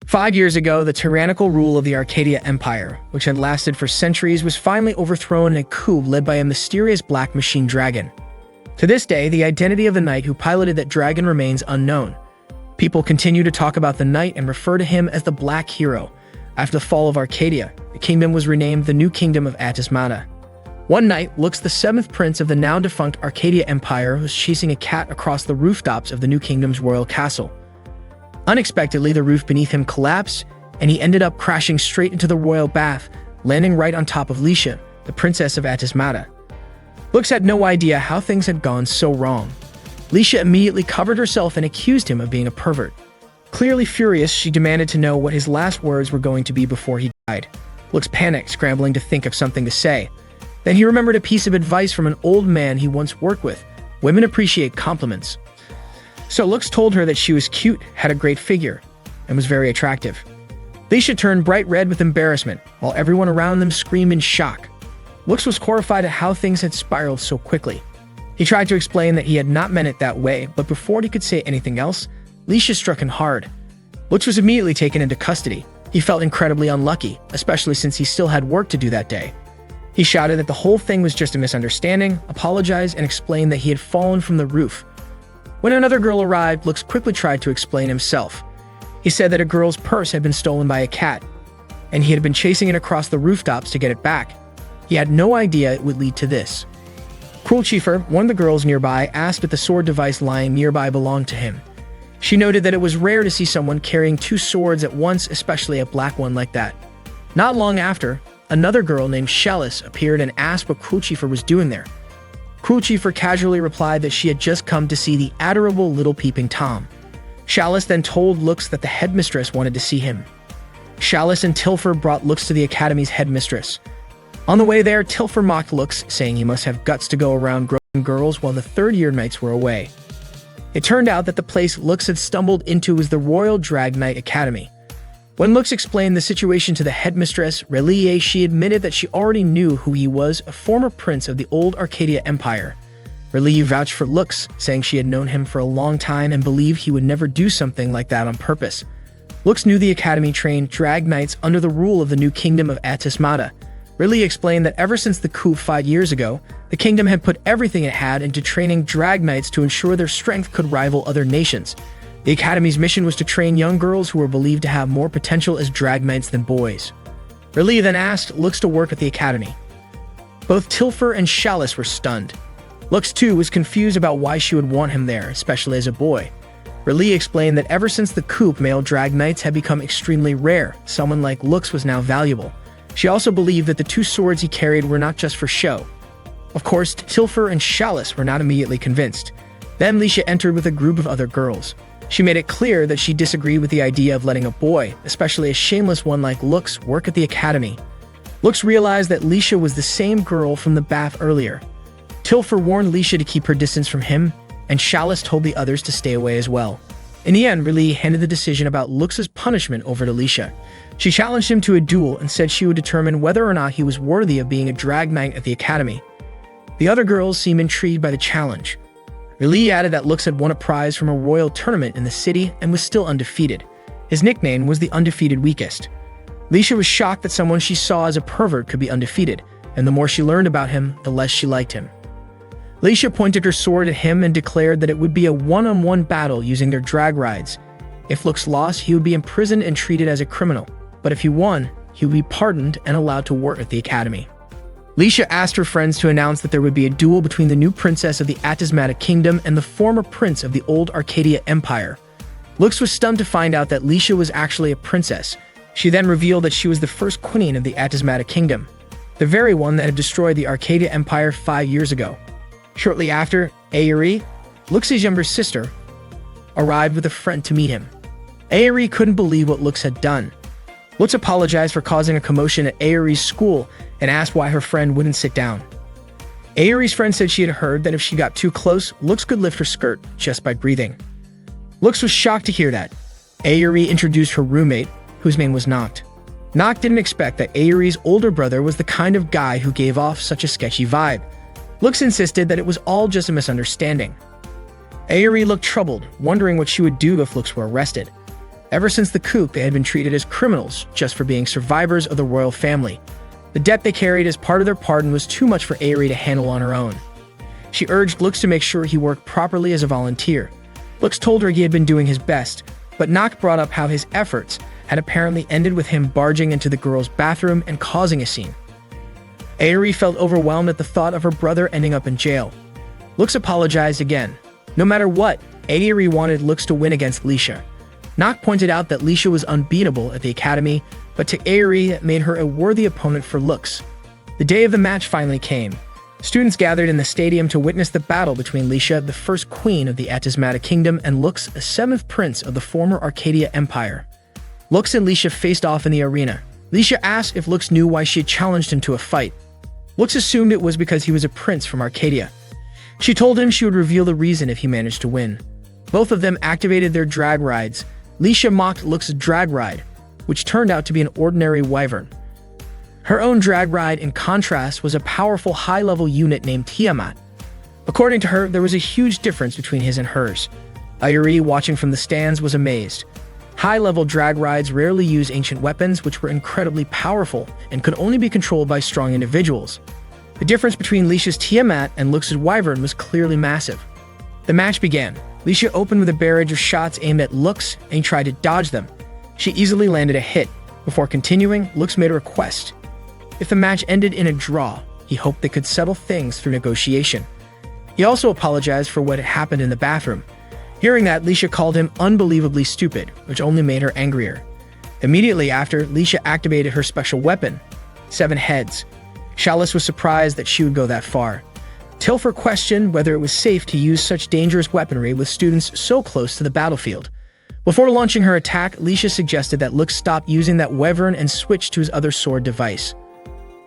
5 years ago, the tyrannical rule of the Arcadia Empire, which had lasted for centuries, was finally overthrown in a coup led by a mysterious black machine dragon. To this day, the identity of the knight who piloted that dragon remains unknown. People continue to talk about the knight and refer to him as the Black Hero. After the fall of Arcadia, the kingdom was renamed the New Kingdom of Atismata. One night, Lux, the seventh prince of the now-defunct Arcadia Empire, was chasing a cat across the rooftops of the New Kingdom's royal castle. Unexpectedly, the roof beneath him collapsed, and he ended up crashing straight into the royal bath, landing right on top of Lisha, the princess of Atismata. Lux had no idea how things had gone so wrong. Lisha immediately covered herself and accused him of being a pervert. Clearly furious, she demanded to know what his last words were going to be before he died. Lux panicked, scrambling to think of something to say. Then he remembered a piece of advice from an old man he once worked with. Women appreciate compliments. So Lux told her that she was cute, had a great figure, and was very attractive. Lisha turned bright red with embarrassment, while everyone around them screamed in shock. Lux was horrified at how things had spiraled so quickly. He tried to explain that he had not meant it that way, but before he could say anything else, Lisha struck him hard. Lux was immediately taken into custody. He felt incredibly unlucky, especially since he still had work to do that day. He shouted that the whole thing was just a misunderstanding, apologized, and explained that he had fallen from the roof. When another girl arrived, Lux quickly tried to explain himself. He said that a girl's purse had been stolen by a cat, and he had been chasing it across the rooftops to get it back. He had no idea it would lead to this. Cruelchifer, one of the girls nearby, asked if the sword device lying nearby belonged to him. She noted that it was rare to see someone carrying two swords at once, especially a black one like that. Not long after, another girl named Chalice appeared and asked what Cruelchifer was doing there. Cruelchifer casually replied that she had just come to see the adorable little peeping Tom. Chalice then told Lux that the headmistress wanted to see him. Chalice and Tilfer brought Lux to the academy's headmistress. On the way there, Tilfer mocked Lux, saying he must have guts to go around groping girls while the third-year knights were away. It turned out that the place Lux had stumbled into was the Royal Drag Knight Academy. When Lux explained the situation to the headmistress, Relie, she admitted that she already knew who he was, a former prince of the old Arcadia Empire. Relie vouched for Lux, saying she had known him for a long time and believed he would never do something like that on purpose. Lux knew the academy trained drag knights under the rule of the New Kingdom of Atismata. Relie explained that ever since the coup 5 years ago, the kingdom had put everything it had into training drag knights to ensure their strength could rival other nations. The Academy's mission was to train young girls who were believed to have more potential as drag knights than boys. Relie then asked Lux to work at the Academy. Both Tilfer and Chalice were stunned. Lux, too, was confused about why she would want him there, especially as a boy. Relie explained that ever since the coup, male drag knights had become extremely rare. Someone like Lux was now valuable. She also believed that the two swords he carried were not just for show. Of course, Tilfer and Chalice were not immediately convinced. Then Lisha entered with a group of other girls. She made it clear that she disagreed with the idea of letting a boy, especially a shameless one like Lux, work at the academy. Lux realized that Lisha was the same girl from the bath earlier. Tilfer warned Lisha to keep her distance from him, and Chalice told the others to stay away as well. In the end, Relie handed the decision about Lux's punishment over to Lisha. She challenged him to a duel and said she would determine whether or not he was worthy of being a drag knight at the academy. The other girls seemed intrigued by the challenge. Relie added that Lux had won a prize from a royal tournament in the city and was still undefeated. His nickname was the Undefeated Weakest. Lisha was shocked that someone she saw as a pervert could be undefeated, and the more she learned about him, the less she liked him. Lisha pointed her sword at him and declared that it would be a one-on-one battle using their drag rides. If Lux lost, he would be imprisoned and treated as a criminal, but if he won, he would be pardoned and allowed to work at the academy. Lisha asked her friends to announce that there would be a duel between the new princess of the Atismata Kingdom and the former prince of the old Arcadia Empire. Lux was stunned to find out that Lisha was actually a princess. She then revealed that she was the first queen of the Atismata Kingdom, the very one that had destroyed the Arcadia Empire 5 years ago. Shortly after, Aerie, Lux's younger sister, arrived with a friend to meet him. Aerie couldn't believe what Lux had done. Lux apologized for causing a commotion at Aerie's school and asked why her friend wouldn't sit down. Aerie's friend said she had heard that if she got too close, Lux could lift her skirt just by breathing. Lux was shocked to hear that. Aerie introduced her roommate, whose name was Noct. Noct didn't expect that Aerie's older brother was the kind of guy who gave off such a sketchy vibe. Lux insisted that it was all just a misunderstanding. Aerie looked troubled, wondering what she would do if Lux were arrested. Ever since the coup, they had been treated as criminals just for being survivors of the royal family. The debt they carried as part of their pardon was too much for Aerie to handle on her own. She urged Lux to make sure he worked properly as a volunteer. Lux told her he had been doing his best, but Noct brought up how his efforts had apparently ended with him barging into the girls' bathroom and causing a scene. Aerie felt overwhelmed at the thought of her brother ending up in jail. Lux apologized again. No matter what, Aerie wanted Lux to win against Lisha. Noct pointed out that Lisha was unbeatable at the academy, but to Aerie that made her a worthy opponent for Lux. The day of the match finally came. Students gathered in the stadium to witness the battle between Lisha, the first queen of the Atismata Kingdom, and Lux, the seventh prince of the former Arcadia Empire. Lux and Lisha faced off in the arena. Lisha asked if Lux knew why she had challenged him to a fight. Lux assumed it was because he was a prince from Arcadia. She told him she would reveal the reason if he managed to win. Both of them activated their drag rides. Lisha mocked Lux's drag ride, which turned out to be an ordinary wyvern. Her own drag ride, in contrast, was a powerful high-level unit named Tiamat. According to her, there was a huge difference between his and hers. Aerie, watching from the stands, was amazed. High-level drag rides rarely use ancient weapons, which were incredibly powerful and could only be controlled by strong individuals. The difference between Lisha's Tiamat and Lux's wyvern was clearly massive. The match began. Lisha opened with a barrage of shots aimed at Lux, and he tried to dodge them. She easily landed a hit. Before continuing, Lux made a request. If the match ended in a draw, he hoped they could settle things through negotiation. He also apologized for what had happened in the bathroom. Hearing that, Lisha called him unbelievably stupid, which only made her angrier. Immediately after, Lisha activated her special weapon, 7 heads. Chalice was surprised that she would go that far. Tilfer questioned whether it was safe to use such dangerous weaponry with students so close to the battlefield. Before launching her attack, Lisha suggested that Lux stop using that wyvern and switch to his other sword device.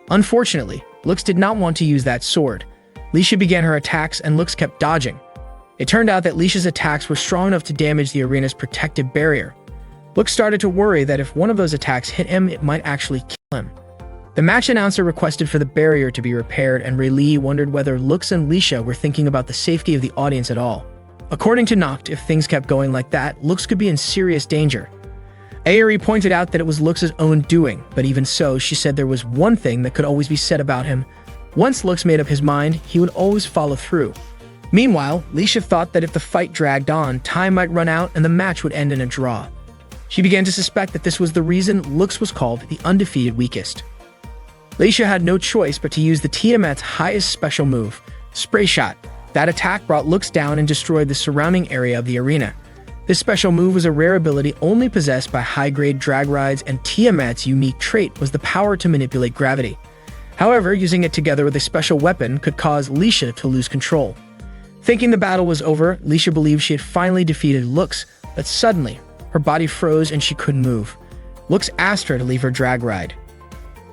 Unfortunately, Lux did not want to use that sword. Lisha began her attacks and Lux kept dodging. It turned out that Lisha's attacks were strong enough to damage the arena's protective barrier. Lux started to worry that if one of those attacks hit him, it might actually kill him. The match announcer requested for the barrier to be repaired, and Rayleigh wondered whether Lux and Lisha were thinking about the safety of the audience at all. According to Noct, if things kept going like that, Lux could be in serious danger. Aerie pointed out that it was Lux's own doing, but even so, she said there was one thing that could always be said about him. Once Lux made up his mind, he would always follow through. Meanwhile, Lisha thought that if the fight dragged on, time might run out and the match would end in a draw. She began to suspect that this was the reason Lux was called the undefeated weakest. Lisha had no choice but to use the Tiamat's highest special move, Spray Shot. That attack brought Lux down and destroyed the surrounding area of the arena. This special move was a rare ability only possessed by high-grade drag rides, and Tiamat's unique trait was the power to manipulate gravity. However, using it together with a special weapon could cause Lisha to lose control. Thinking the battle was over, Lisha believed she had finally defeated Lux, but suddenly, her body froze and she couldn't move. Lux asked her to leave her drag ride.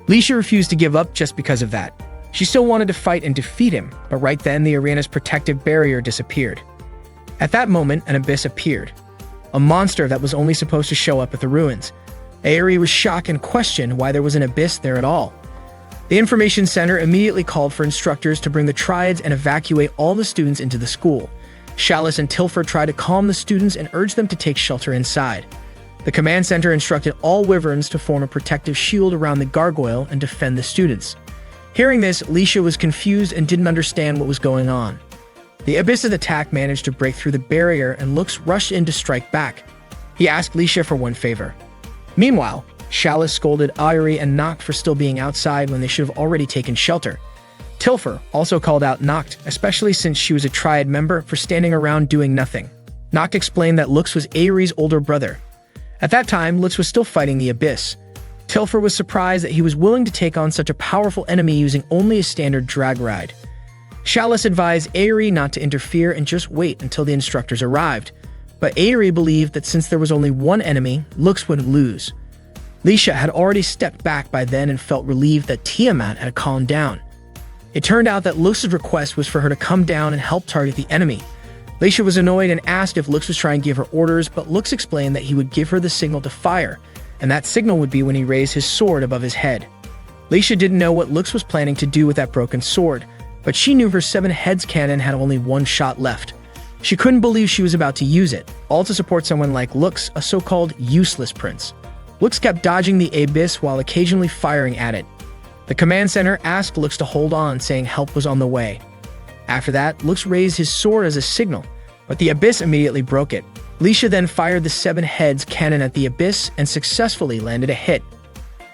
Lisha refused to give up just because of that. She still wanted to fight and defeat him, but right then the arena's protective barrier disappeared. At that moment, an abyss appeared. A monster that was only supposed to show up at the ruins. Aerie was shocked and questioned why there was an abyss there at all. The information center immediately called for instructors to bring the triads and evacuate all the students into the school. Chalice and Tilfer tried to calm the students and urge them to take shelter inside. The command center instructed all wyverns to form a protective shield around the gargoyle and defend the students. Hearing this, Lisha was confused and didn't understand what was going on. The abyss's attack managed to break through the barrier and Lux rushed in to strike back. He asked Lisha for one favor. Meanwhile, Chalice scolded Aerie and Noct for still being outside when they should have already taken shelter. Tilfer also called out Noct, especially since she was a triad member, for standing around doing nothing. Noct explained that Lux was Aerie's older brother. At that time, Lux was still fighting the abyss. Tilfer was surprised that he was willing to take on such a powerful enemy using only a standard drag ride. Chalice advised Aerie not to interfere and just wait until the instructors arrived, but Aerie believed that since there was only one enemy, Lux would lose. Lisha had already stepped back by then and felt relieved that Tiamat had calmed down. It turned out that Lux's request was for her to come down and help target the enemy. Lisha was annoyed and asked if Lux was trying to give her orders, but Lux explained that he would give her the signal to fire, and that signal would be when he raised his sword above his head. Lisha didn't know what Lux was planning to do with that broken sword, but she knew her 7 heads cannon had only one shot left. She couldn't believe she was about to use it, all to support someone like Lux, a so-called useless prince. Lux kept dodging the abyss while occasionally firing at it. The command center asked Lux to hold on, saying help was on the way. After that, Lux raised his sword as a signal, but the abyss immediately broke it. Lisha then fired the 7 heads cannon at the abyss and successfully landed a hit.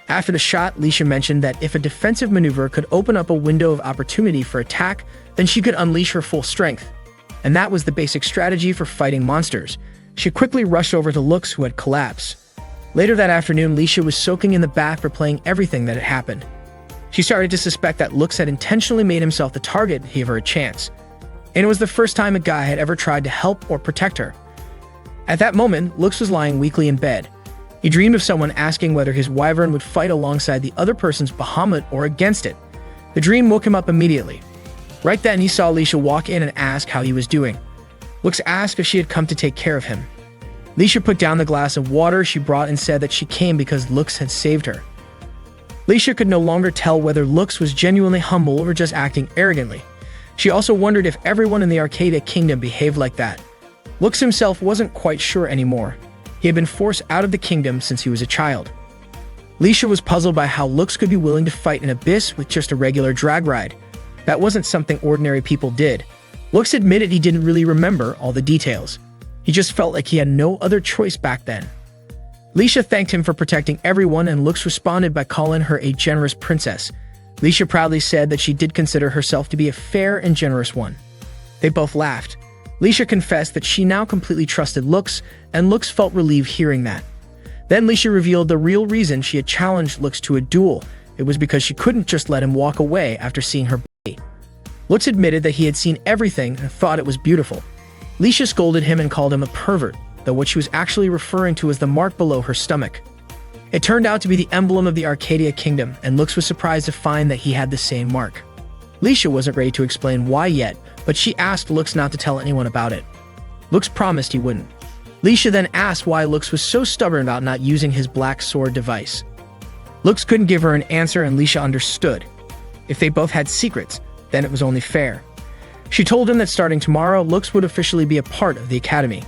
After the shot, Lisha mentioned that if a defensive maneuver could open up a window of opportunity for attack, then she could unleash her full strength. And that was the basic strategy for fighting monsters. She quickly rushed over to Lux, who had collapsed. Later that afternoon, Lisha was soaking in the bath replaying everything that had happened. She started to suspect that Lux had intentionally made himself the target to give her a chance. And it was the first time a guy had ever tried to help or protect her. At that moment, Lux was lying weakly in bed. He dreamed of someone asking whether his wyvern would fight alongside the other person's Bahamut or against it. The dream woke him up immediately. Right then, he saw Lisha walk in and ask how he was doing. Lux asked if she had come to take care of him. Lisha put down the glass of water she brought and said that she came because Lux had saved her. Lisha could no longer tell whether Lux was genuinely humble or just acting arrogantly. She also wondered if everyone in the Arcadia Kingdom behaved like that. Lux himself wasn't quite sure anymore. He had been forced out of the kingdom since he was a child. Lisha was puzzled by how Lux could be willing to fight an abyss with just a regular drag ride. That wasn't something ordinary people did. Lux admitted he didn't really remember all the details. He just felt like he had no other choice back then. Lisha thanked him for protecting everyone, and Lux responded by calling her a generous princess. Lisha proudly said that she did consider herself to be a fair and generous one. They both laughed. Lisha confessed that she now completely trusted Lux, and Lux felt relieved hearing that. Then Lisha revealed the real reason she had challenged Lux to a duel. It was because she couldn't just let him walk away after seeing her body. Lux admitted that he had seen everything and thought it was beautiful. Lisha scolded him and called him a pervert, though what she was actually referring to was the mark below her stomach. It turned out to be the emblem of the Arcadia Kingdom, and Lux was surprised to find that he had the same mark. Lisha wasn't ready to explain why yet, but she asked Lux not to tell anyone about it. Lux promised he wouldn't. Lisha then asked why Lux was so stubborn about not using his black sword device. Lux couldn't give her an answer, and Lisha understood. If they both had secrets, then it was only fair. She told him that starting tomorrow, Lux would officially be a part of the academy.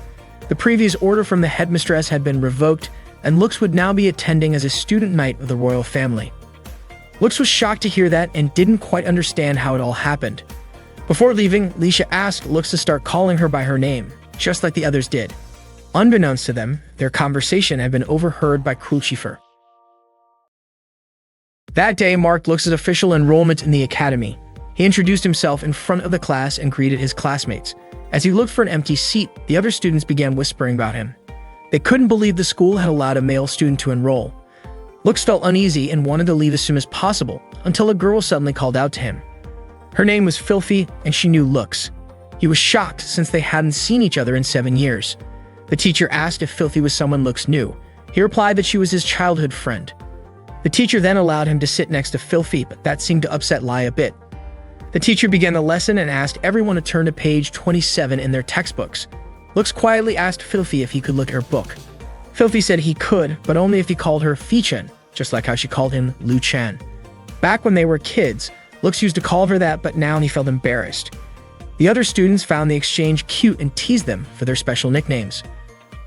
The previous order from the headmistress had been revoked, and Lux would now be attending as a student knight of the royal family. Lux was shocked to hear that and didn't quite understand how it all happened. Before leaving, Lisha asked Lux to start calling her by her name, just like the others did. Unbeknownst to them, their conversation had been overheard by Crucifer. That day marked Lux's official enrollment in the academy. He introduced himself in front of the class and greeted his classmates. As he looked for an empty seat, the other students began whispering about him. They couldn't believe the school had allowed a male student to enroll. Lux felt uneasy and wanted to leave as soon as possible, until a girl suddenly called out to him. Her name was Filthy, and she knew Lux. He was shocked since they hadn't seen each other in 7 years. The teacher asked if Filthy was someone Lux knew. He replied that she was his childhood friend. The teacher then allowed him to sit next to Filthy, but that seemed to upset Lai a bit. The teacher began the lesson and asked everyone to turn to page 27 in their textbooks. Lux quietly asked Filthy if he could look at her book. Filthy said he could, but only if he called her Fi-Chen, just like how she called him Lu Chen. Back when they were kids, Lux used to call her that, but now he felt embarrassed. The other students found the exchange cute and teased them for their special nicknames.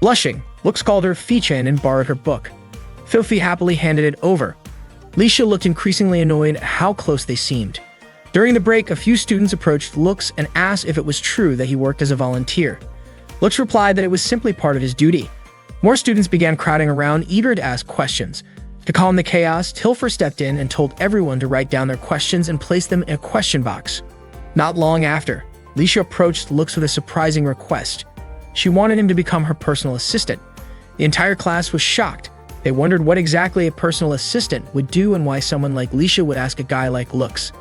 Blushing, Lux called her Fi-Chen and borrowed her book. Filthy happily handed it over. Lisha looked increasingly annoyed at how close they seemed. During the break, a few students approached Lux and asked if it was true that he worked as a volunteer. Lux replied that it was simply part of his duty. More students began crowding around, eager to ask questions. To calm the chaos, Tilfer stepped in and told everyone to write down their questions and place them in a question box. Not long after, Lisha approached Lux with a surprising request. She wanted him to become her personal assistant. The entire class was shocked. They wondered what exactly a personal assistant would do and why someone like Lisha would ask a guy like Lux.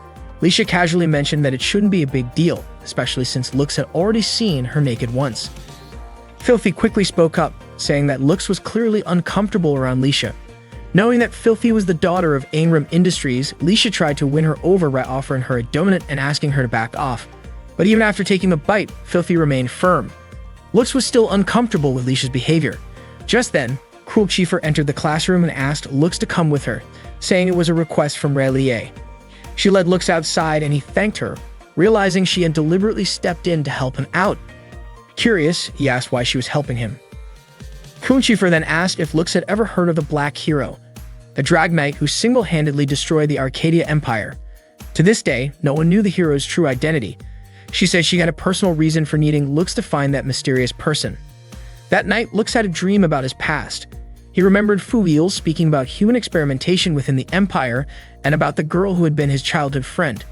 Lisha casually mentioned that it shouldn't be a big deal, especially since Lux had already seen her naked once. Filthy quickly spoke up, saying that Lux was clearly uncomfortable around Lisha. Knowing that Filthy was the daughter of Angrim Industries, Lisha tried to win her over by offering her a donut and asking her to back off. But even after taking a bite, Filthy remained firm. Lux was still uncomfortable with Lisha's behavior. Just then, Crucifer entered the classroom and asked Lux to come with her, saying it was a request from Relie. She led Lux outside and he thanked her, realizing she had deliberately stepped in to help him out. Curious, he asked why she was helping him. Khun Chifer then asked if Lux had ever heard of the Black Hero, the Drag Knight who single-handedly destroyed the Arcadia Empire. To this day, no one knew the hero's true identity. She said she had a personal reason for needing Lux to find that mysterious person. That night, Lux had a dream about his past. He remembered Fuil speaking about human experimentation within the Empire and about the girl who had been his childhood friend.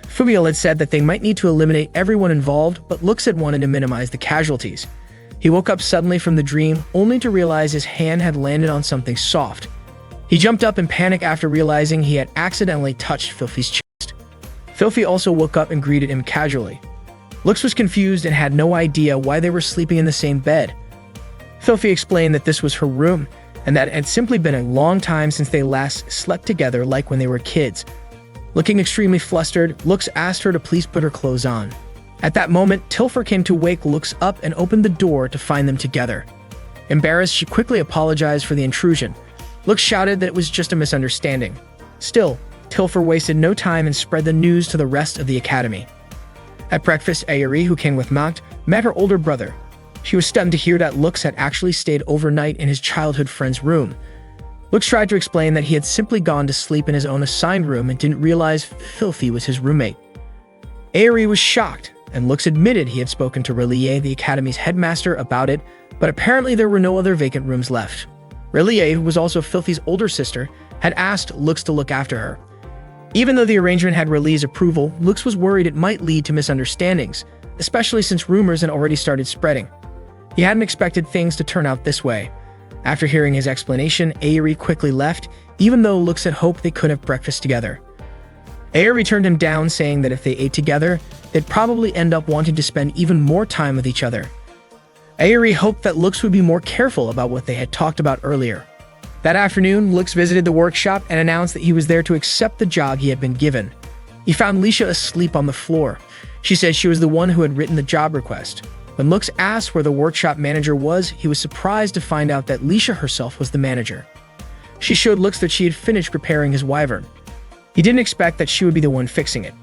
Fuil had said that they might need to eliminate everyone involved, but Lux had wanted to minimize the casualties. He woke up suddenly from the dream, only to realize his hand had landed on something soft. He jumped up in panic after realizing he had accidentally touched Filthy's chest. Filthy also woke up and greeted him casually. Lux was confused and had no idea why they were sleeping in the same bed. Filthy explained that this was her room, and that it had simply been a long time since they last slept together like when they were kids. Looking extremely flustered, Lux asked her to please put her clothes on. At that moment, Tilfer came to wake Lux up and opened the door to find them together. Embarrassed, she quickly apologized for the intrusion. Lux shouted that it was just a misunderstanding. Still, Tilfer wasted no time and spread the news to the rest of the academy. At breakfast, Ayuri, who came with Macht, met her older brother. She was stunned to hear that Lux had actually stayed overnight in his childhood friend's room. Lux tried to explain that he had simply gone to sleep in his own assigned room and didn't realize Filthy was his roommate. Ayuri was shocked, and Lux admitted he had spoken to Relie, the academy's headmaster, about it, but apparently there were no other vacant rooms left. Relie, who was also Filthy's older sister, had asked Lux to look after her. Even though the arrangement had Relie's approval, Lux was worried it might lead to misunderstandings, especially since rumors had already started spreading. He hadn't expected things to turn out this way. After hearing his explanation, Ayuri quickly left, even though Lux had hoped they could have breakfast together. Ayuri turned him down, saying that if they ate together, they'd probably end up wanting to spend even more time with each other. Ayuri hoped that Lux would be more careful about what they had talked about earlier. That afternoon, Lux visited the workshop and announced that he was there to accept the job he had been given. He found Lisha asleep on the floor. She said she was the one who had written the job request. When Lux asked where the workshop manager was, he was surprised to find out that Lisha herself was the manager. She showed Lux that she had finished preparing his wyvern. He didn't expect that she would be the one fixing it.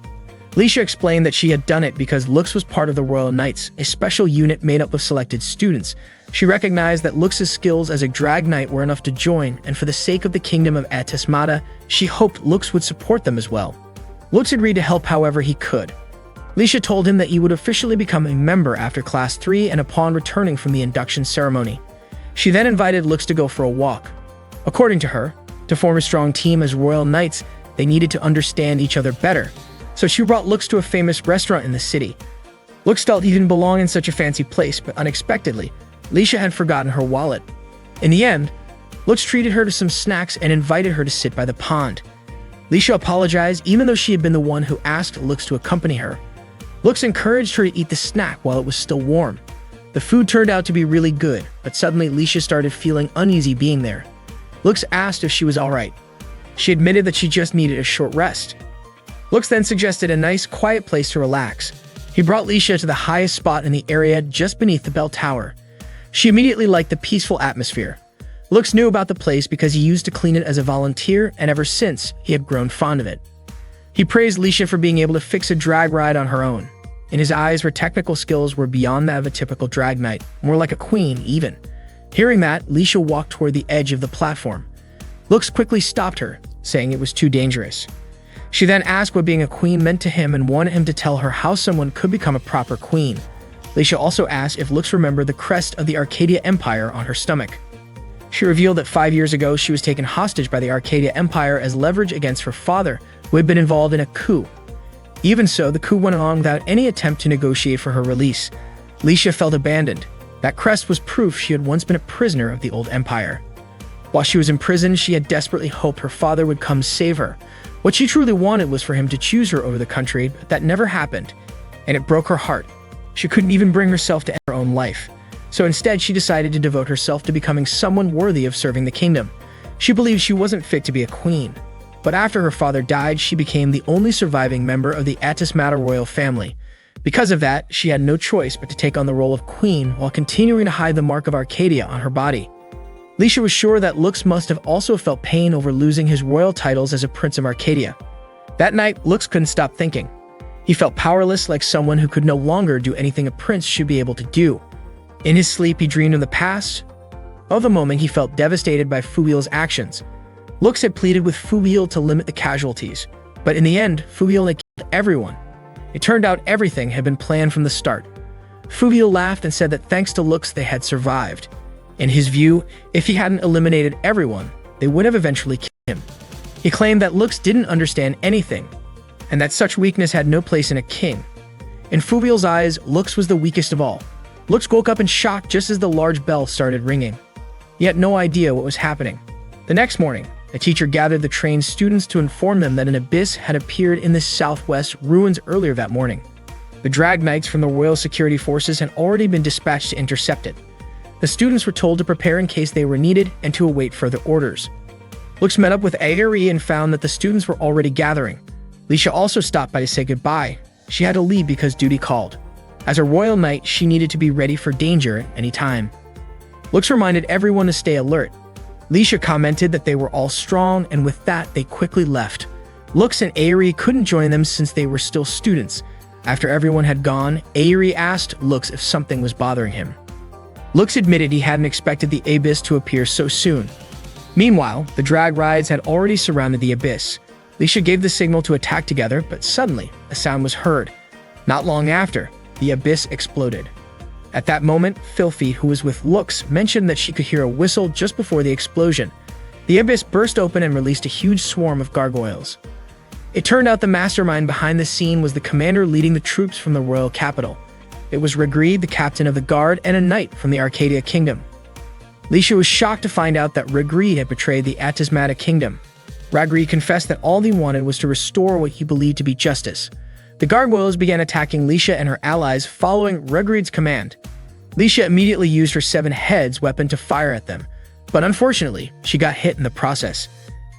Lisha explained that she had done it because Lux was part of the Royal Knights, a special unit made up of selected students. She recognized that Lux's skills as a drag knight were enough to join, and for the sake of the kingdom of Atismata, she hoped Lux would support them as well. Lux agreed to help however he could. Lisha told him that he would officially become a member after Class 3 and upon returning from the induction ceremony. She then invited Lux to go for a walk. According to her, to form a strong team as Royal Knights, they needed to understand each other better. So she brought Lux to a famous restaurant in the city. Lux felt he didn't belong in such a fancy place, but unexpectedly, Lisha had forgotten her wallet. In the end, Lux treated her to some snacks and invited her to sit by the pond. Lisha apologized even though she had been the one who asked Lux to accompany her. Lux encouraged her to eat the snack while it was still warm. The food turned out to be really good, but suddenly Lisha started feeling uneasy being there. Lux asked if she was alright. She admitted that she just needed a short rest. Lux then suggested a nice, quiet place to relax. He brought Lisha to the highest spot in the area just beneath the bell tower. She immediately liked the peaceful atmosphere. Lux knew about the place because he used to clean it as a volunteer, and ever since, he had grown fond of it. He praised Lisha for being able to fix a drag ride on her own. In his eyes, her technical skills were beyond that of a typical drag knight, more like a queen, even. Hearing that, Lisha walked toward the edge of the platform. Lux quickly stopped her, saying it was too dangerous. She then asked what being a queen meant to him and wanted him to tell her how someone could become a proper queen. Lisha also asked if Lux remembered the crest of the Arcadia Empire on her stomach. She revealed that 5 years ago she was taken hostage by the Arcadia Empire as leverage against her father, who had been involved in a coup. Even so, the coup went on without any attempt to negotiate for her release. Lisha felt abandoned. That crest was proof she had once been a prisoner of the old empire. While she was in prison, she had desperately hoped her father would come save her. What she truly wanted was for him to choose her over the country, but that never happened, and it broke her heart. She couldn't even bring herself to end her own life. So instead, she decided to devote herself to becoming someone worthy of serving the kingdom. She believed she wasn't fit to be a queen. But after her father died, she became the only surviving member of the Atismata royal family. Because of that, she had no choice but to take on the role of queen while continuing to hide the mark of Arcadia on her body. Lisha was sure that Lux must have also felt pain over losing his royal titles as a prince of Arcadia. That night, Lux couldn't stop thinking. He felt powerless, like someone who could no longer do anything a prince should be able to do. In his sleep, he dreamed of the past. Of the moment, he felt devastated by Fu Weil's actions. Lux had pleaded with Fu Weil to limit the casualties, but in the end, Fu Weil had killed everyone. It turned out everything had been planned from the start. Fu Weil laughed and said that thanks to Lux, they had survived. In his view, if he hadn't eliminated everyone, they would have eventually killed him. He claimed that Lux didn't understand anything, and that such weakness had no place in a king. In Fu Weil's eyes, Lux was the weakest of all. Lux woke up in shock just as the large bell started ringing. He had no idea what was happening. The next morning, a teacher gathered the trained students to inform them that an abyss had appeared in the southwest ruins earlier that morning. The Drag Knights from the Royal Security Forces had already been dispatched to intercept it. The students were told to prepare in case they were needed and to await further orders. Lux met up with Aerie and found that the students were already gathering. Lisha also stopped by to say goodbye. She had to leave because duty called. As a royal knight, she needed to be ready for danger at any time. Lux reminded everyone to stay alert. Lisha commented that they were all strong, and with that, they quickly left. Lux and Aerie couldn't join them since they were still students. After everyone had gone, Aerie asked Lux if something was bothering him. Lux admitted he hadn't expected the abyss to appear so soon. Meanwhile, the drag rides had already surrounded the abyss. Lisha gave the signal to attack together, but suddenly, a sound was heard. Not long after, the abyss exploded. At that moment, Filthy, who was with Lux, mentioned that she could hear a whistle just before the explosion. The abyss burst open and released a huge swarm of gargoyles. It turned out the mastermind behind the scene was the commander leading the troops from the royal capital. It was Regrid, the captain of the guard, and a knight from the Arcadia Kingdom. Lisha was shocked to find out that Regrid had betrayed the Atismata Kingdom. Regrid confessed that all he wanted was to restore what he believed to be justice. The gargoyles began attacking Lisha and her allies following Regrid's command. Lisha immediately used her 7 heads weapon to fire at them, but unfortunately, she got hit in the process.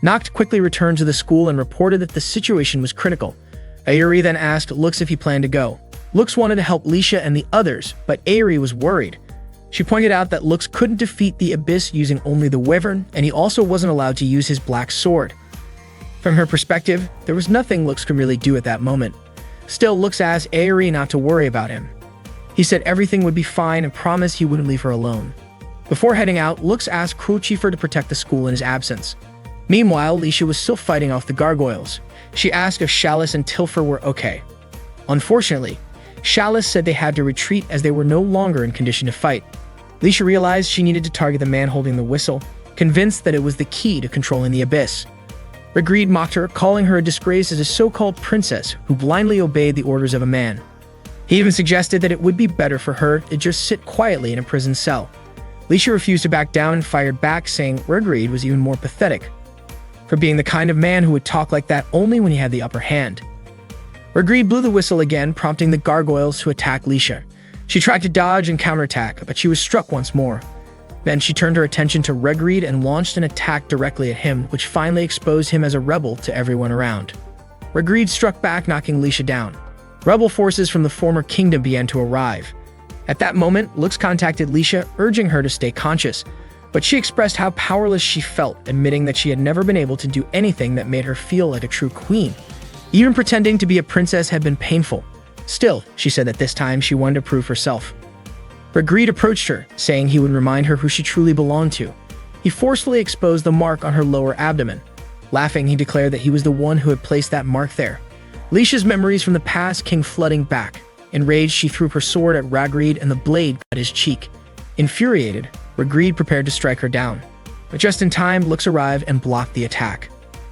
Noct quickly returned to the school and reported that the situation was critical. Aerie then asked Lux if he planned to go. Lux wanted to help Lisha and the others, but Aerie was worried. She pointed out that Lux couldn't defeat the abyss using only the wyvern, and he also wasn't allowed to use his black sword. From her perspective, there was nothing Lux could really do at that moment. Still, Lux asked Aerie not to worry about him. He said everything would be fine and promised he wouldn't leave her alone. Before heading out, Lux asked Crucifer to protect the school in his absence. Meanwhile, Lisha was still fighting off the gargoyles. She asked if Chalice and Tilfer were okay. Unfortunately, Chalice said they had to retreat as they were no longer in condition to fight. Lisha realized she needed to target the man holding the whistle, convinced that it was the key to controlling the abyss. Regrid mocked her, calling her a disgrace as a so-called princess who blindly obeyed the orders of a man. He even suggested that it would be better for her to just sit quietly in a prison cell. Lisha refused to back down and fired back, saying Regrid was even more pathetic for being the kind of man who would talk like that only when he had the upper hand. Regrid blew the whistle again, prompting the gargoyles to attack Lisha. She tried to dodge and counterattack, but she was struck once more. Then she turned her attention to Regrid and launched an attack directly at him, which finally exposed him as a rebel to everyone around. Regrid struck back, knocking Lisha down. Rebel forces from the former kingdom began to arrive. At that moment, Lux contacted Lisha, urging her to stay conscious, but she expressed how powerless she felt, admitting that she had never been able to do anything that made her feel like a true queen. Even pretending to be a princess had been painful. Still, she said that this time she wanted to prove herself. Regrid approached her, saying he would remind her who she truly belonged to. He forcefully exposed the mark on her lower abdomen. Laughing, he declared that he was the one who had placed that mark there. Lisha's memories from the past came flooding back. Enraged, she threw her sword at Regrid and the blade cut his cheek. Infuriated, Regrid prepared to strike her down. But just in time, Lux arrived and blocked the attack.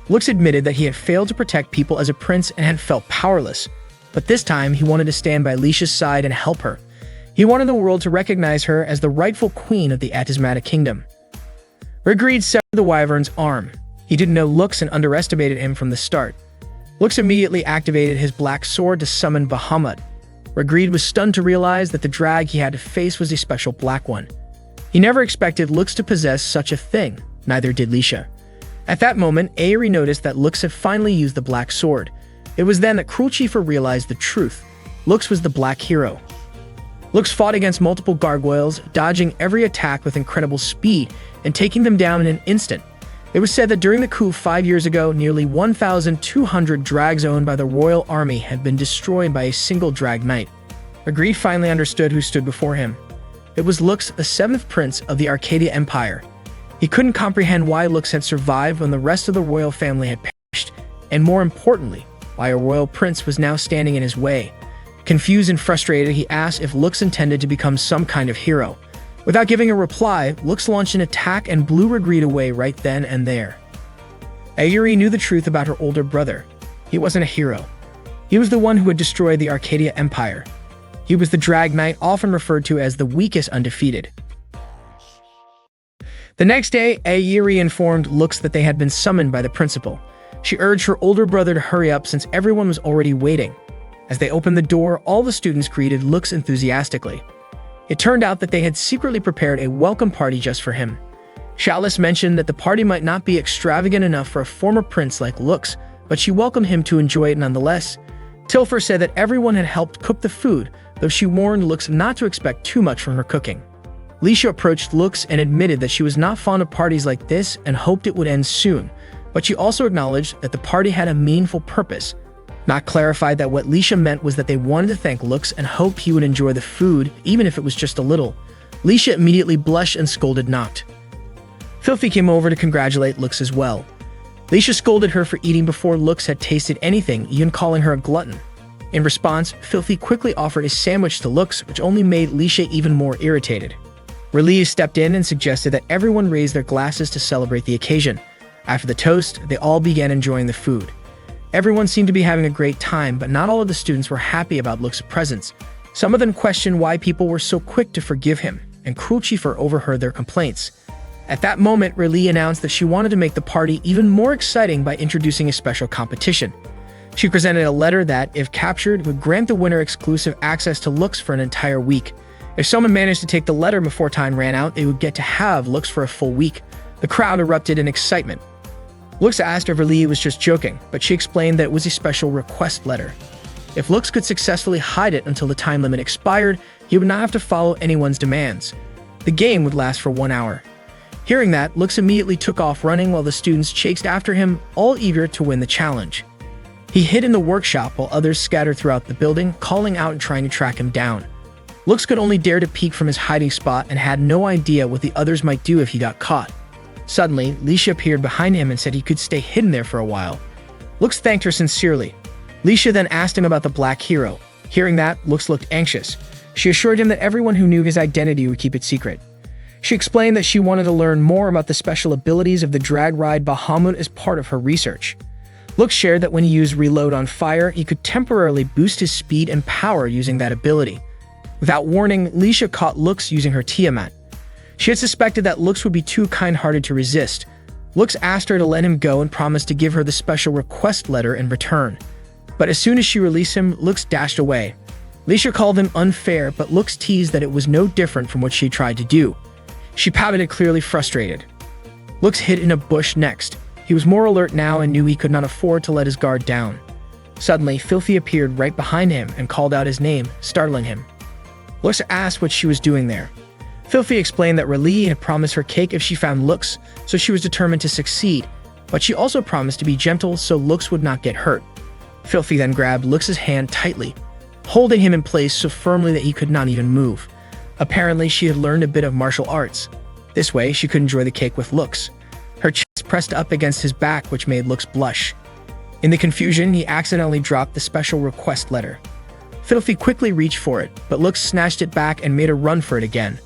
Lux admitted that he had failed to protect people as a prince and had felt powerless. But this time, he wanted to stand by Lisha's side and help her. He wanted the world to recognize her as the rightful queen of the Atismata Kingdom. Regrid severed the wyvern's arm. He didn't know Lux and underestimated him from the start. Lux immediately activated his black sword to summon Bahamut. Regrid was stunned to realize that the drag he had to face was a special black one. He never expected Lux to possess such a thing, neither did Lisha. At that moment, Aerie noticed that Lux had finally used the black sword. It was then that Crucifer realized the truth. Lux was the black hero. Lux fought against multiple gargoyles, dodging every attack with incredible speed and taking them down in an instant. It was said that during the coup 5 years ago, nearly 1,200 drags owned by the royal army had been destroyed by a single drag knight. Agreed finally understood who stood before him. It was Lux, the seventh prince of the Arcadia Empire. He couldn't comprehend why Lux had survived when the rest of the royal family had perished, and more importantly, why a royal prince was now standing in his way. Confused and frustrated, he asked if Lux intended to become some kind of hero. Without giving a reply, Lux launched an attack and blew Regret away right then and there. Aerie knew the truth about her older brother. He wasn't a hero. He was the one who had destroyed the Arcadia Empire. He was the Drag Knight, often referred to as the weakest undefeated. The next day, Aerie informed Lux that they had been summoned by the principal. She urged her older brother to hurry up since everyone was already waiting. As they opened the door, all the students greeted Lux enthusiastically. It turned out that they had secretly prepared a welcome party just for him. Chalice mentioned that the party might not be extravagant enough for a former prince like Lux, but she welcomed him to enjoy it nonetheless. Tilfer said that everyone had helped cook the food, though she warned Lux not to expect too much from her cooking. Lisha approached Lux and admitted that she was not fond of parties like this and hoped it would end soon, but she also acknowledged that the party had a meaningful purpose. Not clarified that what Lisha meant was that they wanted to thank Lux and hoped he would enjoy the food, even if it was just a little. Lisha immediately blushed and scolded Noct. Filthy came over to congratulate Lux as well. Lisha scolded her for eating before Lux had tasted anything, even calling her a glutton. In response, Filthy quickly offered a sandwich to Lux, which only made Lisha even more irritated. Relief stepped in and suggested that everyone raise their glasses to celebrate the occasion. After the toast, they all began enjoying the food. Everyone seemed to be having a great time, but not all of the students were happy about Lux's presence. Some of them questioned why people were so quick to forgive him, and Cruel Chiefur overheard their complaints. At that moment, Riley announced that she wanted to make the party even more exciting by introducing a special competition. She presented a letter that, if captured, would grant the winner exclusive access to Lux for an entire week. If someone managed to take the letter before time ran out, they would get to have Lux for a full week. The crowd erupted in excitement. Lux asked if Riley was just joking, but she explained that it was a special request letter. If Lux could successfully hide it until the time limit expired, he would not have to follow anyone's demands. The game would last for 1 hour. Hearing that, Lux immediately took off running while the students chased after him, all eager to win the challenge. He hid in the workshop while others scattered throughout the building, calling out and trying to track him down. Lux could only dare to peek from his hiding spot and had no idea what the others might do if he got caught. Suddenly, Lisha appeared behind him and said he could stay hidden there for a while. Lux thanked her sincerely. Lisha then asked him about the Black Hero. Hearing that, Lux looked anxious. She assured him that everyone who knew his identity would keep it secret. She explained that she wanted to learn more about the special abilities of the drag ride Bahamut as part of her research. Lux shared that when he used Reload on Fire, he could temporarily boost his speed and power using that ability. Without warning, Lisha caught Lux using her Tiamat. She had suspected that Lux would be too kind-hearted to resist. Lux asked her to let him go and promised to give her the special request letter in return. But as soon as she released him, Lux dashed away. Lisha called him unfair, but Lux teased that it was no different from what she tried to do. She pouted, clearly frustrated. Lux hid in a bush next. He was more alert now and knew he could not afford to let his guard down. Suddenly, Filthy appeared right behind him and called out his name, startling him. Lux asked what she was doing there. Filthy explained that Riley had promised her cake if she found Lux, so she was determined to succeed, but she also promised to be gentle so Lux would not get hurt. Filthy then grabbed Lux's hand tightly, holding him in place so firmly that he could not even move. Apparently, she had learned a bit of martial arts. This way, she could enjoy the cake with Lux. Her chest pressed up against his back, which made Lux blush. In the confusion, he accidentally dropped the special request letter. Filthy quickly reached for it, but Lux snatched it back and made a run for it again.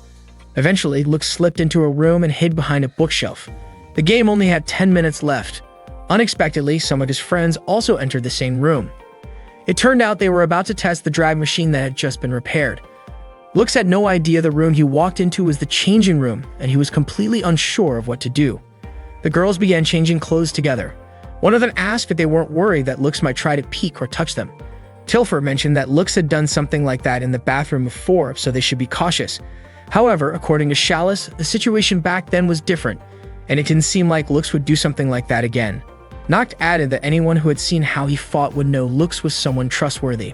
Eventually, Lux slipped into a room and hid behind a bookshelf. The game only had 10 minutes left. Unexpectedly, some of his friends also entered the same room. It turned out they were about to test the drag machine that had just been repaired. Lux had no idea the room he walked into was the changing room, and he was completely unsure of what to do. The girls began changing clothes together. One of them asked if they weren't worried that Lux might try to peek or touch them. Tilfer mentioned that Lux had done something like that in the bathroom before, so they should be cautious. However, according to Chalice, the situation back then was different, and it didn't seem like Lux would do something like that again. Noct added that anyone who had seen how he fought would know Lux was someone trustworthy.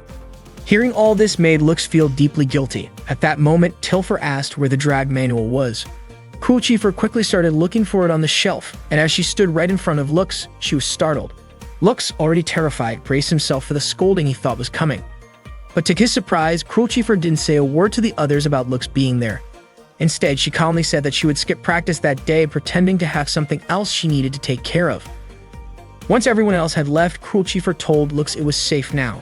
Hearing all this made Lux feel deeply guilty. At that moment, Tilfer asked where the drag manual was. Cruel Chief quickly started looking for it on the shelf, and as she stood right in front of Lux, she was startled. Lux, already terrified, braced himself for the scolding he thought was coming. But to his surprise, Cruel Chief didn't say a word to the others about Lux being there. Instead, she calmly said that she would skip practice that day, pretending to have something else she needed to take care of. Once everyone else had left, Cruel Chief told Lux it was safe now.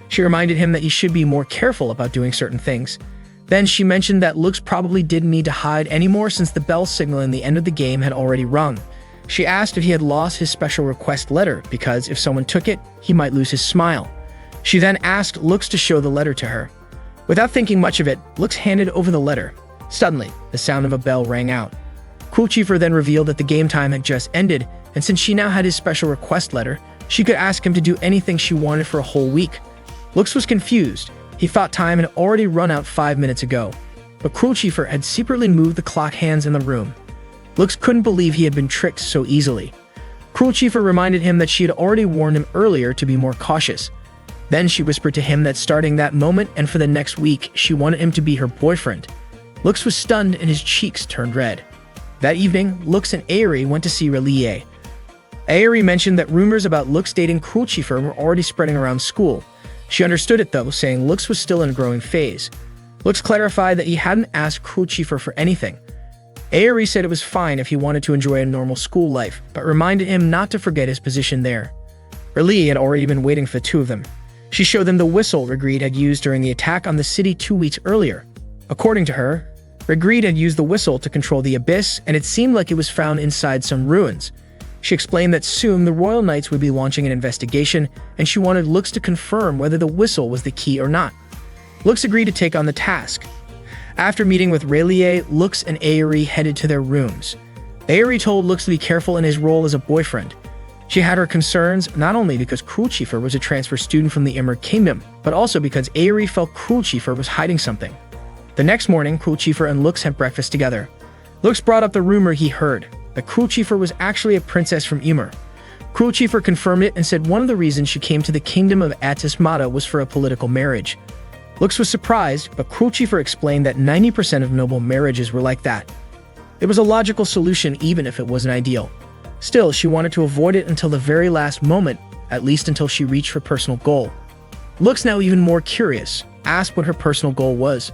She reminded him that he should be more careful about doing certain things. Then she mentioned that Lux probably didn't need to hide anymore since the bell signal in the end of the game had already rung. She asked if he had lost his special request letter, because if someone took it, he might lose his smile. She then asked Lux to show the letter to her. Without thinking much of it, Lux handed over the letter. Suddenly, the sound of a bell rang out. Cruel Chief then revealed that the game time had just ended, and since she now had his special request letter, she could ask him to do anything she wanted for a whole week. Lux was confused. He thought time had already run out 5 minutes ago, but Cruel Chief had secretly moved the clock hands in the room. Lux couldn't believe he had been tricked so easily. Cruel Chief reminded him that she had already warned him earlier to be more cautious. Then she whispered to him that starting that moment and for the next week, she wanted him to be her boyfriend. Lux was stunned and his cheeks turned red. That evening, Lux and Aerie went to see Relie. Aerie mentioned that rumors about Lux dating Cruel Chief were already spreading around school. She understood it though, saying Lux was still in a growing phase. Lux clarified that he hadn't asked Cruel Chief for anything. Aerie said it was fine if he wanted to enjoy a normal school life, but reminded him not to forget his position there. Relie had already been waiting for the two of them. She showed them the whistle Regret had used during the attack on the city 2 weeks earlier. According to her, Regret had used the whistle to control the abyss, and it seemed like it was found inside some ruins. She explained that soon the Royal Knights would be launching an investigation, and she wanted Lux to confirm whether the whistle was the key or not. Lux agreed to take on the task. After meeting with Relie, Lux and Aerie headed to their rooms. Aerie told Lux to be careful in his role as a boyfriend. She had her concerns not only because Cruel Chief was a transfer student from the Emerald Kingdom, but also because Aerie felt Cruel Chief was hiding something. The next morning, Cruel Chief and Lux had breakfast together. Lux brought up the rumor he heard, that Cruel Chief was actually a princess from Ymir. Cruel Chief confirmed it and said one of the reasons she came to the kingdom of Atis Mata was for a political marriage. Lux was surprised, but Cruel Chief explained that 90% of noble marriages were like that. It was a logical solution even if it wasn't ideal. Still, she wanted to avoid it until the very last moment, at least until she reached her personal goal. Lux, now even more curious, asked what her personal goal was.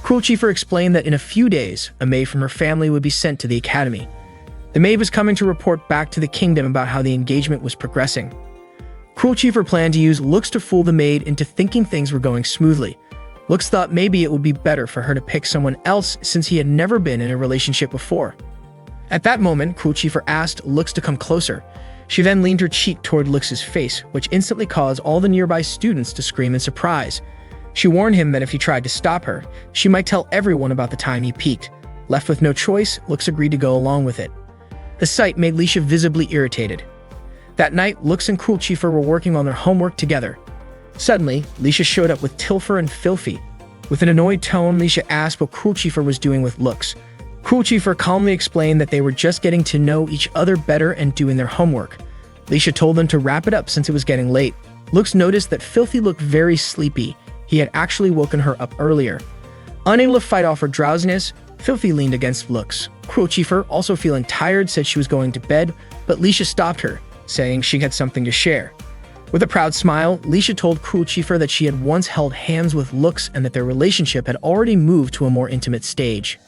Cruel Chief explained that in a few days, a maid from her family would be sent to the academy. The maid was coming to report back to the kingdom about how the engagement was progressing. Cruel Chief planned to use Lux to fool the maid into thinking things were going smoothly. Lux thought maybe it would be better for her to pick someone else since he had never been in a relationship before. At that moment, Cruel Chief asked Lux to come closer. She then leaned her cheek toward Lux's face, which instantly caused all the nearby students to scream in surprise. She warned him that if he tried to stop her, she might tell everyone about the time he peeked. Left with no choice, Lux agreed to go along with it. The sight made Lisha visibly irritated. That night, Lux and Cruel Chief were working on their homework together. Suddenly, Lisha showed up with Tilfer and Filthy. With an annoyed tone, Lisha asked what Cruel Chief was doing with Lux. Cruel Chief calmly explained that they were just getting to know each other better and doing their homework. Lisha told them to wrap it up since it was getting late. Lux noticed that Filthy looked very sleepy. He had actually woken her up earlier. Unable to fight off her drowsiness, Filthy leaned against Lux. Cruel Chief, also feeling tired, said she was going to bed, but Lisha stopped her, saying she had something to share. With a proud smile, Lisha told Cruel Chief that she had once held hands with Lux and that their relationship had already moved to a more intimate stage.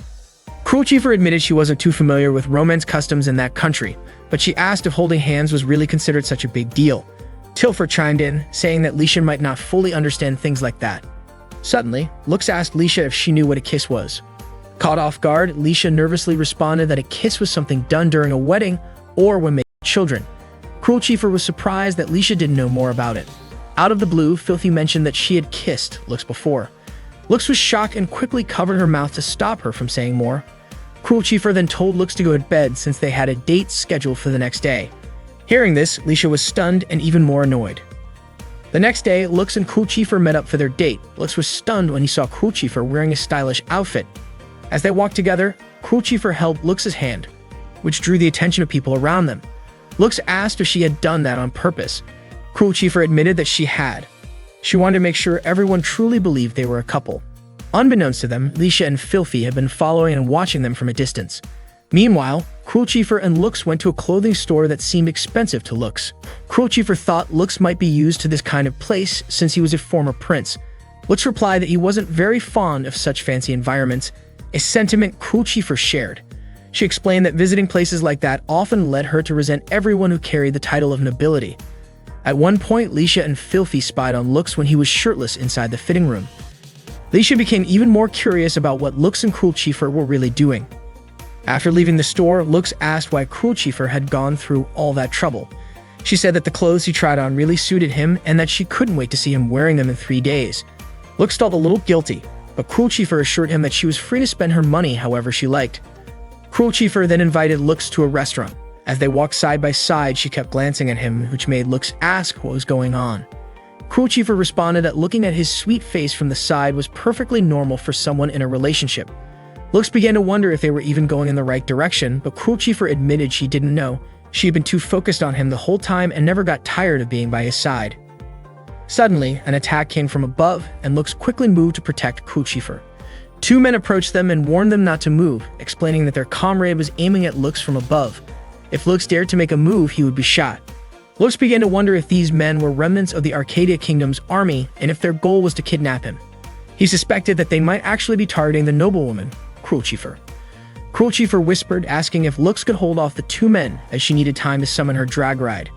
Cruel Chief admitted she wasn't too familiar with romance customs in that country, but she asked if holding hands was really considered such a big deal. Tilfer chimed in, saying that Lisha might not fully understand things like that. Suddenly, Lux asked Lisha if she knew what a kiss was. Caught off guard, Lisha nervously responded that a kiss was something done during a wedding or when making children. Cruel Chief was surprised that Lisha didn't know more about it. Out of the blue, Filthy mentioned that she had kissed Lux before. Lux was shocked and quickly covered her mouth to stop her from saying more. Cruel Chief then told Lux to go to bed since they had a date scheduled for the next day. Hearing this, Lisha was stunned and even more annoyed. The next day, Lux and Cruel Chief met up for their date. Lux was stunned when he saw Cruel Chief wearing a stylish outfit. As they walked together, Cruel Chief held Lux's hand, which drew the attention of people around them. Lux asked if she had done that on purpose. Cruel Chief admitted that she had. She wanted to make sure everyone truly believed they were a couple. Unbeknownst to them, Lisha and Filthy had been following and watching them from a distance. Meanwhile, Cruel Chieffer and Lux went to a clothing store that seemed expensive to Lux. Cruel Chieffer thought Lux might be used to this kind of place since he was a former prince. Lux replied that he wasn't very fond of such fancy environments, a sentiment Cruel Chieffer shared. She explained that visiting places like that often led her to resent everyone who carried the title of nobility. At one point, Lisha and Filthy spied on Lux when he was shirtless inside the fitting room. Lisha became even more curious about what Lux and Cruel Chieffer were really doing. After leaving the store, Lux asked why Cruel Chieffer had gone through all that trouble. She said that the clothes he tried on really suited him and that she couldn't wait to see him wearing them in 3 days. Lux felt a little guilty, but Cruel Chieffer assured him that she was free to spend her money however she liked. Cruel Chieffer then invited Lux to a restaurant. As they walked side by side, she kept glancing at him, which made Lux ask what was going on. Cruel Chieffer responded that looking at his sweet face from the side was perfectly normal for someone in a relationship. Lux began to wonder if they were even going in the right direction, but Cruel Chieffer admitted she didn't know. She had been too focused on him the whole time and never got tired of being by his side. Suddenly, an attack came from above, and Lux quickly moved to protect Cruel Chieffer. 2 men approached them and warned them not to move, explaining that their comrade was aiming at Lux from above. If Lux dared to make a move, he would be shot. Lux began to wonder if these men were remnants of the Arcadia Kingdom's army and if their goal was to kidnap him. He suspected that they might actually be targeting the noblewoman, Cruel Chieffer. Cruel Chieffer whispered, asking if Lux could hold off the 2 men as she needed time to summon her drag ride.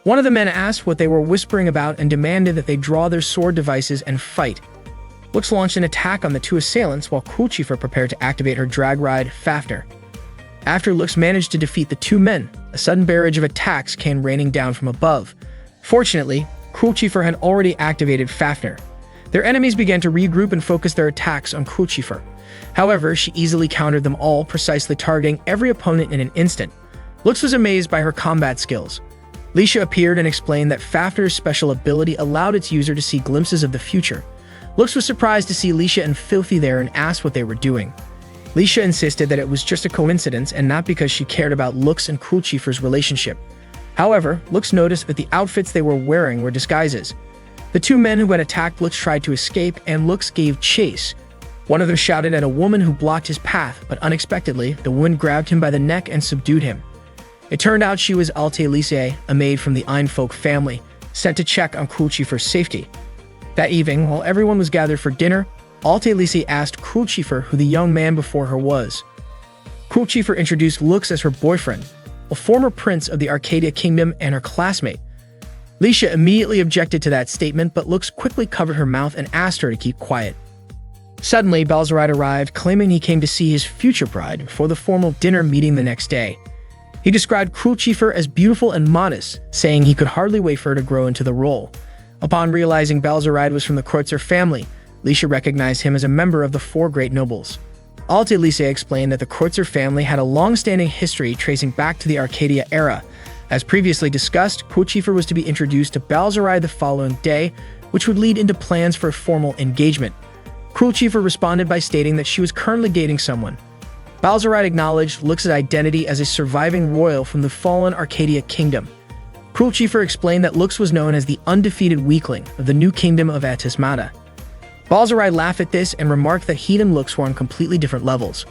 One of the men asked what they were whispering about and demanded that they draw their sword devices and fight. Lux launched an attack on the 2 assailants while Cruel Chieffer prepared to activate her drag ride, Fafnir. After Lux managed to defeat the 2 men, a sudden barrage of attacks came raining down from above. Fortunately, Cruel Chieffer had already activated Fafnir. Their enemies began to regroup and focus their attacks on Cruel Chieffer. However, she easily countered them all, precisely targeting every opponent in an instant. Lux was amazed by her combat skills. Lisha appeared and explained that Fafnir's special ability allowed its user to see glimpses of the future. Lux was surprised to see Lisha and Filthy there and asked what they were doing. Lisha insisted that it was just a coincidence and not because she cared about Lux and Cruel Chieffer's relationship. However, Lux noticed that the outfits they were wearing were disguises. The 2 men who had attacked Lux tried to escape, and Lux gave chase. One of them shouted at a woman who blocked his path, but unexpectedly, the woman grabbed him by the neck and subdued him. It turned out she was Alte Lise, a maid from the Einfolk family, sent to check on Cruel Chieffer's safety. That evening, while everyone was gathered for dinner, Alte Lise asked Cruel Chieffer who the young man before her was. Cruel Chieffer introduced Lux as her boyfriend, a former prince of the Arcadia Kingdom and her classmate. Lisha immediately objected to that statement, but Lux quickly covered her mouth and asked her to keep quiet. Suddenly, Balzaride arrived, claiming he came to see his future bride for the formal dinner meeting the next day. He described Cruel Chieffer as beautiful and modest, saying he could hardly wait for her to grow into the role. Upon realizing Balzaride was from the Kreutzer family, Lisha recognized him as a member of the 4 great nobles. Alte Lise explained that the Kreutzer family had a long-standing history tracing back to the Arcadia era. As previously discussed, Cruel Chieffer was to be introduced to Balzaride the following day, which would lead into plans for a formal engagement. Cruel Chieffer responded by stating that she was currently dating someone. Balzaride acknowledged Lux's identity as a surviving royal from the fallen Arcadia Kingdom. Cruel Chieffer explained that Lux was known as the undefeated weakling of the new kingdom of Atismata. Balzaride laughed at this and remarked that he and Lux were on completely different levels.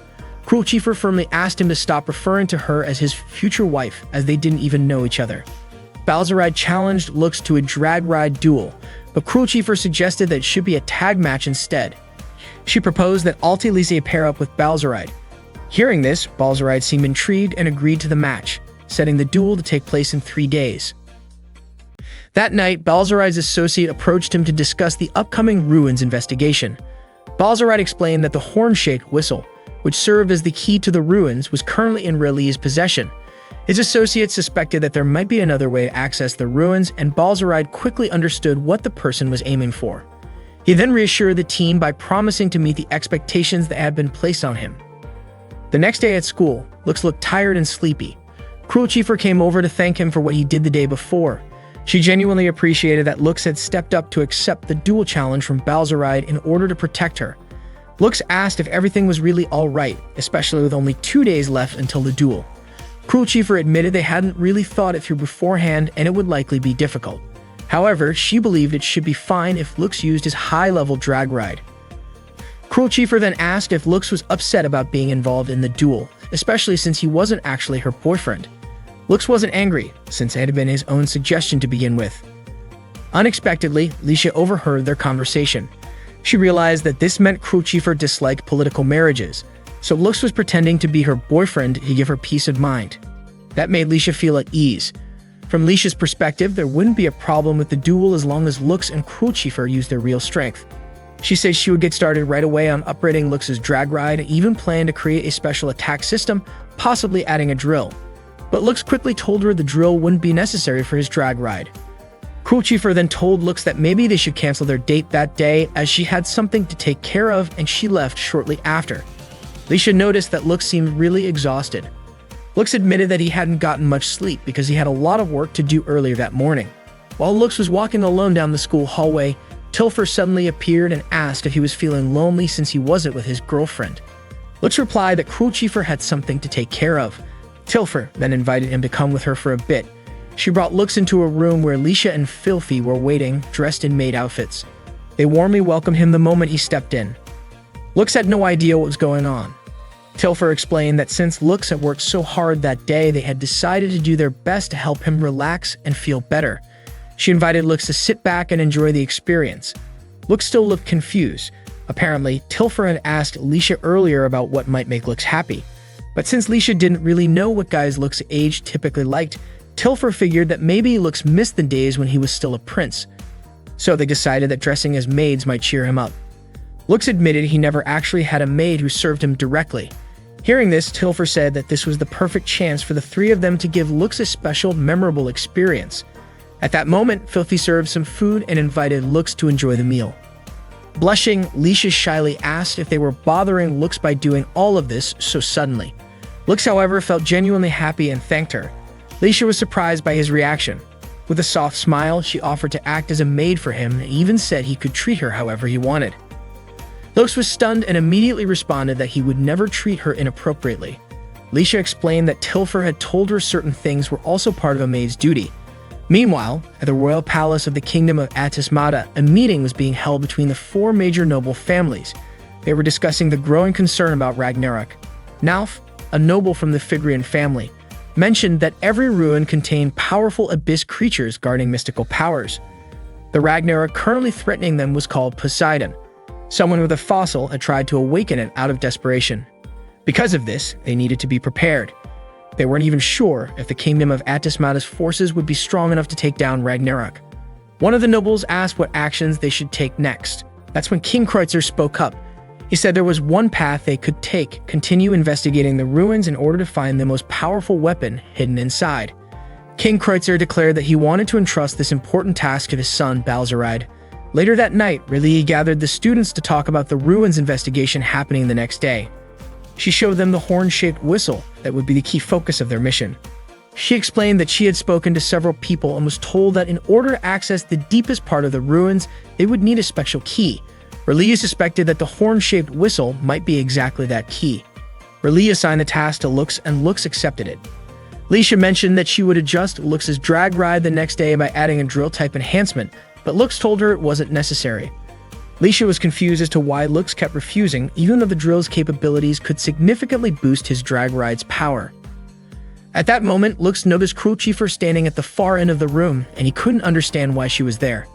Cruel Chieffer firmly asked him to stop referring to her as his future wife, as they didn't even know each other. Balzaride challenged Lux to a drag ride duel, but Cruel Chieffer suggested that it should be a tag match instead. She proposed that Alte Lise pair up with Balzaride. Hearing this, Balzaride seemed intrigued and agreed to the match, setting the duel to take place in 3 days. That night, Balzaride's associate approached him to discuss the upcoming ruins investigation. Balzaride explained that the horn-shaped whistle, which served as the key to the ruins, was currently in Reli's possession. His associate suspected that there might be another way to access the ruins, and Balzaride quickly understood what the person was aiming for. He then reassured the team by promising to meet the expectations that had been placed on him. The next day at school, Lux looked tired and sleepy. Cruel Chieffer came over to thank him for what he did the day before. She genuinely appreciated that Lux had stepped up to accept the duel challenge from Balzaride in order to protect her. Lux asked if everything was really alright, especially with only 2 days left until the duel. Cruel Chieffer admitted they hadn't really thought it through beforehand and it would likely be difficult. However, she believed it should be fine if Lux used his high-level drag ride. Cruel Chieffer then asked if Lux was upset about being involved in the duel, especially since he wasn't actually her boyfriend. Lux wasn't angry, since it had been his own suggestion to begin with. Unexpectedly, Lisha overheard their conversation. She realized that this meant Crucifer disliked political marriages, so Lux was pretending to be her boyfriend to give her peace of mind. That made Lisha feel at ease. From Lisha's perspective, there wouldn't be a problem with the duel as long as Lux and Crucifer used their real strength. She says she would get started right away on upgrading Lux's drag ride and even plan to create a special attack system, possibly adding a drill. But Lux quickly told her the drill wouldn't be necessary for his drag ride. Crucifer then told Lux that maybe they should cancel their date that day as she had something to take care of, and she left shortly after. Lisha noticed that Lux seemed really exhausted. Lux admitted that he hadn't gotten much sleep because he had a lot of work to do earlier that morning. While Lux was walking alone down the school hallway, Tilfer suddenly appeared and asked if he was feeling lonely since he wasn't with his girlfriend. Lux replied that Crucifer had something to take care of. Tilfer then invited him to come with her for a bit. She brought Lux into a room where Lisha and Filthy were waiting, dressed in maid outfits. They warmly welcomed him the moment he stepped in. Lux had no idea what was going on. Tilfer explained that since Lux had worked so hard that day, they had decided to do their best to help him relax and feel better. She invited Lux to sit back and enjoy the experience. Lux still looked confused. Apparently, Tilfer had asked Lisha earlier about what might make Lux happy. But since Lisha didn't really know what guys Lux's age typically liked, Tilfer figured that maybe Lux missed the days when he was still a prince. So they decided that dressing as maids might cheer him up. Lux admitted he never actually had a maid who served him directly. Hearing this, Tilfer said that this was the perfect chance for the three of them to give Lux a special, memorable experience. At that moment, Filthy served some food and invited Lux to enjoy the meal. Blushing, Lisha shyly asked if they were bothering Lux by doing all of this so suddenly. Lux, however, felt genuinely happy and thanked her. Lisha was surprised by his reaction. With a soft smile, she offered to act as a maid for him and even said he could treat her however he wanted. Lux was stunned and immediately responded that he would never treat her inappropriately. Lisha explained that Tilfer had told her certain things were also part of a maid's duty. Meanwhile, at the royal palace of the kingdom of Atismata, a meeting was being held between the four major noble families. They were discussing the growing concern about Ragnarok. Nauf, a noble from the Figrian family, mentioned that every ruin contained powerful abyss creatures guarding mystical powers. The Ragnarok currently threatening them was called Poseidon. Someone with a fossil had tried to awaken it out of desperation. Because of this, they needed to be prepared. They weren't even sure if the kingdom of Atismata's forces would be strong enough to take down Ragnarok. One of the nobles asked what actions they should take next. That's when King Kreutzer spoke up. He said there was one path they could take: continue investigating the ruins in order to find the most powerful weapon hidden inside. King Kreutzer declared that he wanted to entrust this important task to his son, Balzaride. Later that night, R'lyeh gathered the students to talk about the ruins investigation happening the next day. She showed them the horn-shaped whistle that would be the key focus of their mission. She explained that she had spoken to several people and was told that in order to access the deepest part of the ruins, they would need a special key. R'lyeh suspected that the horn-shaped whistle might be exactly that key. R'lyeh assigned the task to Lux, and Lux accepted it. Lisha mentioned that she would adjust Lux's drag ride the next day by adding a drill-type enhancement, but Lux told her it wasn't necessary. Lisha was confused as to why Lux kept refusing, even though the drill's capabilities could significantly boost his drag ride's power. At that moment, Lux noticed Crucifer standing at the far end of the room, and he couldn't understand why she was there.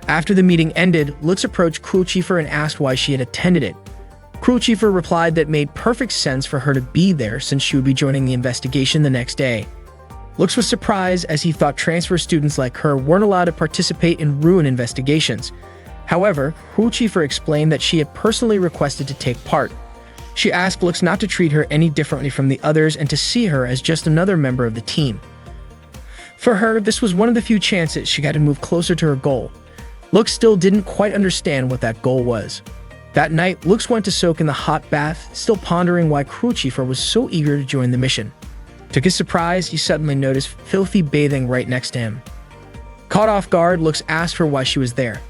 After the meeting ended, Lux approached Crucifer and asked why she had attended it. Crucifer replied that it made perfect sense for her to be there since she would be joining the investigation the next day. Lux was surprised as he thought transfer students like her weren't allowed to participate in ruin investigations. However, Crucifer explained that she had personally requested to take part. She asked Lux not to treat her any differently from the others and to see her as just another member of the team. For her, this was one of the few chances she got to move closer to her goal. Lux still didn't quite understand what that goal was. That night, Lux went to soak in the hot bath, still pondering why Crucifer was so eager to join the mission. To his surprise, he suddenly noticed Filthy bathing right next to him. Caught off guard, Lux asked her why she was there.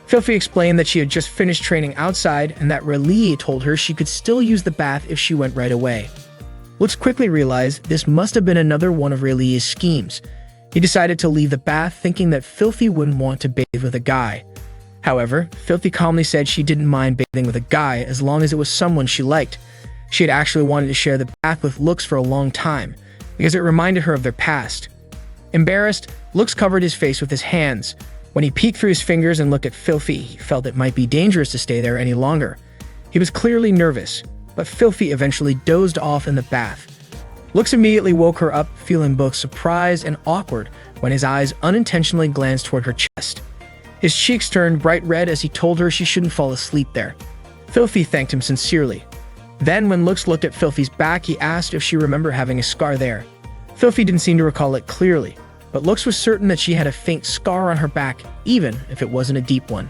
Filthy explained that she had just finished training outside and that R'lyeh told her she could still use the bath if she went right away. Lux quickly realized this must have been another one of R'lyeh's schemes. He decided to leave the bath, thinking that Filthy wouldn't want to bathe with a guy. However, Filthy calmly said she didn't mind bathing with a guy as long as it was someone she liked. She had actually wanted to share the bath with Lux for a long time, because it reminded her of their past. Embarrassed, Lux covered his face with his hands. When he peeked through his fingers and looked at Filthy, he felt it might be dangerous to stay there any longer. He was clearly nervous, but Filthy eventually dozed off in the bath. Lux immediately woke her up, feeling both surprised and awkward when his eyes unintentionally glanced toward her chest. His cheeks turned bright red as he told her she shouldn't fall asleep there. Filthy thanked him sincerely. Then, when Lux looked at Filthy's back, he asked if she remembered having a scar there. Filthy didn't seem to recall it clearly, but Lux was certain that she had a faint scar on her back, even if it wasn't a deep one.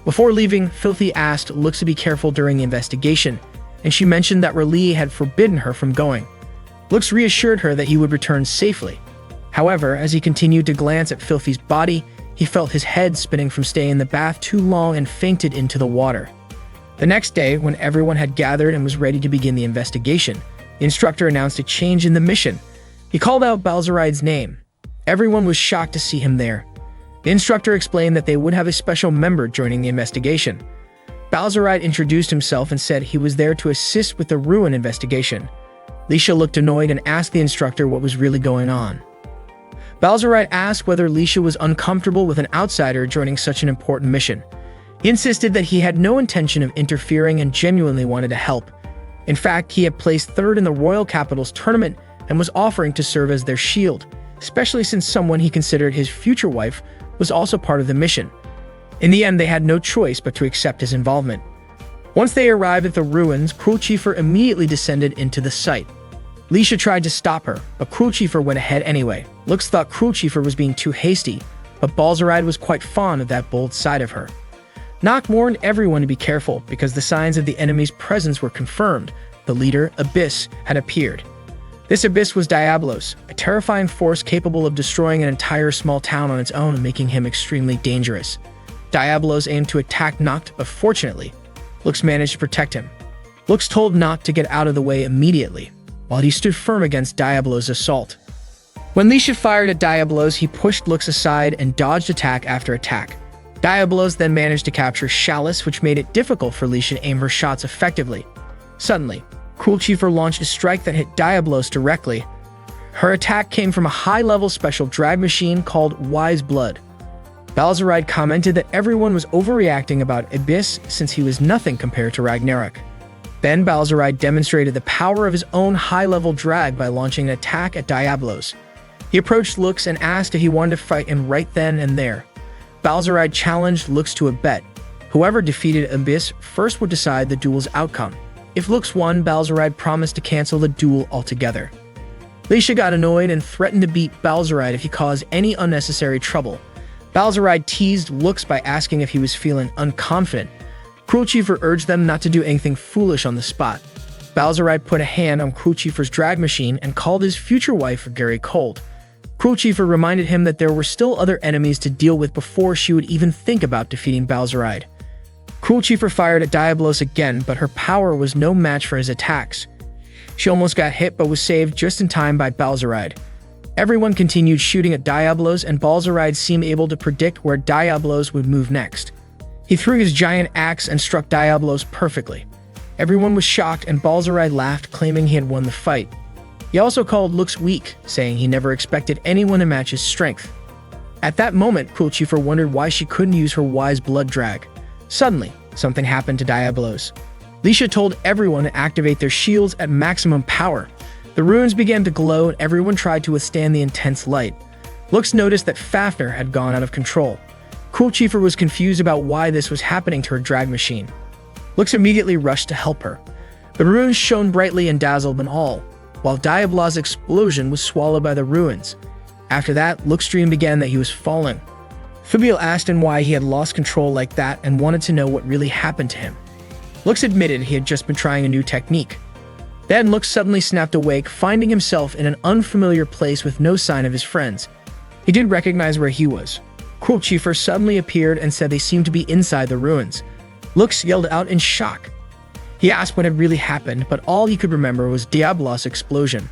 Before leaving, Filthy asked Lux to be careful during the investigation, and she mentioned that R'lyeh had forbidden her from going. Lux reassured her that he would return safely. However, as he continued to glance at Filthy's body, he felt his head spinning from staying in the bath too long and fainted into the water. The next day, when everyone had gathered and was ready to begin the investigation, the instructor announced a change in the mission. He called out Balzaride's name. Everyone was shocked to see him there. The instructor explained that they would have a special member joining the investigation. Balzaride introduced himself and said he was there to assist with the ruin investigation. Lisha looked annoyed and asked the instructor what was really going on. Balzaride asked whether Lisha was uncomfortable with an outsider joining such an important mission. He insisted that he had no intention of interfering and genuinely wanted to help. In fact, he had placed third in the Royal Capitals tournament and was offering to serve as their shield, especially since someone he considered his future wife was also part of the mission. In the end, they had no choice but to accept his involvement. Once they arrived at the ruins, Cruelchiefer immediately descended into the site. Lisha tried to stop her, but Cruelchiefer went ahead anyway. Lux thought Cruelchiefer was being too hasty, but Balzaride was quite fond of that bold side of her. Noct warned everyone to be careful because the signs of the enemy's presence were confirmed. The leader, Abyss, had appeared. This Abyss was Diablos, a terrifying force capable of destroying an entire small town on its own and making him extremely dangerous. Diablos aimed to attack Noct, but fortunately, Lux managed to protect him. Lux told Noct to get out of the way immediately, while he stood firm against Diablos' assault. When Lisha fired at Diablos, he pushed Lux aside and dodged attack after attack. Diablos then managed to capture Chalice, which made it difficult for Lisha to aim her shots effectively. Suddenly, Cruelchiefer launched a strike that hit Diablos directly. Her attack came from a high-level special drag machine called Wise Blood. Balzaride commented that everyone was overreacting about Abyss since he was nothing compared to Ragnarok. Then Balzaride demonstrated the power of his own high-level drag by launching an attack at Diablos. He approached Lux and asked if he wanted to fight him right then and there. Balzaride challenged Lux to a bet. Whoever defeated Abyss first would decide the duel's outcome. If Lux won, Balzaride promised to cancel the duel altogether. Lisha got annoyed and threatened to beat Balzaride if he caused any unnecessary trouble. Balzaride teased Lux by asking if he was feeling unconfident. Cruelchiefer urged them not to do anything foolish on the spot. Balzaride put a hand on Cruelchiefer's drag machine and called his future wife Gary Cold. Cruelchiefer reminded him that there were still other enemies to deal with before she would even think about defeating Balzaride. Cruelchiefer fired at Diablos again, but her power was no match for his attacks. She almost got hit but was saved just in time by Balzaride. Everyone continued shooting at Diablos, and Balzaride seemed able to predict where Diablos would move next. He threw his giant axe and struck Diablos perfectly. Everyone was shocked, and Balzaride laughed, claiming he had won the fight. He also called Lux weak, saying he never expected anyone to match his strength. At that moment, Cruelchiefer wondered why she couldn't use her Wise Blood drag. Suddenly, something happened to Diablos. Lisha told everyone to activate their shields at maximum power. The ruins began to glow and everyone tried to withstand the intense light. Lux noticed that Fafnir had gone out of control. Cruelchiefer was confused about why this was happening to her drag machine. Lux immediately rushed to help her. The ruins shone brightly and dazzled them all, while Diablos' explosion was swallowed by the ruins. After that, Lux dreamed again that he was falling. Fubiel asked him why he had lost control like that and wanted to know what really happened to him. Lux admitted he had just been trying a new technique. Then Lux suddenly snapped awake, finding himself in an unfamiliar place with no sign of his friends. He didn't recognize where he was. Cruelchiefer suddenly appeared and said they seemed to be inside the ruins. Lux yelled out in shock. He asked what had really happened, but all he could remember was Diablos' explosion.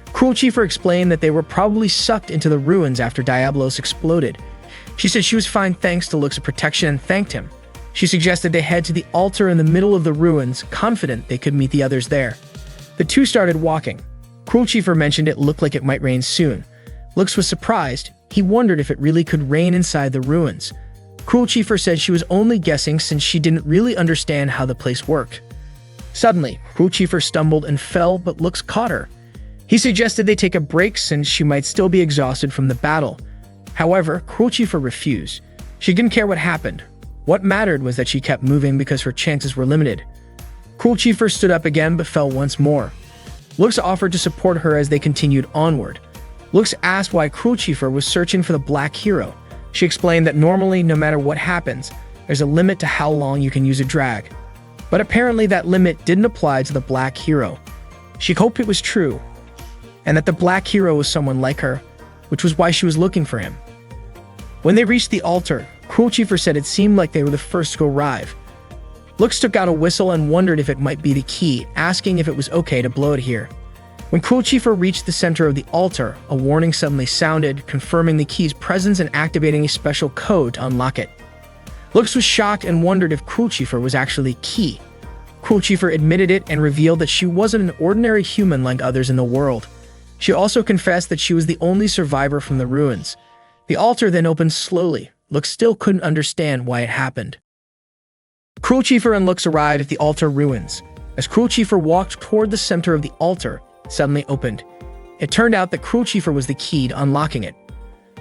Cruelchiefer explained that they were probably sucked into the ruins after Diablos exploded. She said she was fine thanks to Lux's protection and thanked him. She suggested they head to the altar in the middle of the ruins, confident they could meet the others there. The two started walking. Cruelchiefr mentioned it looked like it might rain soon. Lux was surprised. He wondered if it really could rain inside the ruins. Cruelchiefr said she was only guessing since she didn't really understand how the place worked. Suddenly, Cruelchiefr stumbled and fell, but Lux caught her. He suggested they take a break since she might still be exhausted from the battle. However, Cruelchiefr refused. She didn't care what happened. What mattered was that she kept moving because her chances were limited. Cruelchiefr stood up again but fell once more. Lux offered to support her as they continued onward. Lux asked why Cruelchiefr was searching for the Black Hero. She explained that normally, no matter what happens, there's a limit to how long you can use a drag. But apparently that limit didn't apply to the Black Hero. She hoped it was true, and that the Black Hero was someone like her, which was why she was looking for him. When they reached the altar, Cruelchiefr said it seemed like they were the first to arrive. Lux took out a whistle and wondered if it might be the key, asking if it was okay to blow it here. When Cruelchiefr reached the center of the altar, a warning suddenly sounded, confirming the key's presence and activating a special code to unlock it. Lux was shocked and wondered if Cruelchiefr was actually Key. Cruelchiefr admitted it and revealed that she wasn't an ordinary human like others in the world. She also confessed that she was the only survivor from the ruins. The altar then opened slowly. Lux still couldn't understand why it happened. Cruelchiefr and Lux arrived at the altar ruins. As Cruelchiefr walked toward the center of the altar, it suddenly opened. It turned out that Cruelchiefr was the key to unlocking it.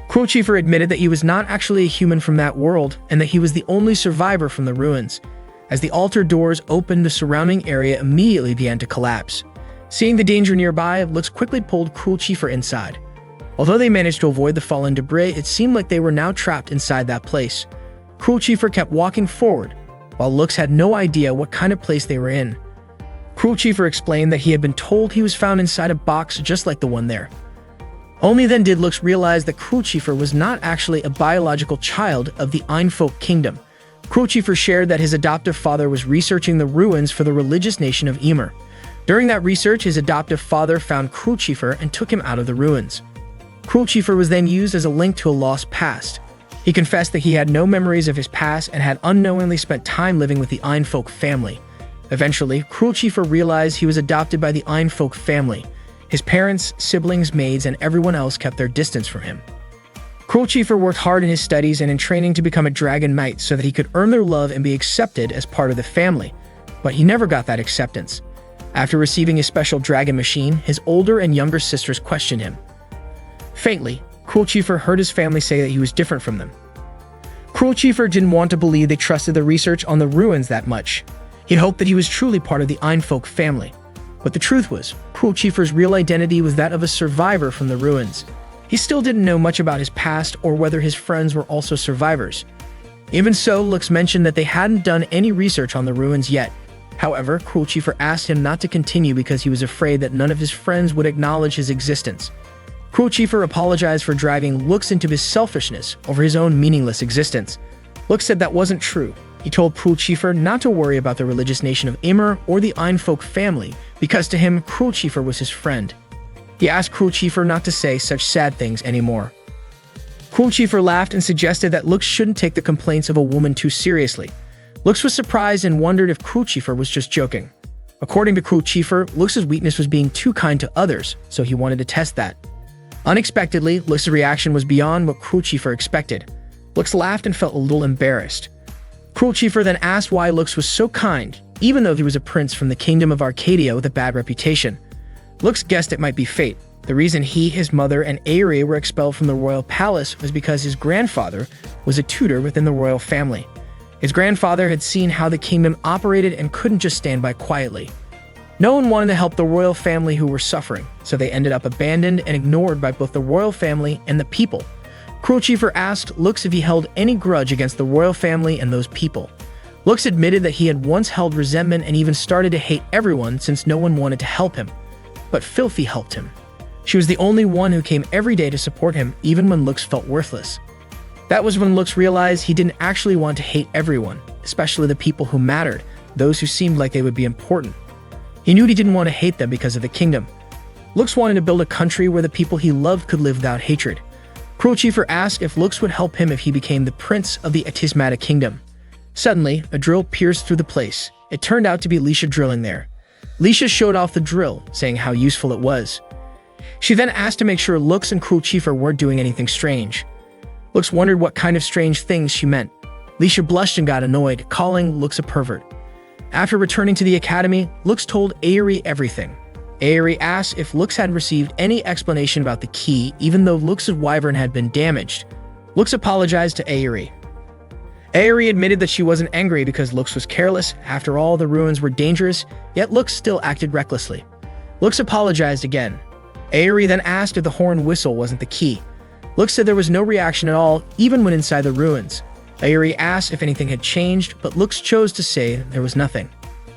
Cruelchiefr admitted that he was not actually a human from that world and that he was the only survivor from the ruins. As the altar doors opened, the surrounding area immediately began to collapse. Seeing the danger nearby, Lux quickly pulled Cruelchiefr inside. Although they managed to avoid the fallen debris, it seemed like they were now trapped inside that place. Cruelchiefr kept walking forward, while Lux had no idea what kind of place they were in. Cruelchiefr explained that he had been told he was found inside a box just like the one there. Only then did Lux realize that Cruelchiefr was not actually a biological child of the Einfolk kingdom. Cruelchiefr shared that his adoptive father was researching the ruins for the religious nation of Ymir. During that research, his adoptive father found Cruelchiefr and took him out of the ruins. Cruelchiefr was then used as a link to a lost past. He confessed that he had no memories of his past and had unknowingly spent time living with the Einfolk family. Eventually, Cruelchiefr realized he was adopted by the Einfolk family. His parents, siblings, maids, and everyone else kept their distance from him. Cruelchiefr worked hard in his studies and in training to become a dragon knight so that he could earn their love and be accepted as part of the family, but he never got that acceptance. After receiving a special dragon machine, his older and younger sisters questioned him. Faintly, Cruelchiefr heard his family say that he was different from them. Cruelchiefr didn't want to believe they trusted the research on the ruins that much. He hoped that he was truly part of the Einfolk family. But the truth was, Cruelchiefr's real identity was that of a survivor from the ruins. He still didn't know much about his past or whether his friends were also survivors. Even so, Lux mentioned that they hadn't done any research on the ruins yet. However, Cruelchiefr asked him not to continue because he was afraid that none of his friends would acknowledge his existence. Cruelchiefr apologized for driving Lux into his selfishness over his own meaningless existence. Lux said that wasn't true. He told Cruelchiefr not to worry about the religious nation of Ymir or the Einfolk family, because to him, Cruelchiefr was his friend. He asked Cruelchiefr not to say such sad things anymore. Cruelchiefr laughed and suggested that Lux shouldn't take the complaints of a woman too seriously. Lux was surprised and wondered if Cruelchiefr was just joking. According to Cruelchiefr, Lux's weakness was being too kind to others, so he wanted to test that. Unexpectedly, Lux's reaction was beyond what Cruelchiefr expected. Lux laughed and felt a little embarrassed. Cruelchiefr then asked why Lux was so kind, even though he was a prince from the kingdom of Arcadia with a bad reputation. Lux guessed it might be fate. The reason he, his mother, and Aerie were expelled from the royal palace was because his grandfather was a tutor within the royal family. His grandfather had seen how the kingdom operated and couldn't just stand by quietly. No one wanted to help the royal family who were suffering, so they ended up abandoned and ignored by both the royal family and the people. Cruelchiefr asked Lux if he held any grudge against the royal family and those people. Lux admitted that he had once held resentment and even started to hate everyone since no one wanted to help him. But Filthy helped him. She was the only one who came every day to support him, even when Lux felt worthless. That was when Lux realized he didn't actually want to hate everyone, especially the people who mattered, those who seemed like they would be important. He knew he didn't want to hate them because of the kingdom. Lux wanted to build a country where the people he loved could live without hatred. Cruelchiefr asked if Lux would help him if he became the prince of the Atismata kingdom. Suddenly, a drill pierced through the place. It turned out to be Lisha drilling there. Lisha showed off the drill, saying how useful it was. She then asked to make sure Lux and Cruel Chief weren't doing anything strange. Lux wondered what kind of strange things she meant. Lisha blushed and got annoyed, calling Lux a pervert. After returning to the academy, Lux told Aerie everything. Aerie asked if Lux had received any explanation about the key, even though Lux's wyvern had been damaged. Lux apologized to Aerie. Aerie admitted that she wasn't angry because Lux was careless. After all, the ruins were dangerous, yet Lux still acted recklessly. Lux apologized again. Aerie then asked if the horn whistle wasn't the key. Lux said there was no reaction at all, even when inside the ruins. Aerie asked if anything had changed, but Lux chose to say there was nothing.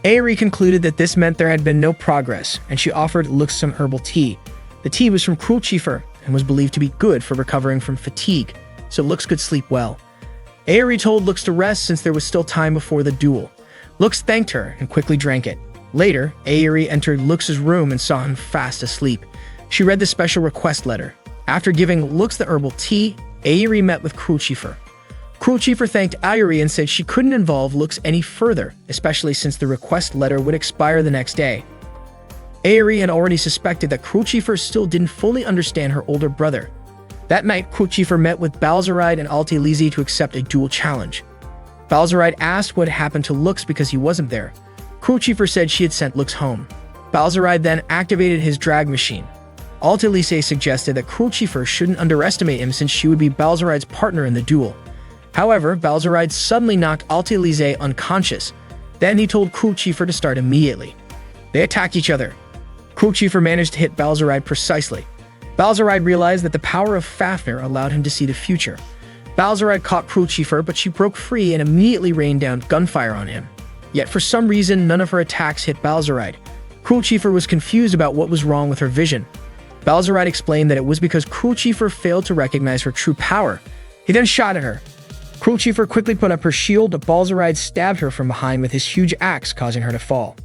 Aerie concluded that this meant there had been no progress, and she offered Lux some herbal tea. The tea was from Cruel Chief and was believed to be good for recovering from fatigue, so Lux could sleep well. Aerie told Lux to rest since there was still time before the duel. Lux thanked her and quickly drank it. Later, Aerie entered Lux's room and saw him fast asleep. She read the special request letter. After giving Lux the herbal tea, Aerie met with Cruel Chief. Cruel Chief thanked Aerie and said she couldn't involve Lux any further, especially since the request letter would expire the next day. Aerie had already suspected that Cruel Chief still didn't fully understand her older brother. That night, Cruel Chief met with Balzaride and Altelize to accept a duel challenge. Balzaride asked what happened to Lux because he wasn't there. Cruel Chief said she had sent Lux home. Balzaride then activated his drag machine. Altelize suggested that Cruel Chief shouldn't underestimate him since she would be Balzaride's partner in the duel. However, Balzaride suddenly knocked Altelize unconscious. Then he told Cruel Chief to start immediately. They attacked each other. Cruel Chief managed to hit Balzaride precisely. Balzaride realized that the power of Fafnir allowed him to see the future. Balzaride caught Cruel Chief, but she broke free and immediately rained down gunfire on him. Yet for some reason, none of her attacks hit Balzaride. Cruel Chief was confused about what was wrong with her vision. Balzaride explained that it was because Cruel Chief failed to recognize her true power. He then shot at her. Cruel Chief quickly put up her shield, but Balzaride stabbed her from behind with his huge axe, causing her to fall.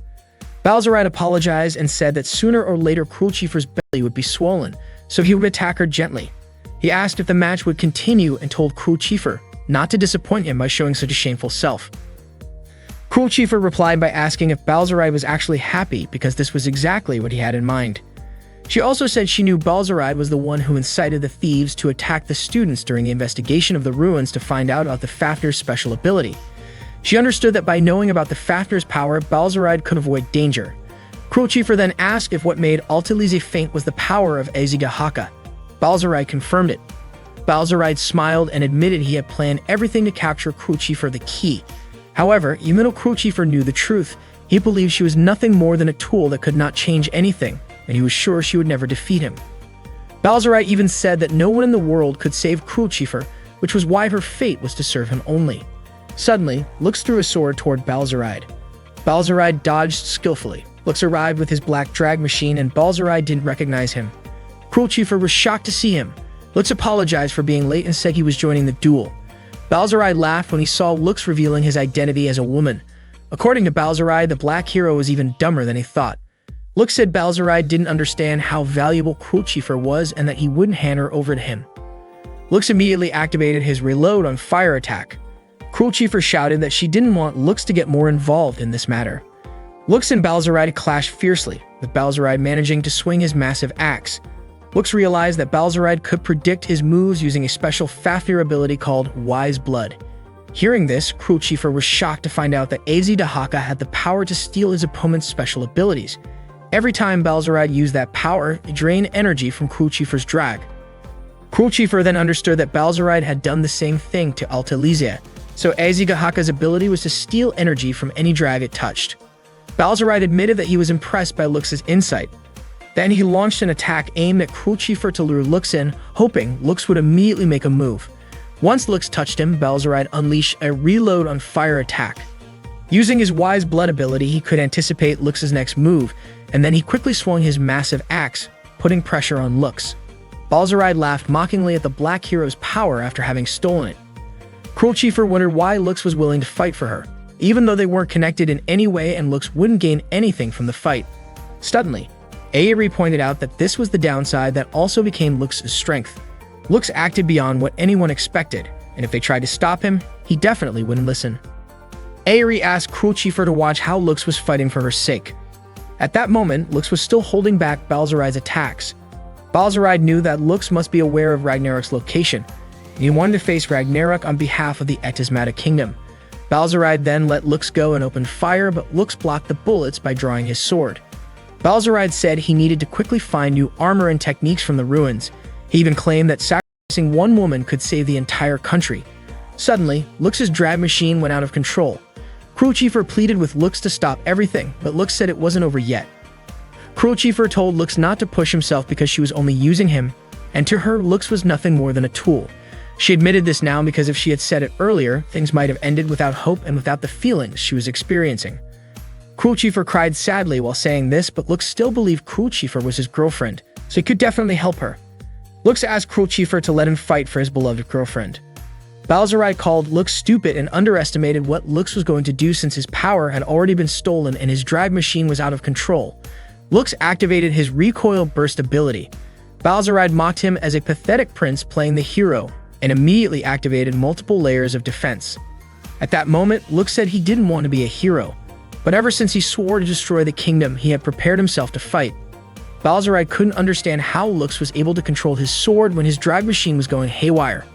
Balzaride apologized and said that sooner or later Cruel Chief's belly would be swollen, so he would attack her gently. He asked if the match would continue and told Cruel Chief not to disappoint him by showing such a shameful self. Cruel Chief replied by asking if Balzaride was actually happy because this was exactly what he had in mind. She also said she knew Balzaride was the one who incited the thieves to attack the students during the investigation of the ruins to find out about the Fafnir's special ability. She understood that by knowing about the Fafnir's power, Balzaride could avoid danger. Cruel Chief then asked if what made Altelize faint was the power of Azigahaka. Balzaride confirmed it. Balzaride smiled and admitted he had planned everything to capture Cruel Chief the key. However, even though Cruel Chief knew the truth, he believed she was nothing more than a tool that could not change anything, and he was sure she would never defeat him. Balzaride even said that no one in the world could save Cruel Chief, which was why her fate was to serve him only. Suddenly, Lux threw a sword toward Balzaride. Balzaride dodged skillfully. Lux arrived with his black drag machine and Balzaride didn't recognize him. Cruel Chief was shocked to see him. Lux apologized for being late and said he was joining the duel. Balzaride laughed when he saw Lux revealing his identity as a woman. According to Balzaride, the black hero was even dumber than he thought. Lux said Balzaride didn't understand how valuable Cruel Chief was and that he wouldn't hand her over to him. Lux immediately activated his reload on fire attack. Cruel Chief shouted that she didn't want Lux to get more involved in this matter. Lux and Balzaride clashed fiercely, with Balzaride managing to swing his massive axe. Lux realized that Balzaride could predict his moves using a special Fafnir ability called Wise Blood. Hearing this, Cruel Chief was shocked to find out that Azigahaka had the power to steal his opponent's special abilities. Every time Balzaride used that power, it drained energy from Cruel Chief's drag. Cruel Chief then understood that Balzaride had done the same thing to Altelize, so Azigahaka's ability was to steal energy from any drag it touched. Balzaride admitted that he was impressed by Lux's insight. Then he launched an attack aimed at Cruel Chief to lure Lux in, hoping Lux would immediately make a move. Once Lux touched him, Balzaride unleashed a reload on fire attack. Using his Wise Blood ability, he could anticipate Lux's next move, and then he quickly swung his massive axe, putting pressure on Lux. Balzaride laughed mockingly at the Black Hero's power after having stolen it. Cruel Chief wondered why Lux was willing to fight for her, even though they weren't connected in any way and Lux wouldn't gain anything from the fight. Suddenly, Aerie pointed out that this was the downside that also became Lux's strength. Lux acted beyond what anyone expected, and if they tried to stop him, he definitely wouldn't listen. Aerie asked Crucifer to watch how Lux was fighting for her sake. At that moment, Lux was still holding back Balzarai's attacks. Balzarai knew that Lux must be aware of Ragnarok's location, and he wanted to face Ragnarok on behalf of the Etismata Kingdom. Balzarai then let Lux go and opened fire, but Lux blocked the bullets by drawing his sword. Balzarai said he needed to quickly find new armor and techniques from the ruins. He even claimed that sacrificing one woman could save the entire country. Suddenly, Lux's drag machine went out of control. Crucifer pleaded with Lux to stop everything, but Lux said it wasn't over yet. Crucifer told Lux not to push himself because she was only using him, and to her, Lux was nothing more than a tool. She admitted this now because if she had said it earlier, things might have ended without hope and without the feelings she was experiencing. Crucifer cried sadly while saying this, but Lux still believed Crucifer was his girlfriend, so he could definitely help her. Lux asked Crucifer to let him fight for his beloved girlfriend. Balzarai called Lux stupid and underestimated what Lux was going to do since his power had already been stolen and his drive machine was out of control. Lux activated his recoil burst ability. Balzarai mocked him as a pathetic prince playing the hero and immediately activated multiple layers of defense. At that moment, Lux said he didn't want to be a hero, but ever since he swore to destroy the kingdom, he had prepared himself to fight. Balzarai couldn't understand how Lux was able to control his sword when his drag machine was going haywire.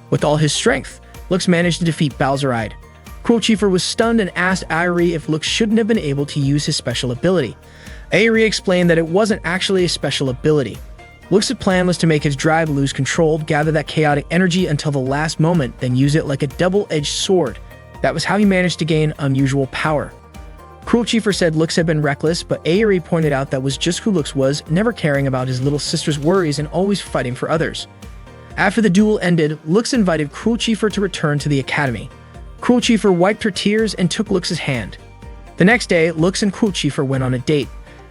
With all his strength, Lux managed to defeat Balzarai. Crucifer was stunned and asked Aerie if Lux shouldn't have been able to use his special ability. Aerie explained that it wasn't actually a special ability. Lux's plan was to make his drive lose control, gather that chaotic energy until the last moment, then use it like a double-edged sword. That was how he managed to gain unusual power. Crucifer said Lux had been reckless, but Aerie pointed out that was just who Lux was, never caring about his little sister's worries and always fighting for others. After the duel ended, Lux invited Crucifer to return to the academy. Crucifer wiped her tears and took Lux's hand. The next day, Lux and Crucifer went on a date.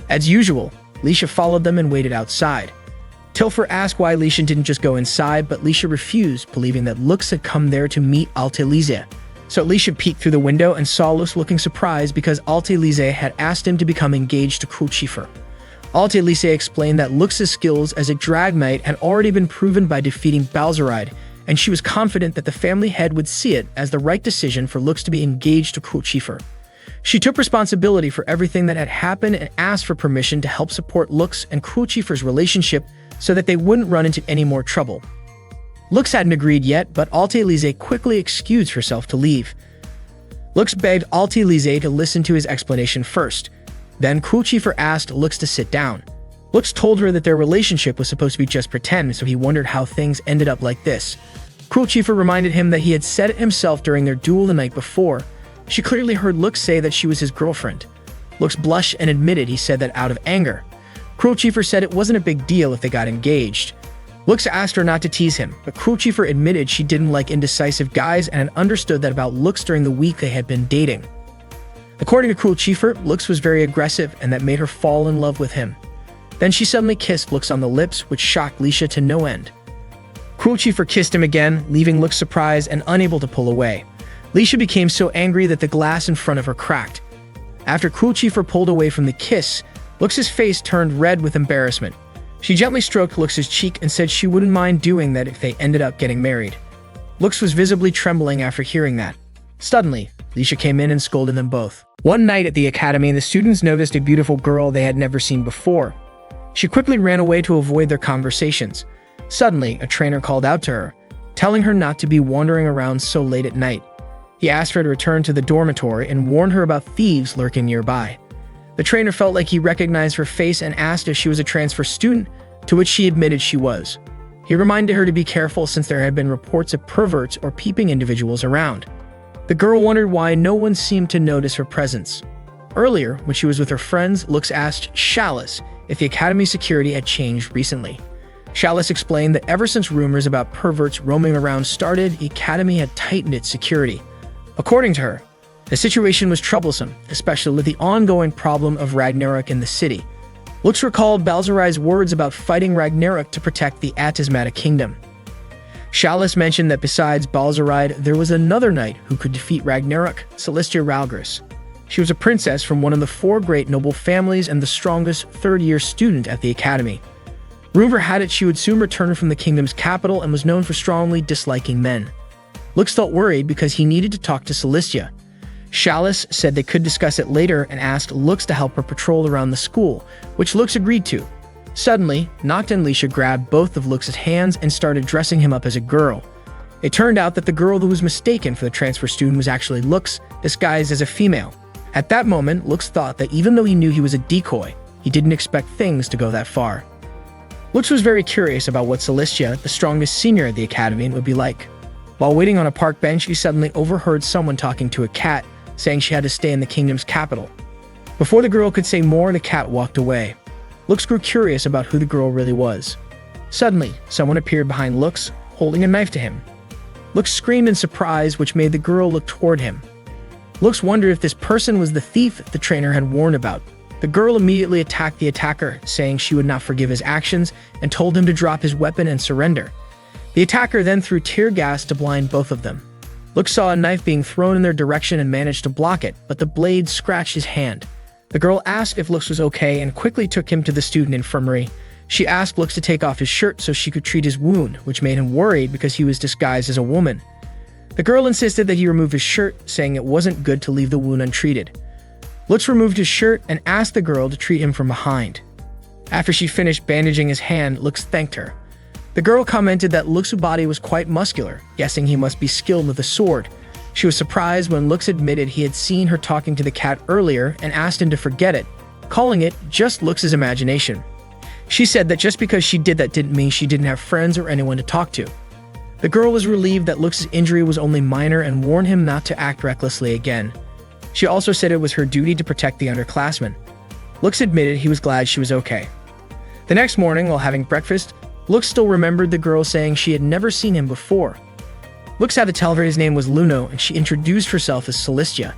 As usual, Lisha followed them and waited outside. Tilfer asked why Lisha didn't just go inside, but Lisha refused, believing that Lux had come there to meet Alte Lise. So Lisha peeked through the window and saw Lux looking surprised because Alte Lise had asked him to become engaged to Crucifer. Alte Lise explained that Lux's skills as a drag knight had already been proven by defeating Balzarai, and she was confident that the family head would see it as the right decision for Lux to be engaged to Crucifer. She took responsibility for everything that had happened and asked for permission to help support Lux and Crucifer's relationship so that they wouldn't run into any more trouble. Lux hadn't agreed yet, but Alte Lise quickly excused herself to leave. Lux begged Alte Lise to listen to his explanation first. Then Crucifer asked Lux to sit down. Lux told her that their relationship was supposed to be just pretend, so he wondered how things ended up like this. Crucifer reminded him that he had said it himself during their duel the night before. She clearly heard Lux say that she was his girlfriend. Lux blushed and admitted he said that out of anger. Crucifer said it wasn't a big deal if they got engaged. Lux asked her not to tease him, but Crucifer admitted she didn't like indecisive guys and had understood that about Lux during the week they had been dating. According to Crucifer, Lux was very aggressive and that made her fall in love with him. Then she suddenly kissed Lux on the lips, which shocked Lisha to no end. Crucifer kissed him again, leaving Lux surprised and unable to pull away. Lisha became so angry that the glass in front of her cracked. After Crucifer pulled away from the kiss, Lux's face turned red with embarrassment. She gently stroked Lux's cheek and said she wouldn't mind doing that if they ended up getting married. Lux was visibly trembling after hearing that. Suddenly, Lisha came in and scolded them both. One night at the academy, the students noticed a beautiful girl they had never seen before. She quickly ran away to avoid their conversations. Suddenly, a trainer called out to her, telling her not to be wandering around so late at night. He asked her to return to the dormitory and warned her about thieves lurking nearby. The trainer felt like he recognized her face and asked if she was a transfer student, to which she admitted she was. He reminded her to be careful since there had been reports of perverts or peeping individuals around. The girl wondered why no one seemed to notice her presence. Earlier, when she was with her friends, Lux asked Chalice if the academy's security had changed recently. Chalice explained that ever since rumors about perverts roaming around started, the academy had tightened its security. According to her, the situation was troublesome, especially with the ongoing problem of Ragnarok in the city. Lux recalled Balzarai's words about fighting Ragnarok to protect the Etismata Kingdom. Chalice mentioned that besides Balzarai, there was another knight who could defeat Ragnarok, Celestia Ralgris. She was a princess from one of the 4 great noble families and the strongest third-year student at the academy. Rumor had it she would soon return from the kingdom's capital and was known for strongly disliking men. Lux felt worried because he needed to talk to Celestia. Chalice said they could discuss it later and asked Lux to help her patrol around the school, which Lux agreed to. Suddenly, Noct and Lisha grabbed both of Lux's hands and started dressing him up as a girl. It turned out that the girl who was mistaken for the transfer student was actually Lux, disguised as a female. At that moment, Lux thought that even though he knew he was a decoy, he didn't expect things to go that far. Lux was very curious about what Celestia, the strongest senior at the academy, would be like. While waiting on a park bench, he suddenly overheard someone talking to a cat, saying she had to stay in the kingdom's capital. Before the girl could say more, the cat walked away. Lux grew curious about who the girl really was. Suddenly, someone appeared behind Lux, holding a knife to him. Lux screamed in surprise, which made the girl look toward him. Lux wondered if this person was the thief the trainer had warned about. The girl immediately attacked the attacker, saying she would not forgive his actions, and told him to drop his weapon and surrender. The attacker then threw tear gas to blind both of them. Lux saw a knife being thrown in their direction and managed to block it, but the blade scratched his hand. The girl asked if Lux was okay and quickly took him to the student infirmary. She asked Lux to take off his shirt so she could treat his wound, which made him worried because he was disguised as a woman. The girl insisted that he remove his shirt, saying it wasn't good to leave the wound untreated. Lux removed his shirt and asked the girl to treat him from behind. After she finished bandaging his hand, Lux thanked her. The girl commented that Lux's body was quite muscular, guessing he must be skilled with a sword. She was surprised when Lux admitted he had seen her talking to the cat earlier and asked him to forget it, calling it just Lux's imagination. She said that just because she did that didn't mean she didn't have friends or anyone to talk to. The girl was relieved that Lux's injury was only minor and warned him not to act recklessly again. She also said it was her duty to protect the underclassmen. Lux admitted he was glad she was okay. The next morning, while having breakfast, Lux still remembered the girl saying she had never seen him before. Lux had to tell her his name was Luno, and she introduced herself as Celestia.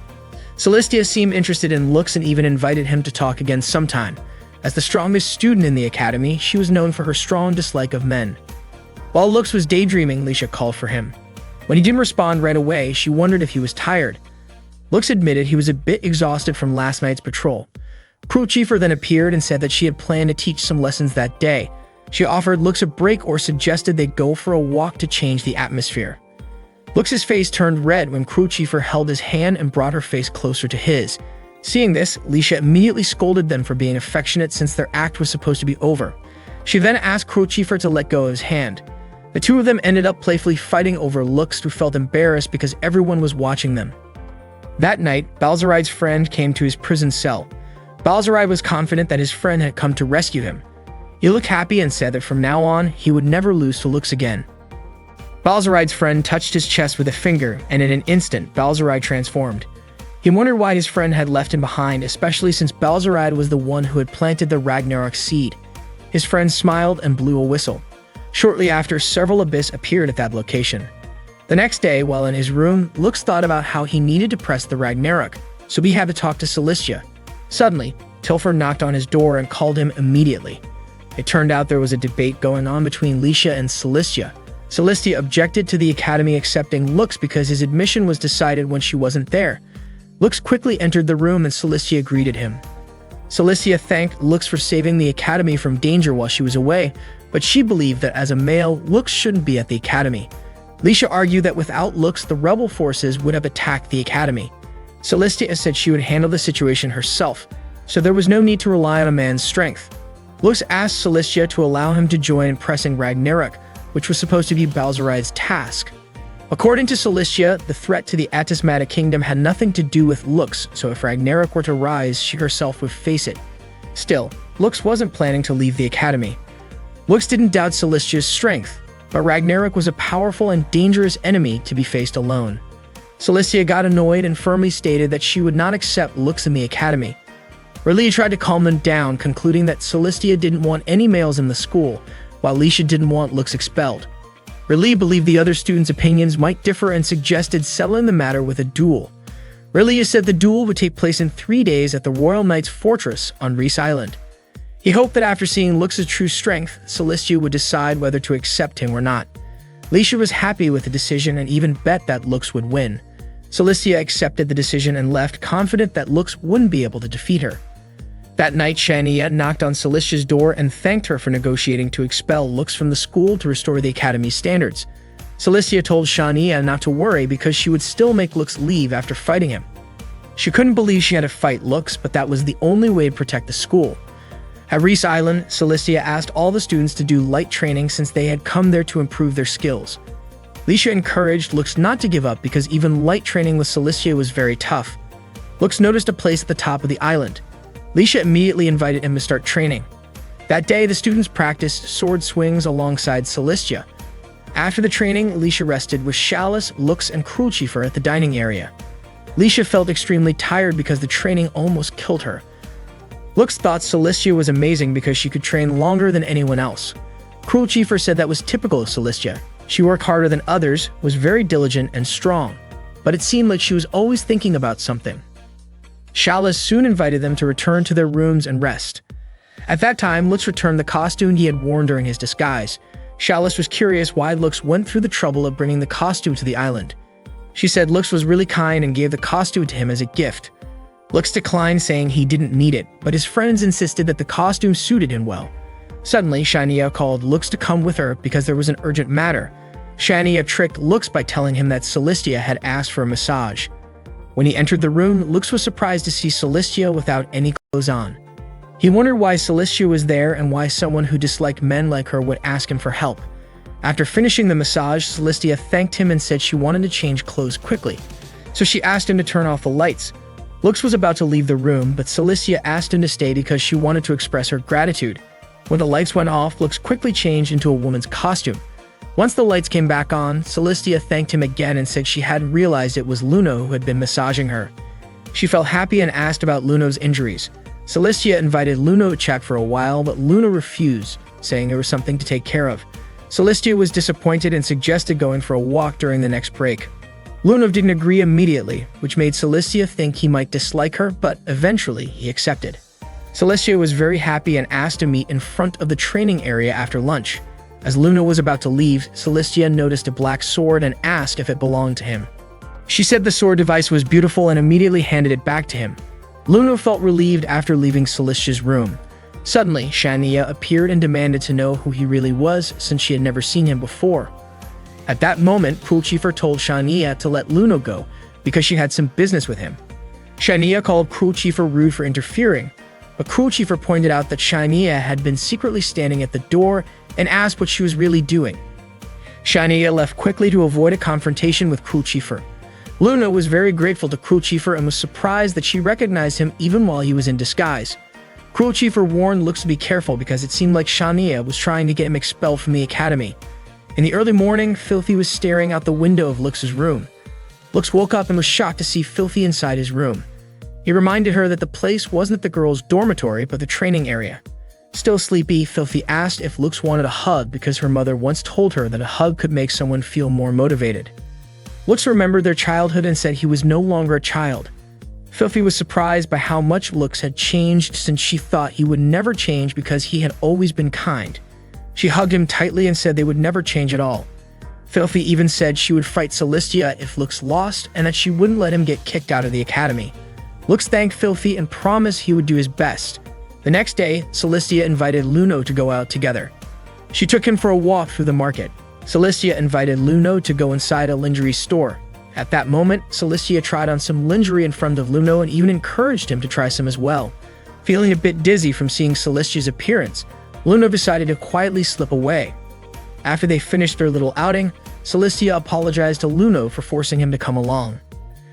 Celestia seemed interested in Lux and even invited him to talk again sometime. As the strongest student in the academy, she was known for her strong dislike of men. While Lux was daydreaming, Lisha called for him. When he didn't respond right away, she wondered if he was tired. Lux admitted he was a bit exhausted from last night's patrol. Cruel Chieffer then appeared and said that she had planned to teach some lessons that day. She offered Lux a break or suggested they go for a walk to change the atmosphere. Lux's face turned red when Cruel Chieffer held his hand and brought her face closer to his. Seeing this, Lisha immediately scolded them for being affectionate since their act was supposed to be over. She then asked Cruel Chieffer to let go of his hand. The two of them ended up playfully fighting over Lux, who felt embarrassed because everyone was watching them. That night, Balzaride's friend came to his prison cell. Balzaride was confident that his friend had come to rescue him. He looked happy and said that from now on, he would never lose to Lux again. Balzaride's friend touched his chest with a finger, and in an instant, Balzaride transformed. He wondered why his friend had left him behind, especially since Balzaride was the one who had planted the Ragnarok seed. His friend smiled and blew a whistle. Shortly after, several Abyss appeared at that location. The next day, while in his room, Lux thought about how he needed to press the Ragnarok, so he had to talk to Celestia. Suddenly, Tilfer knocked on his door and called him immediately. It turned out there was a debate going on between Lisha and Celestia. Celestia objected to the academy accepting Lux because his admission was decided when she wasn't there. Lux quickly entered the room and Celestia greeted him. Celestia thanked Lux for saving the academy from danger while she was away, but she believed that as a male, Lux shouldn't be at the academy. Lisha argued that without Lux, the rebel forces would have attacked the academy. Celestia said she would handle the situation herself, so there was no need to rely on a man's strength. Lux asked Celestia to allow him to join in pressing Ragnarok, which was supposed to be Balzaride's task. According to Celestia, the threat to the Atismatic Kingdom had nothing to do with Lux, so if Ragnarok were to rise, she herself would face it. Still, Lux wasn't planning to leave the academy. Lux didn't doubt Celestia's strength, but Ragnarok was a powerful and dangerous enemy to be faced alone. Celestia got annoyed and firmly stated that she would not accept Lux in the academy. Relia tried to calm them down, concluding that Celestia didn't want any males in the school, while Lisha didn't want Lux expelled. Relia believed the other students' opinions might differ and suggested settling the matter with a duel. Relia said the duel would take place in 3 days at the Royal Knight's Fortress on Reese Island. He hoped that after seeing Lux's true strength, Celestia would decide whether to accept him or not. Lisha was happy with the decision and even bet that Lux would win. Celestia accepted the decision and left, confident that Lux wouldn't be able to defeat her. That night, Shania knocked on Celestia's door and thanked her for negotiating to expel Lux from the school to restore the academy's standards. Celestia told Shania not to worry because she would still make Lux leave after fighting him. She couldn't believe she had to fight Lux, but that was the only way to protect the school. At Reese Island, Celestia asked all the students to do light training since they had come there to improve their skills. Lux encouraged Lux not to give up because even light training with Celestia was very tough. Lux noticed a place at the top of the island. Lux immediately invited him to start training. That day, the students practiced sword swings alongside Celestia. After the training, Alicia rested with Chalice, Lux, and Crucifer at the dining area. Alicia felt extremely tired because the training almost killed her. Lux thought Celestia was amazing because she could train longer than anyone else. Crucifer said that was typical of Celestia. She worked harder than others, was very diligent and strong, but it seemed like she was always thinking about something. Chalice soon invited them to return to their rooms and rest. At that time, Lux returned the costume he had worn during his disguise. Chalice was curious why Lux went through the trouble of bringing the costume to the island. She said Lux was really kind and gave the costume to him as a gift. Lux declined, saying he didn't need it, but his friends insisted that the costume suited him well. Suddenly, Shania called Lux to come with her because there was an urgent matter. Shania tricked Lux by telling him that Celestia had asked for a massage. When he entered the room, Lux was surprised to see Celestia without any clothes on. He wondered why Celestia was there and why someone who disliked men like her would ask him for help. After finishing the massage, Celestia thanked him and said she wanted to change clothes quickly, so she asked him to turn off the lights. Lux was about to leave the room, but Celestia asked him to stay because she wanted to express her gratitude. When the lights went off, Lux quickly changed into a woman's costume. Once the lights came back on, Celestia thanked him again and said she hadn't realized it was Luno who had been massaging her. She felt happy and asked about Luno's injuries. Celestia invited Luno to chat for a while, but Luno refused, saying there was something to take care of. Celestia was disappointed and suggested going for a walk during the next break. Luno didn't agree immediately, which made Celestia think he might dislike her, but eventually he accepted. Celestia was very happy and asked to meet in front of the training area after lunch. As Luno was about to leave, Celestia noticed a black sword and asked if it belonged to him. She said the sword device was beautiful and immediately handed it back to him. Luno felt relieved after leaving Celestia's room. Suddenly, Shania appeared and demanded to know who he really was since she had never seen him before. At that moment, Crucifer told Shania to let Luno go because she had some business with him. Shania called Crucifer rude for interfering, but Crucifer pointed out that Shania had been secretly standing at the door and asked what she was really doing. Shania left quickly to avoid a confrontation with Crucifer. Luno was very grateful to Crucifer and was surprised that she recognized him even while he was in disguise. Crucifer warned Lux to be careful because it seemed like Shania was trying to get him expelled from the academy. In the early morning, Filthy was staring out the window of Lux's room. Lux woke up and was shocked to see Filthy inside his room. He reminded her that the place wasn't the girls' dormitory but the training area. Still sleepy, Filthy asked if Lux wanted a hug because her mother once told her that a hug could make someone feel more motivated. Lux remembered their childhood and said he was no longer a child. Filthy was surprised by how much Lux had changed since she thought he would never change because he had always been kind. She hugged him tightly and said they would never change at all. Filthy even said she would fight Celestia if Lux lost and that she wouldn't let him get kicked out of the academy. Lux thanked Filthy and promised he would do his best. The next day, Celestia invited Luno to go out together. She took him for a walk through the market. Celestia invited Luno to go inside a lingerie store. At that moment, Celestia tried on some lingerie in front of Luno and even encouraged him to try some as well. Feeling a bit dizzy from seeing Celestia's appearance, Luno decided to quietly slip away. After they finished their little outing, Celestia apologized to Luno for forcing him to come along.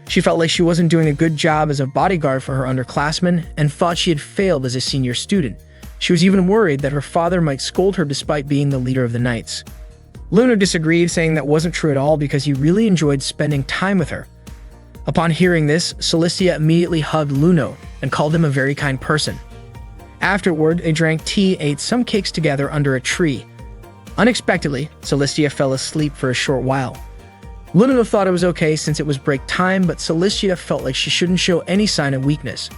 She felt like she wasn't doing a good job as a bodyguard for her underclassmen and thought she had failed as a senior student. She was even worried that her father might scold her despite being the leader of the Knights. Luno disagreed, saying that wasn't true at all because he really enjoyed spending time with her. Upon hearing this, Celestia immediately hugged Luno and called him a very kind person. Afterward, they drank tea and ate some cakes together under a tree. Unexpectedly, Celestia fell asleep for a short while. Luno thought it was okay since it was break time, but Celestia felt like she shouldn't show any sign of weakness.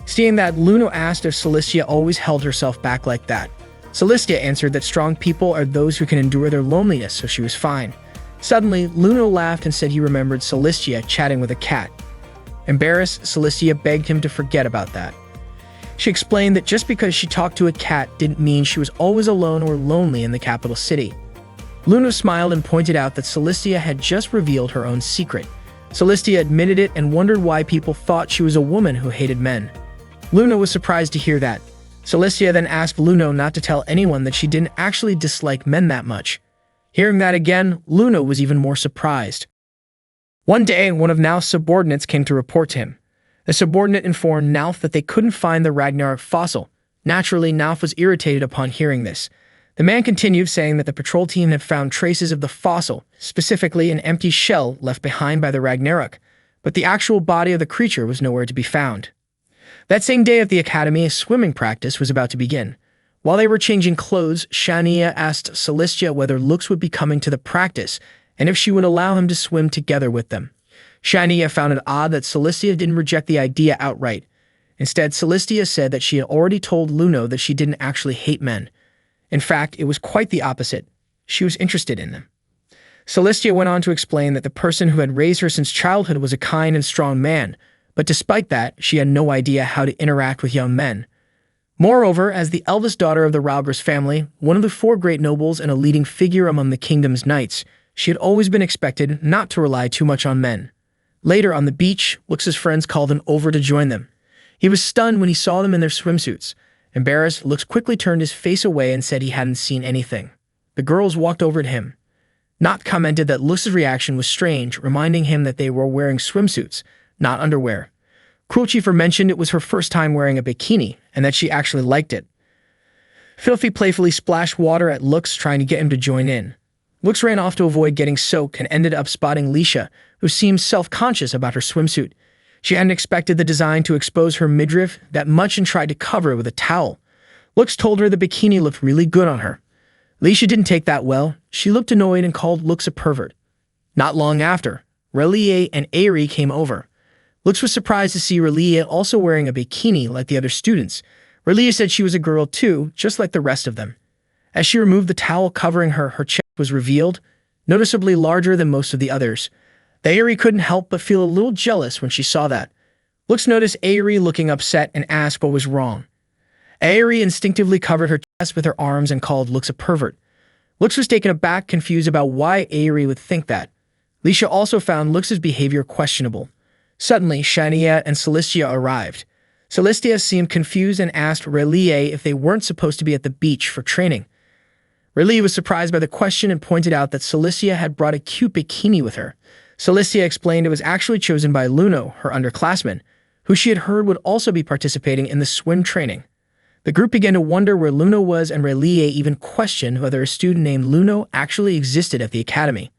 Seeing that, Luno asked if Celestia always held herself back like that. Celestia answered that strong people are those who can endure their loneliness, so she was fine. Suddenly, Luno laughed and said he remembered Celestia chatting with a cat. Embarrassed, Celestia begged him to forget about that. She explained that just because she talked to a cat didn't mean she was always alone or lonely in the capital city. Luno smiled and pointed out that Celestia had just revealed her own secret. Celestia admitted it and wondered why people thought she was a woman who hated men. Luna was surprised to hear that. Celestia then asked Luno not to tell anyone that she didn't actually dislike men that much. Hearing that again, Luna was even more surprised. One day, one of Nauf's subordinates came to report to him. The subordinate informed Nauf that they couldn't find the Ragnarok fossil. Naturally, Nauf was irritated upon hearing this. The man continued, saying that the patrol team had found traces of the fossil, specifically an empty shell left behind by the Ragnarok, but the actual body of the creature was nowhere to be found. That same day at the academy, a swimming practice was about to begin. While they were changing clothes, Shania asked Celestia whether Lux would be coming to the practice and if she would allow him to swim together with them. Shania found it odd that Celestia didn't reject the idea outright. Instead, Celestia said that she had already told Luno that she didn't actually hate men. In fact, it was quite the opposite. She was interested in them. Celestia went on to explain that the person who had raised her since childhood was a kind and strong man, but despite that, she had no idea how to interact with young men. Moreover, as the eldest daughter of the Raugrus family, one of the 4 great nobles and a leading figure among the kingdom's knights, she had always been expected not to rely too much on men. Later on the beach, Lux's friends called him over to join them. He was stunned when he saw them in their swimsuits. Embarrassed, Lux quickly turned his face away and said he hadn't seen anything. The girls walked over to him. Noct commented that Lux's reaction was strange, reminding him that they were wearing swimsuits, not underwear. Cruelchifer mentioned it was her first time wearing a bikini, and that she actually liked it. Filthy playfully splashed water at Lux, trying to get him to join in. Lux ran off to avoid getting soaked and ended up spotting Lisha, who seemed self-conscious about her swimsuit. She hadn't expected the design to expose her midriff that much and tried to cover it with a towel. Lux told her the bikini looked really good on her. Lisha didn't take that well. She looked annoyed and called Lux a pervert. Not long after, Relie and Aerie came over. Lux was surprised to see Relie also wearing a bikini like the other students. Relie said she was a girl too, just like the rest of them. As she removed the towel covering her, her chest was revealed, noticeably larger than most of the others. Aerie couldn't help but feel a little jealous when she saw that. Lux noticed Aerie looking upset and asked what was wrong. Aerie instinctively covered her chest with her arms and called Lux a pervert. Lux was taken aback, confused about why Aerie would think that. Lisha also found Lux's behavior questionable. Suddenly, Shania and Celestia arrived. Celestia seemed confused and asked Relie if they weren't supposed to be at the beach for training. Relie was surprised by the question and pointed out that Celestia had brought a cute bikini with her. Celestia explained it was actually chosen by Luno, her underclassman, who she had heard would also be participating in the swim training. The group began to wonder where Luno was, and Relie even questioned whether a student named Luno actually existed at the academy.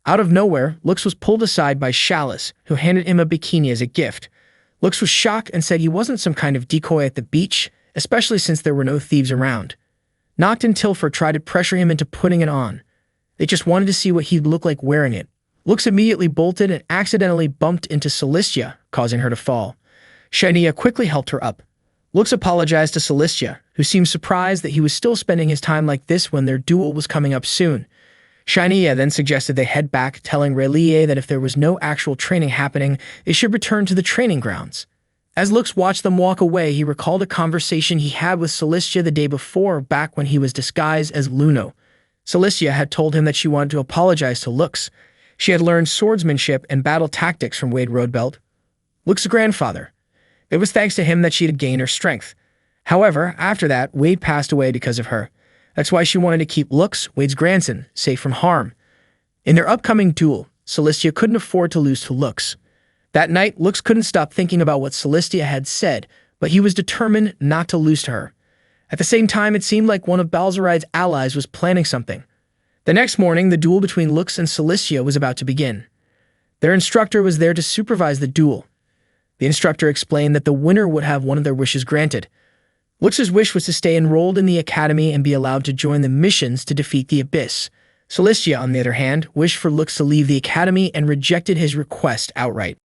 Out of nowhere, Lux was pulled aside by Chalice, who handed him a bikini as a gift. Lux was shocked and said he wasn't some kind of decoy at the beach, especially since there were no thieves around. Noct and Tilford tried to pressure him into putting it on. They just wanted to see what he'd look like wearing it. Lux immediately bolted and accidentally bumped into Celestia, causing her to fall. Shania quickly helped her up. Lux apologized to Celestia, who seemed surprised that he was still spending his time like this when their duel was coming up soon. Shania then suggested they head back, telling Relie that if there was no actual training happening, they should return to the training grounds. As Lux watched them walk away, he recalled a conversation he had with Celestia the day before, back when he was disguised as Luno. Celestia had told him that she wanted to apologize to Lux. She had learned swordsmanship and battle tactics from Wade Rodebelt, Lux's grandfather. It was thanks to him that she had gained her strength. However, after that, Wade passed away because of her. That's why she wanted to keep Lux, Wade's grandson, safe from harm. In their upcoming duel, Celestia couldn't afford to lose to Lux. That night, Lux couldn't stop thinking about what Celestia had said, but he was determined not to lose to her. At the same time, it seemed like one of Balzaride's allies was planning something. The next morning, the duel between Lux and Celestia was about to begin. Their instructor was there to supervise the duel. The instructor explained that the winner would have one of their wishes granted. Lux's wish was to stay enrolled in the academy and be allowed to join the missions to defeat the Abyss. Celestia, on the other hand, wished for Lux to leave the academy and rejected his request outright.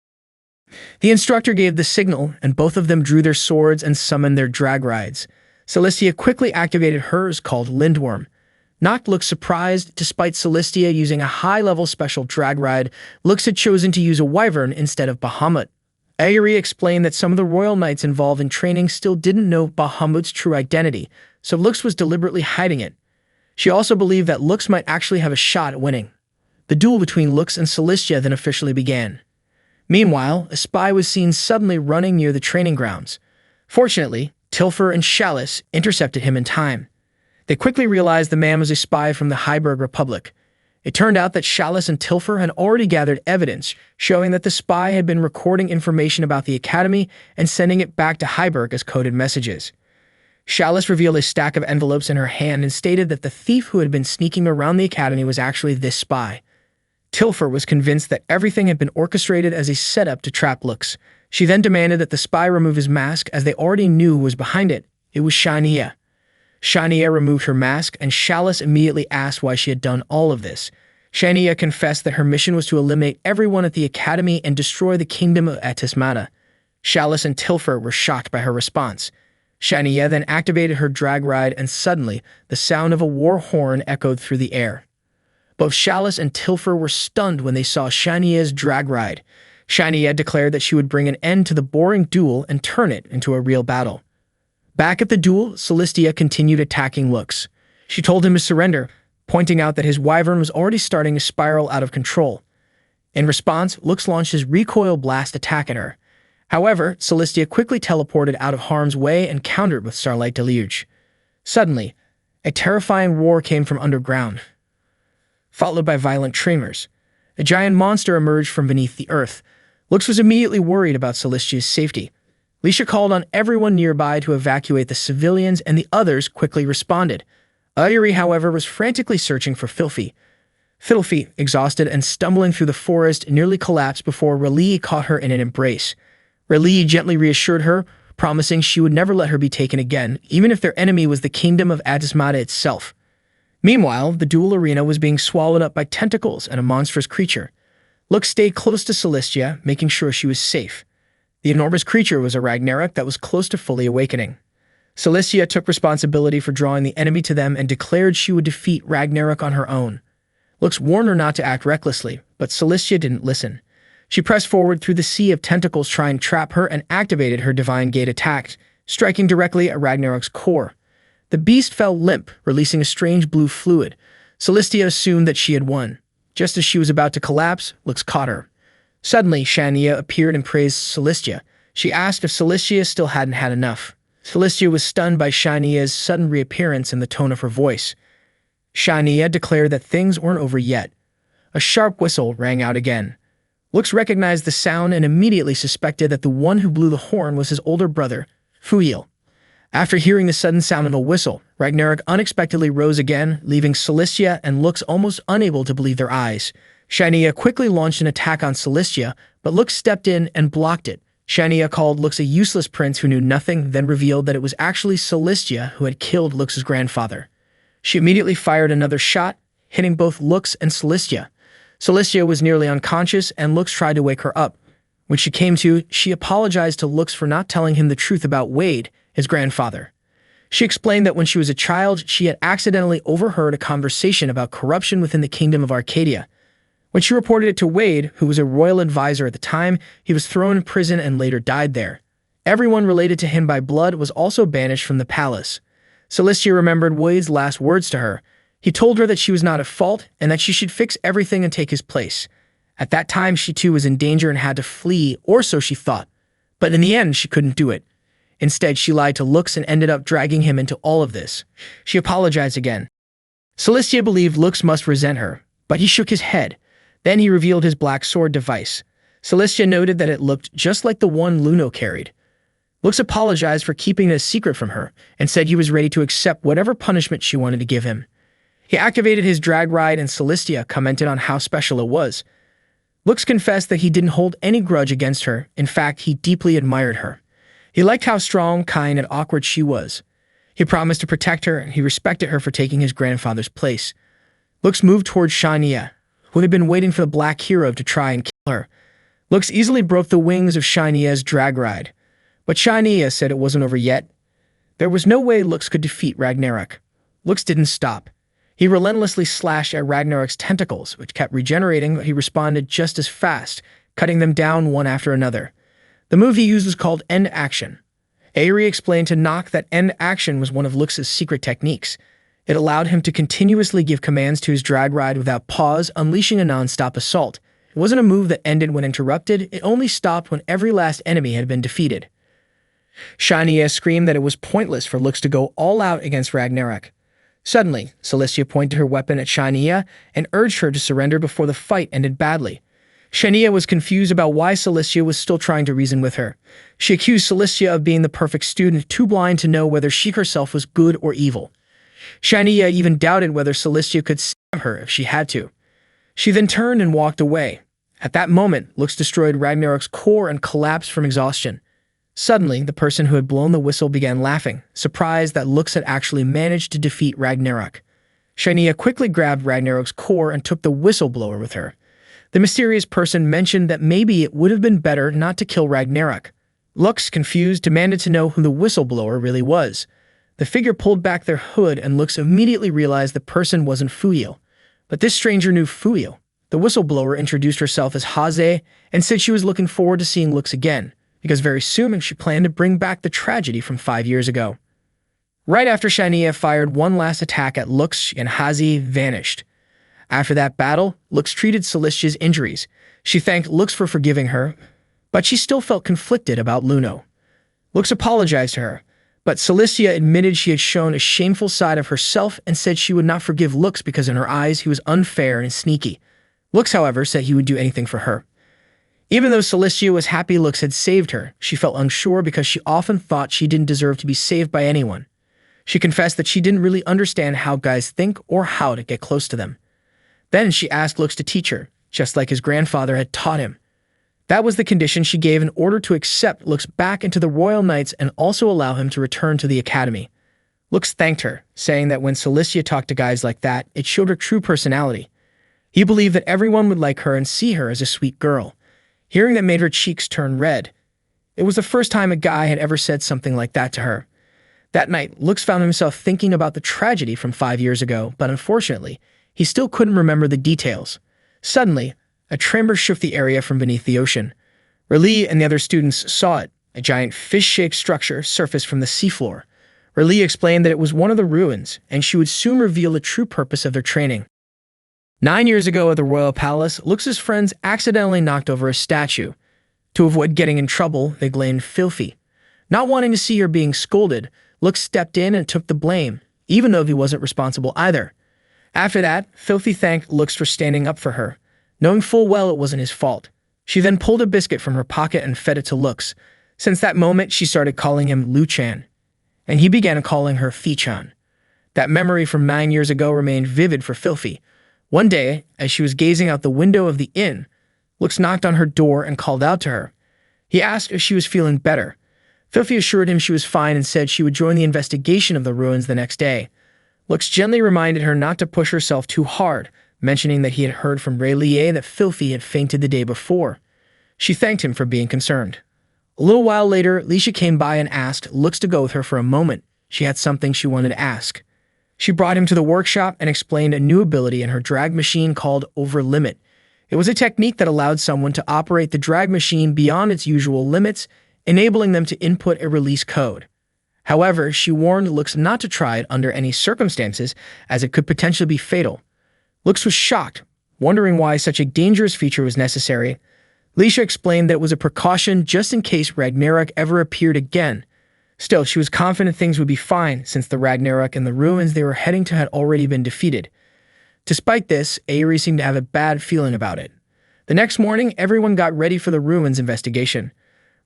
The instructor gave the signal, and both of them drew their swords and summoned their drag rides. Celestia quickly activated hers, called Lindworm. Noct looked surprised. Despite Celestia using a high-level special drag ride, Lux had chosen to use a wyvern instead of Bahamut. Aerie explained that some of the royal knights involved in training still didn't know Bahamut's true identity, so Lux was deliberately hiding it. She also believed that Lux might actually have a shot at winning. The duel between Lux and Celestia then officially began. Meanwhile, a spy was seen suddenly running near the training grounds. Fortunately, Tilfer and Chalice intercepted him in time. They quickly realized the man was a spy from the Heiberg Republic. It turned out that Chalice and Tilfer had already gathered evidence showing that the spy had been recording information about the Academy and sending it back to Heiberg as coded messages. Chalice revealed a stack of envelopes in her hand and stated that the thief who had been sneaking around the Academy was actually this spy. Tilfer was convinced that everything had been orchestrated as a setup to trap Lux. She then demanded that the spy remove his mask as they already knew who was behind it. It was Shania. Shania removed her mask and Chalice immediately asked why she had done all of this. Shania confessed that her mission was to eliminate everyone at the Academy and destroy the kingdom of Atismata. Chalice and Tilfer were shocked by her response. Shania then activated her drag ride and suddenly the sound of a war horn echoed through the air. Both Chalice and Tilfer were stunned when they saw Shania's drag ride. Shania declared that she would bring an end to the boring duel and turn it into a real battle. Back at the duel, Celestia continued attacking Lux. She told him to surrender, pointing out that his wyvern was already starting to spiral out of control. In response, Lux launched his recoil blast attack at her. However, Celestia quickly teleported out of harm's way and countered with Starlight Deluge. Suddenly, a terrifying roar came from underground, followed by violent tremors. A giant monster emerged from beneath the earth. Lux was immediately worried about Celestia's safety. Lisha called on everyone nearby to evacuate the civilians, and the others quickly responded. Ayuri, however, was frantically searching for Filthy. Filthy, exhausted and stumbling through the forest, nearly collapsed before Raleigh caught her in an embrace. Raleigh gently reassured her, promising she would never let her be taken again, even if their enemy was the kingdom of Atismata itself. Meanwhile, the duel arena was being swallowed up by tentacles and a monstrous creature. Lux stayed close to Celestia, making sure she was safe. The enormous creature was a Ragnarok that was close to fully awakening. Celestia took responsibility for drawing the enemy to them and declared she would defeat Ragnarok on her own. Lux warned her not to act recklessly, but Celestia didn't listen. She pressed forward through the sea of tentacles trying to trap her and activated her Divine Gate attack, striking directly at Ragnarok's core. The beast fell limp, releasing a strange blue fluid. Celestia assumed that she had won. Just as she was about to collapse, Lux caught her. Suddenly, Shania appeared and praised Celestia. She asked if Celestia still hadn't had enough. Celestia was stunned by Shania's sudden reappearance and the tone of her voice. Shania declared that things weren't over yet. A sharp whistle rang out again. Lux recognized the sound and immediately suspected that the one who blew the horn was his older brother, Fuil. After hearing the sudden sound of a whistle, Ragnarok unexpectedly rose again, leaving Celestia and Lux almost unable to believe their eyes. Shania quickly launched an attack on Celestia, but Lux stepped in and blocked it. Shania called Lux a useless prince who knew nothing, then revealed that it was actually Celestia who had killed Lux's grandfather. She immediately fired another shot, hitting both Lux and Celestia. Celestia was nearly unconscious, and Lux tried to wake her up. When she came to, she apologized to Lux for not telling him the truth about Wade, his grandfather. She explained that when she was a child, she had accidentally overheard a conversation about corruption within the kingdom of Arcadia. When she reported it to Wade, who was a royal advisor at the time, he was thrown in prison and later died there. Everyone related to him by blood was also banished from the palace. Celestia remembered Wade's last words to her. He told her that she was not at fault and that she should fix everything and take his place. At that time, she too was in danger and had to flee, or so she thought. But in the end, she couldn't do it. Instead, she lied to Lux and ended up dragging him into all of this. She apologized again. Celestia believed Lux must resent her, but he shook his head. Then he revealed his black sword device. Celestia noted that it looked just like the one Luno carried. Lux apologized for keeping it a secret from her and said he was ready to accept whatever punishment she wanted to give him. He activated his drag ride and Celestia commented on how special it was. Lux confessed that he didn't hold any grudge against her. In fact, he deeply admired her. He liked how strong, kind, and awkward she was. He promised to protect her, and he respected her for taking his grandfather's place. Lux moved towards Shania, who had been waiting for the Black Hero to try and kill her. Lux easily broke the wings of Shania's drag ride, but Shania said it wasn't over yet. There was no way Lux could defeat Ragnarok. Lux didn't stop. He relentlessly slashed at Ragnarok's tentacles, which kept regenerating, but he responded just as fast, cutting them down one after another. The move he used was called End Action. Aerie explained to Nock that End Action was one of Lux's secret techniques. It allowed him to continuously give commands to his drag ride without pause, unleashing a non-stop assault. It wasn't a move that ended when interrupted, it only stopped when every last enemy had been defeated. Shania screamed that it was pointless for Lux to go all out against Ragnarok. Suddenly, Celestia pointed her weapon at Shania and urged her to surrender before the fight ended badly. Shania was confused about why Celestia was still trying to reason with her. She accused Celestia of being the perfect student, too blind to know whether she herself was good or evil. Shania even doubted whether Celestia could save her if she had to. She then turned and walked away. At that moment, Lux destroyed Ragnarok's core and collapsed from exhaustion. Suddenly, the person who had blown the whistle began laughing, surprised that Lux had actually managed to defeat Ragnarok. Shania quickly grabbed Ragnarok's core and took the whistleblower with her. The mysterious person mentioned that maybe it would have been better not to kill Ragnarok. Lux, confused, demanded to know who the whistleblower really was. The figure pulled back their hood and Lux immediately realized the person wasn't Fuyo. But this stranger knew Fuyo. The whistleblower introduced herself as Haze and said she was looking forward to seeing Lux again, because very soon she planned to bring back the tragedy from 5 years ago. Right after Shania fired one last attack at Lux and Haze vanished. After that battle, Lux treated Celestia's injuries. She thanked Lux for forgiving her, but she still felt conflicted about Luno. Lux apologized to her, but Celestia admitted she had shown a shameful side of herself and said she would not forgive Lux because in her eyes he was unfair and sneaky. Lux, however, said he would do anything for her. Even though Celestia was happy Lux had saved her, she felt unsure because she often thought she didn't deserve to be saved by anyone. She confessed that she didn't really understand how guys think or how to get close to them. Then she asked Lux to teach her, just like his grandfather had taught him. That was the condition she gave in order to accept Lux back into the Royal Knights and also allow him to return to the academy. Lux thanked her, saying that when Celestia talked to guys like that, it showed her true personality. He believed that everyone would like her and see her as a sweet girl. Hearing that made her cheeks turn red. It was the first time a guy had ever said something like that to her. That night, Lux found himself thinking about the tragedy from 5 years ago, but unfortunately, he still couldn't remember the details. Suddenly, a tremor shook the area from beneath the ocean. R'lyeh and the other students saw it. A giant fish-shaped structure surfaced from the seafloor. R'lyeh explained that it was one of the ruins, and she would soon reveal the true purpose of their training. 9 years ago at the Royal Palace, Lux's friends accidentally knocked over a statue. To avoid getting in trouble, they blamed Filthy. Not wanting to see her being scolded, Lux stepped in and took the blame, even though he wasn't responsible either. After that, Filthy thanked Lux for standing up for her, knowing full well it wasn't his fault. She then pulled a biscuit from her pocket and fed it to Lux. Since that moment, she started calling him Luchan, and he began calling her Fichan. That memory from 9 years ago remained vivid for Filthy. One day, as she was gazing out the window of the inn, Lux knocked on her door and called out to her. He asked if she was feeling better. Filthy assured him she was fine and said she would join the investigation of the ruins the next day. Lux gently reminded her not to push herself too hard, mentioning that he had heard from R'lyeh that Filthy had fainted the day before. She thanked him for being concerned. A little while later, Lisha came by and asked Lux to go with her for a moment. She had something she wanted to ask. She brought him to the workshop and explained a new ability in her drag machine called Over Limit. It was a technique that allowed someone to operate the drag machine beyond its usual limits, enabling them to input a release code. However, she warned Lux not to try it under any circumstances, as it could potentially be fatal. Lux was shocked, wondering why such a dangerous feature was necessary. Lisha explained that it was a precaution just in case Ragnarok ever appeared again. Still, she was confident things would be fine, since the Ragnarok and the ruins they were heading to had already been defeated. Despite this, Aery seemed to have a bad feeling about it. The next morning, everyone got ready for the ruins investigation.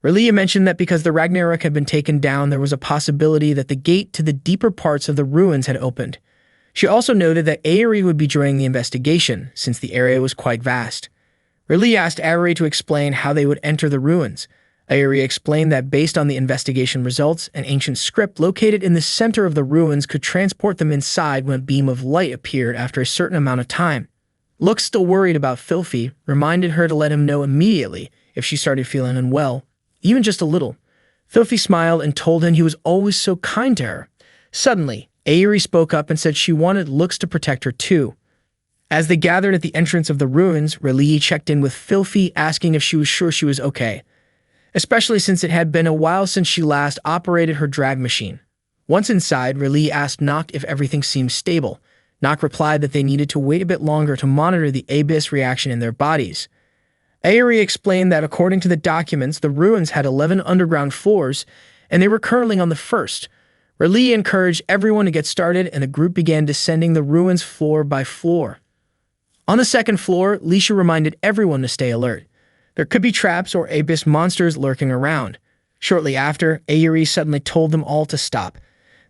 R'lyeh mentioned that because the Ragnarok had been taken down, there was a possibility that the gate to the deeper parts of the ruins had opened. She also noted that Aery would be joining the investigation, since the area was quite vast. R'lyeh asked Aery to explain how they would enter the ruins. Aery explained that based on the investigation results, an ancient script located in the center of the ruins could transport them inside when a beam of light appeared after a certain amount of time. Lux, still worried about Filthy, reminded her to let him know immediately if she started feeling unwell, even just a little. Filthy smiled and told him he was always so kind to her. Suddenly, Aery spoke up and said she wanted Lux to protect her too. As they gathered at the entrance of the ruins, R'lyeh checked in with Filthy, asking if she was sure she was okay, especially since it had been a while since she last operated her drag machine. Once inside, R'lyeh asked Noct if everything seemed stable. Noct replied that they needed to wait a bit longer to monitor the Abyss reaction in their bodies. Aerie explained that according to the documents, the ruins had 11 underground floors, and they were currently on the first. R'lyeh encouraged everyone to get started, and the group began descending the ruins floor by floor. On the second floor, Lisha reminded everyone to stay alert. There could be traps or abyss monsters lurking around. Shortly after, Aerie suddenly told them all to stop.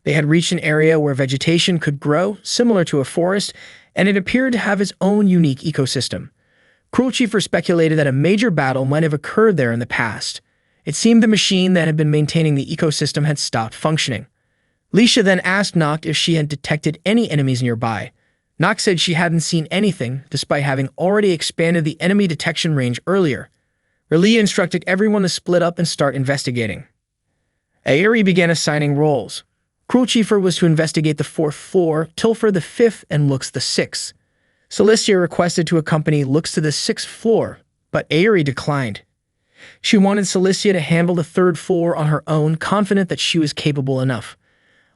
They had reached an area where vegetation could grow, similar to a forest, and it appeared to have its own unique ecosystem. Cruel Chiefur speculated that a major battle might have occurred there in the past. It seemed the machine that had been maintaining the ecosystem had stopped functioning. Lisha then asked Noct if she had detected any enemies nearby. Noct said she hadn't seen anything, despite having already expanded the enemy detection range earlier. R'lyeh instructed everyone to split up and start investigating. Aerie began assigning roles. Cruel Chiefur was to investigate the fourth floor, Tilfur the fifth, and Lux the sixth. Celestia requested to accompany Lux to the sixth floor, but Aerie declined. She wanted Celestia to handle the third floor on her own, confident that she was capable enough.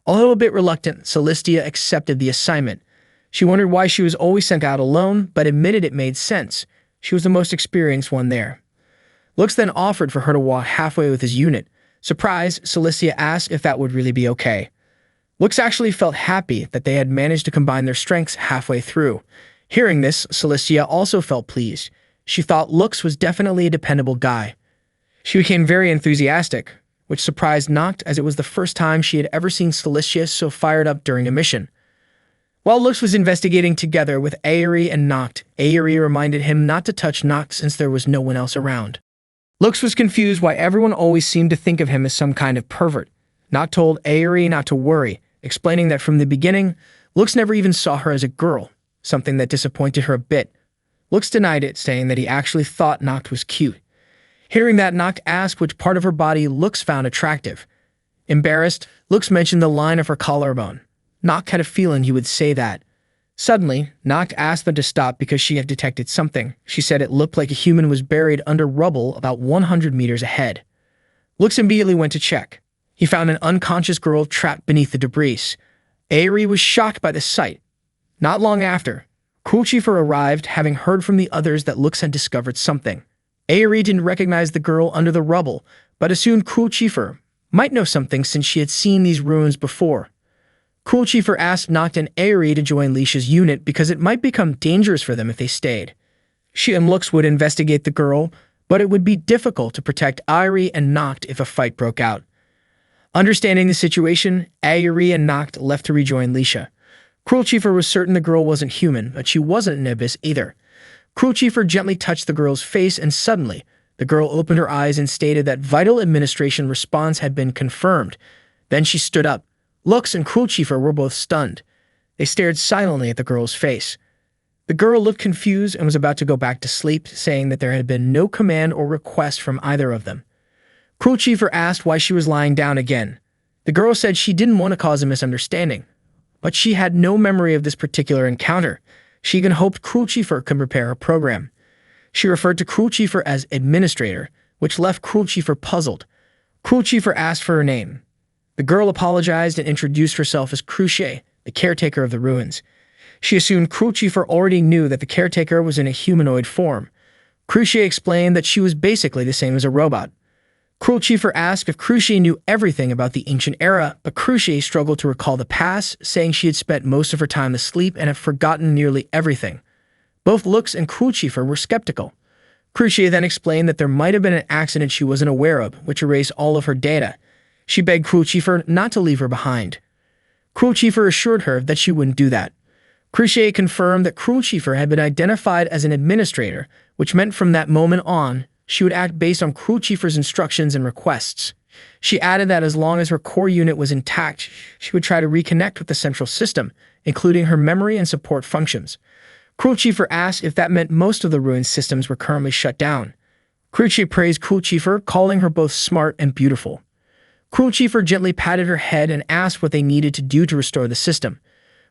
Although a bit reluctant, Celestia accepted the assignment. She wondered why she was always sent out alone, but admitted it made sense. She was the most experienced one there. Lux then offered for her to walk halfway with his unit. Surprised, Celestia asked if that would really be okay. Lux actually felt happy that they had managed to combine their strengths halfway through. Hearing this, Celestia also felt pleased. She thought Lux was definitely a dependable guy. She became very enthusiastic, which surprised Noct as it was the first time she had ever seen Celestia so fired up during a mission. While Lux was investigating together with Aerie and Noct, Aerie reminded him not to touch Noct since there was no one else around. Lux was confused why everyone always seemed to think of him as some kind of pervert. Noct told Aerie not to worry, explaining that from the beginning, Lux never even saw her as a girl, something that disappointed her a bit. Lux denied it, saying that he actually thought Noct was cute. Hearing that, Noct asked which part of her body Lux found attractive. Embarrassed, Lux mentioned the line of her collarbone. Noct had a feeling he would say that. Suddenly, Noct asked them to stop because she had detected something. She said it looked like a human was buried under rubble about 100 meters ahead. Lux immediately went to check. He found an unconscious girl trapped beneath the debris. Aerie was shocked by the sight. Not long after, Cruel Chiefur arrived, having heard from the others that Lux had discovered something. Aerie didn't recognize the girl under the rubble, but assumed Cruel Chiefur might know something since she had seen these ruins before. Cruel Chiefur asked Noct and Aerie to join Lisha's unit because it might become dangerous for them if they stayed. She and Lux would investigate the girl, but it would be difficult to protect Aerie and Noct if a fight broke out. Understanding the situation, Aerie and Noct left to rejoin Lisha. Cruel Chiefur was certain the girl wasn't human, but she wasn't an abyss either. Cruel Chiefur gently touched the girl's face, and suddenly, the girl opened her eyes and stated that vital administration response had been confirmed. Then she stood up. Lux and Cruel Chiefur were both stunned. They stared silently at the girl's face. The girl looked confused and was about to go back to sleep, saying that there had been no command or request from either of them. Cruel Chiefur asked why she was lying down again. The girl said she didn't want to cause a misunderstanding, but she had no memory of this particular encounter. She even hoped Cruel Chiefur could prepare a program. She referred to Cruel Chiefur as Administrator, which left Cruel Chiefur puzzled. Cruel Chiefur asked for her name. The girl apologized and introduced herself as Cruche, the caretaker of the ruins. She assumed Cruel Chiefur already knew that the caretaker was in a humanoid form. Cruche explained that she was basically the same as a robot. Cruel Chiefur asked if Cruche knew everything about the ancient era, but Cruche struggled to recall the past, saying she had spent most of her time asleep and had forgotten nearly everything. Both Lux and Cruel Chiefur were skeptical. Cruche then explained that there might have been an accident she wasn't aware of, which erased all of her data. She begged Cruel Chiefur not to leave her behind. Cruel Chiefur assured her that she wouldn't do that. Cruche confirmed that Cruel Chiefur had been identified as an administrator, which meant from that moment on, she would act based on Cruel Chiefur's instructions and requests. She added that as long as her core unit was intact, she would try to reconnect with the central system, including her memory and support functions. Cruel Chiefur asked if that meant most of the ruined systems were currently shut down. Cruche praised Cruel Chiefur, calling her both smart and beautiful. Cruel Chiefur gently patted her head and asked what they needed to do to restore the system.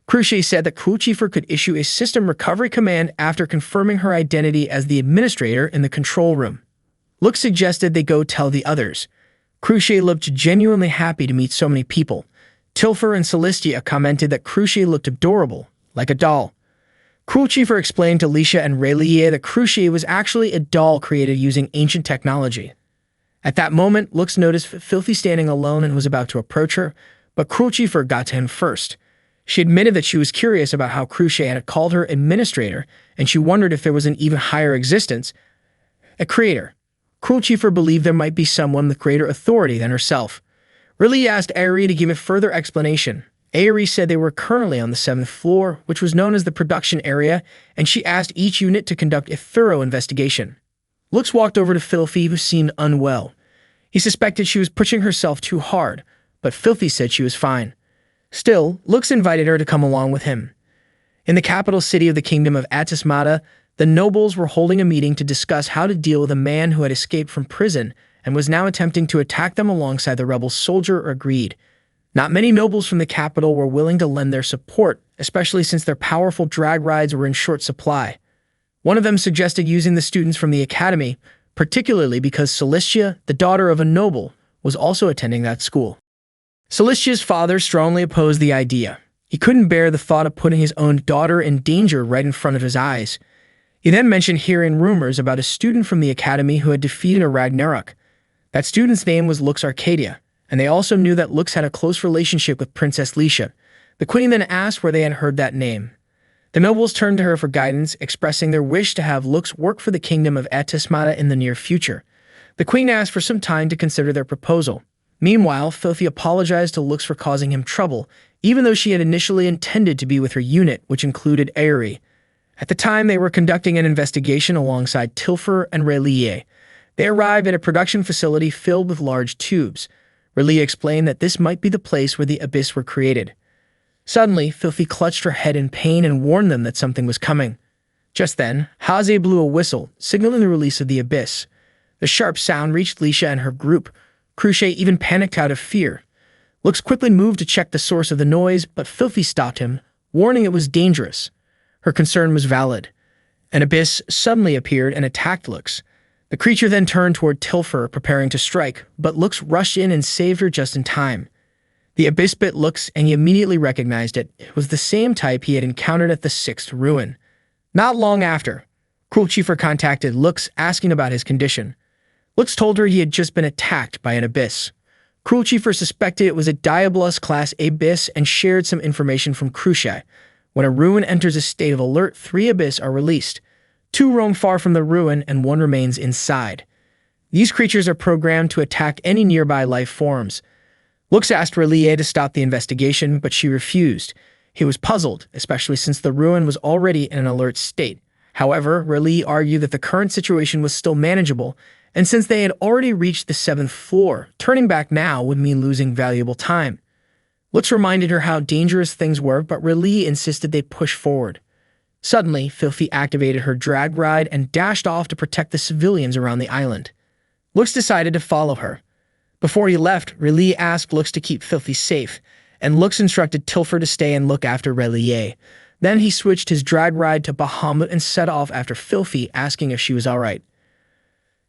Cruche said that Cruel Chiefur could issue a system recovery command after confirming her identity as the administrator in the control room. Lux suggested they go tell the others. Cruche looked genuinely happy to meet so many people. Tilfur and Celestia commented that Cruche looked adorable, like a doll. Cruel Chief explained to Lisha and Rayleigh that Cruciate was actually a doll created using ancient technology. At that moment, Lux noticed Filthy standing alone and was about to approach her, but Cruel Chief got to him first. She admitted that she was curious about how Cruciate had called her administrator, and she wondered if there was an even higher existence, a creator. Cruel Chief believed there might be someone with greater authority than herself. Rayleigh asked Aerie to give a further explanation. Aerie said they were currently on the 7th floor, which was known as the production area, and she asked each unit to conduct a thorough investigation. Lux walked over to Filthy, who seemed unwell. He suspected she was pushing herself too hard, but Filthy said she was fine. Still, Lux invited her to come along with him. In the capital city of the kingdom of Atismata, the nobles were holding a meeting to discuss how to deal with a man who had escaped from prison and was now attempting to attack them alongside the rebel soldier agreed. Not many nobles from the capital were willing to lend their support, especially since their powerful drag rides were in short supply. One of them suggested using the students from the academy, particularly because Celestia, the daughter of a noble, was also attending that school. Celestia's father strongly opposed the idea. He couldn't bear the thought of putting his own daughter in danger right in front of his eyes. He then mentioned hearing rumors about a student from the academy who had defeated a Ragnarok. That student's name was Lux Arcadia, and they also knew that Lux had a close relationship with Princess Lisha. The queen then asked where they had heard that name. The nobles turned to her for guidance, expressing their wish to have Lux work for the kingdom of Atismata in the near future. The queen asked for some time to consider their proposal. Meanwhile, Filthy apologized to Lux for causing him trouble, even though she had initially intended to be with her unit, which included Aerie. At the time, they were conducting an investigation alongside Tilfer and Rayleigh. They arrived at a production facility filled with large tubes. Rayleigh explained that this might be the place where the Abyss were created. Suddenly, Filthy clutched her head in pain and warned them that something was coming. Just then, Haze blew a whistle, signaling the release of the Abyss. The sharp sound reached Lisha and her group. Cruciate even panicked out of fear. Lux quickly moved to check the source of the noise, but Filthy stopped him, warning it was dangerous. Her concern was valid. An Abyss suddenly appeared and attacked Lux. The creature then turned toward Tilfer, preparing to strike, but Lux rushed in and saved her just in time. The Abyss bit Lux, and he immediately recognized it. It was the same type he had encountered at the 6th ruin. Not long after, Cruel Chief contacted Lux, asking about his condition. Lux told her he had just been attacked by an Abyss. Cruel Chief suspected it was a Diabolus class Abyss and shared some information from Cruciate. When a ruin enters a state of alert, 3 Abyss are released. 2 roam far from the ruin and 1 remains inside. These creatures are programmed to attack any nearby life forms. Lux asked Rayleigh to stop the investigation, but she refused. He was puzzled, especially since the ruin was already in an alert state. However, Rayleigh argued that the current situation was still manageable, and since they had already reached the 7th floor, turning back now would mean losing valuable time. Lux reminded her how dangerous things were, but Rayleigh insisted they push forward. Suddenly, Filthy activated her drag ride and dashed off to protect the civilians around the island. Lux decided to follow her. Before he left, Rayleigh asked Lux to keep Filthy safe, and Lux instructed Tilfer to stay and look after Rayleigh. Then he switched his drag ride to Bahamut and set off after Filthy, asking if she was alright.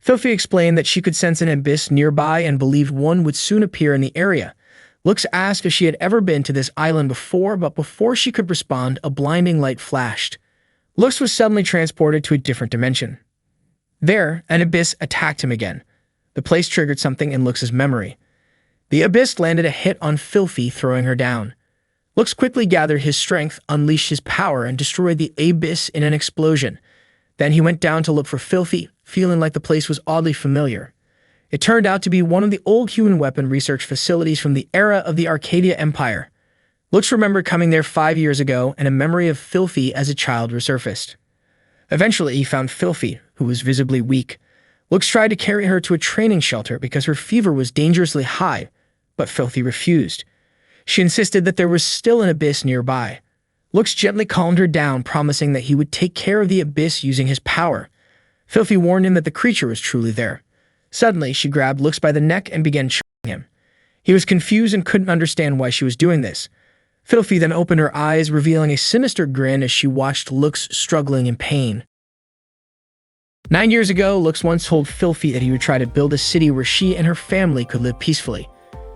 Filthy explained that she could sense an Abyss nearby and believed one would soon appear in the area. Lux asked if she had ever been to this island before, but before she could respond, a blinding light flashed. Lux was suddenly transported to a different dimension. There, an Abyss attacked him again. The place triggered something in Lux's memory. The Abyss landed a hit on Filthy, throwing her down. Lux quickly gathered his strength, unleashed his power, and destroyed the Abyss in an explosion. Then he went down to look for Filthy, feeling like the place was oddly familiar. It turned out to be one of the old human weapon research facilities from the era of the Arcadia Empire. Lux remembered coming there 5 years ago, and a memory of Filthy as a child resurfaced. Eventually, he found Filthy, who was visibly weak. Lux tried to carry her to a training shelter because her fever was dangerously high, but Filthy refused. She insisted that there was still an Abyss nearby. Lux gently calmed her down, promising that he would take care of the Abyss using his power. Filthy warned him that the creature was truly there. Suddenly, she grabbed Lux by the neck and began choking him. He was confused and couldn't understand why she was doing this. Filthy then opened her eyes, revealing a sinister grin as she watched Lux struggling in pain. 9 years ago, Lux once told Filthy that he would try to build a city where she and her family could live peacefully.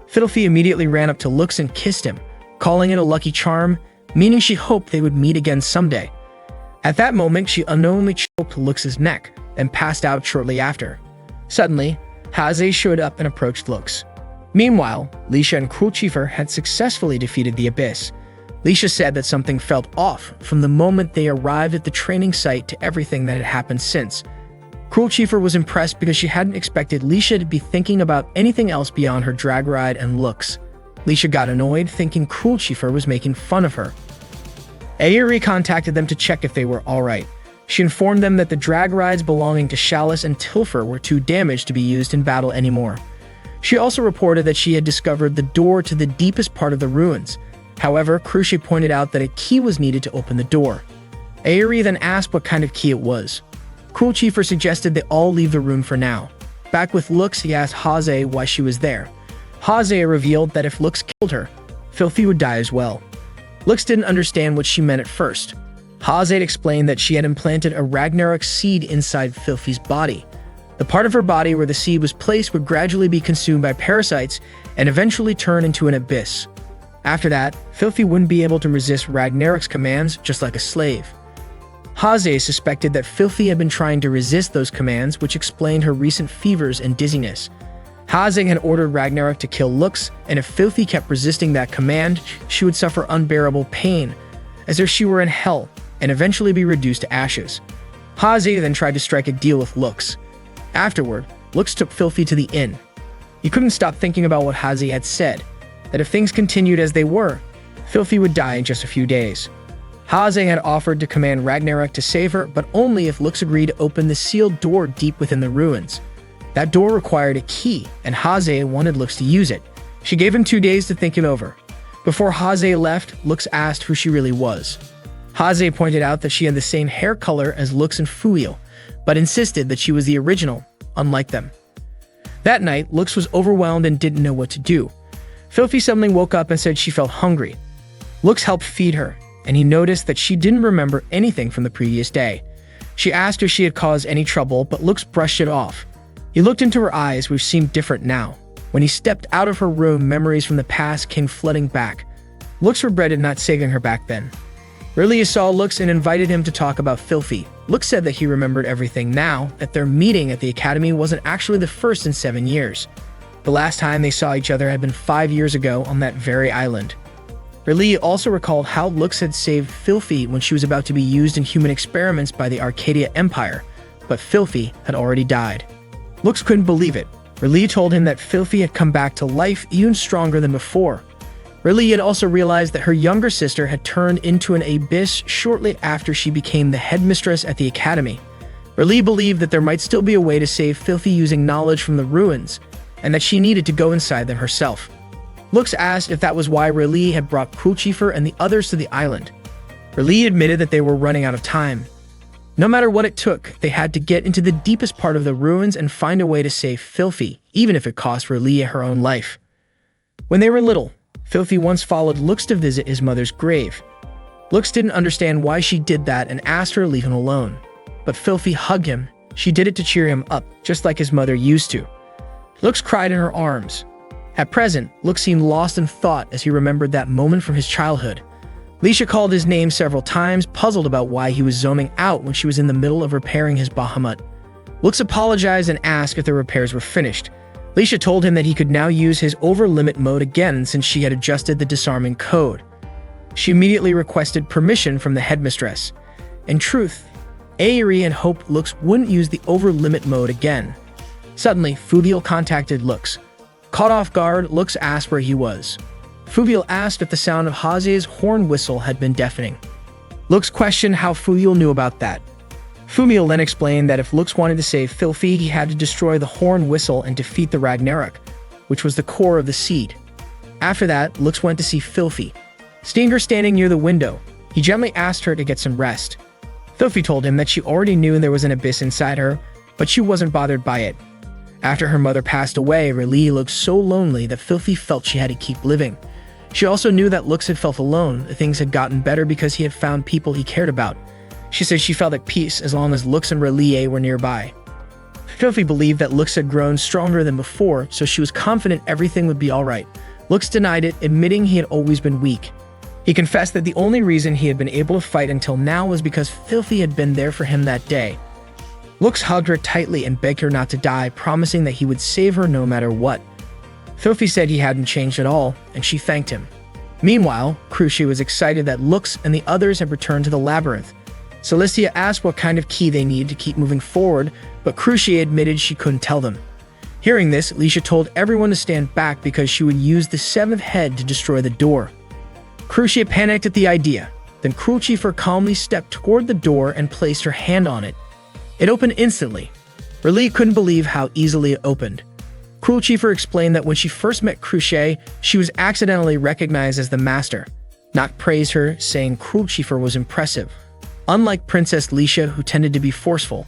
Filthy immediately ran up to Lux and kissed him, calling it a lucky charm, meaning she hoped they would meet again someday. At that moment, she unknowingly choked Lux's neck and passed out shortly after. Suddenly, Haze showed up and approached Lux. Meanwhile, Lisha and Cruel Chieffer had successfully defeated the Abyss. Lisha said that something felt off from the moment they arrived at the training site to everything that had happened since. Cruel Chieffer was impressed because she hadn't expected Lisha to be thinking about anything else beyond her drag ride and looks. Lisha got annoyed, thinking Cruel Chieffer was making fun of her. Aerie contacted them to check if they were alright. She informed them that the drag rides belonging to Chalice and Tilfer were too damaged to be used in battle anymore. She also reported that she had discovered the door to the deepest part of the ruins. However, Cruciate pointed out that a key was needed to open the door. Aerie then asked what kind of key it was. Cruel Chieffer suggested they all leave the room for now. Back with Lux, he asked Haze why she was there. Haze revealed that if Lux killed her, Filthy would die as well. Lux didn't understand what she meant at first. Haze explained that she had implanted a Ragnarok seed inside Filthy's body. The part of her body where the seed was placed would gradually be consumed by parasites and eventually turn into an abyss. After that, Filthy wouldn't be able to resist Ragnarok's commands just like a slave. Haze suspected that Filthy had been trying to resist those commands, which explained her recent fevers and dizziness. Haze had ordered Ragnarok to kill Lux, and if Filthy kept resisting that command, she would suffer unbearable pain, as if she were in hell, and eventually be reduced to ashes. Haze then tried to strike a deal with Lux. Afterward, Lux took Filthy to the inn. He couldn't stop thinking about what Haze had said, that if things continued as they were, Filthy would die in just a few days. Haze had offered to command Ragnarok to save her, but only if Lux agreed to open the sealed door deep within the ruins. That door required a key, and Haze wanted Lux to use it. She gave him 2 days to think it over. Before Haze left, Lux asked who she really was. Haze pointed out that she had the same hair color as Lux and Fuil, but insisted that she was the original, unlike them. That night, Lux was overwhelmed and didn't know what to do. Filthy suddenly woke up and said she felt hungry. Lux helped feed her, and he noticed that she didn't remember anything from the previous day. She asked if she had caused any trouble, but Lux brushed it off. He looked into her eyes, which seemed different now. When he stepped out of her room, memories from the past came flooding back. Lux regretted not saving her back then. Relia saw Lux and invited him to talk about Filthy. Lux said that he remembered everything now, that their meeting at the academy wasn't actually the first in 7 years. The last time they saw each other had been 5 years ago on that very island. Relia also recalled how Lux had saved Filthy when she was about to be used in human experiments by the Arcadia Empire, but Filthy had already died. Lux couldn't believe it. Relia told him that Filthy had come back to life even stronger than before. Relia had also realized that her younger sister had turned into an abyss shortly after she became the headmistress at the academy. Relia believed that there might still be a way to save Filthy using knowledge from the ruins, and that she needed to go inside them herself. Lux asked if that was why Relia had brought Cruel Chieffer and the others to the island. Relia admitted that they were running out of time. No matter what it took, they had to get into the deepest part of the ruins and find a way to save Filthy, even if it cost Relia her own life. When they were little, Filthy once followed Lux to visit his mother's grave. Lux didn't understand why she did that and asked her to leave him alone. But Filthy hugged him. She did it to cheer him up, just like his mother used to. Lux cried in her arms. At present, Lux seemed lost in thought as he remembered that moment from his childhood. Lisha called his name several times, puzzled about why he was zooming out when she was in the middle of repairing his Bahamut. Lux apologized and asked if the repairs were finished. Lisha told him that he could now use his over-limit mode again since she had adjusted the disarming code. She immediately requested permission from the headmistress. In truth, Aerie had hoped Lux wouldn't use the over-limit mode again. Suddenly, Fuvial contacted Lux. Caught off guard, Lux asked where he was. Fuvial asked if the sound of Haze's horn whistle had been deafening. Lux questioned how Fuvial knew about that. Fuvial then explained that if Lux wanted to save Filthy, he had to destroy the horn whistle and defeat the Ragnarok, which was the core of the seed. After that, Lux went to see Filthy. Seeing her standing near the window, he gently asked her to get some rest. Filthy told him that she already knew there was an abyss inside her, but she wasn't bothered by it. After her mother passed away, Relia looked so lonely that Filthy felt she had to keep living. She also knew that Lux had felt alone. Things had gotten better because he had found people he cared about. She said she felt at peace as long as Lux and Relia were nearby. Filthy believed that Lux had grown stronger than before, so she was confident everything would be alright. Lux denied it, admitting he had always been weak. He confessed that the only reason he had been able to fight until now was because Filthy had been there for him that day. Lux hugged her tightly and begged her not to die, promising that he would save her no matter what. Filthy said he hadn't changed at all, and she thanked him. Meanwhile, Crucia was excited that Lux and the others had returned to the labyrinth. Celestia asked what kind of key they needed to keep moving forward, but Crucia admitted she couldn't tell them. Hearing this, Lisha told everyone to stand back because she would use the seventh head to destroy the door. Crucia panicked at the idea. Then Crucifer calmly stepped toward the door and placed her hand on it. It opened instantly. R'lyeh couldn't believe how easily it opened. Crucifer explained that when she first met Crucia, she was accidentally recognized as the master. Noct praised her, saying Crucifer was impressive. Unlike Princess Lisha, who tended to be forceful,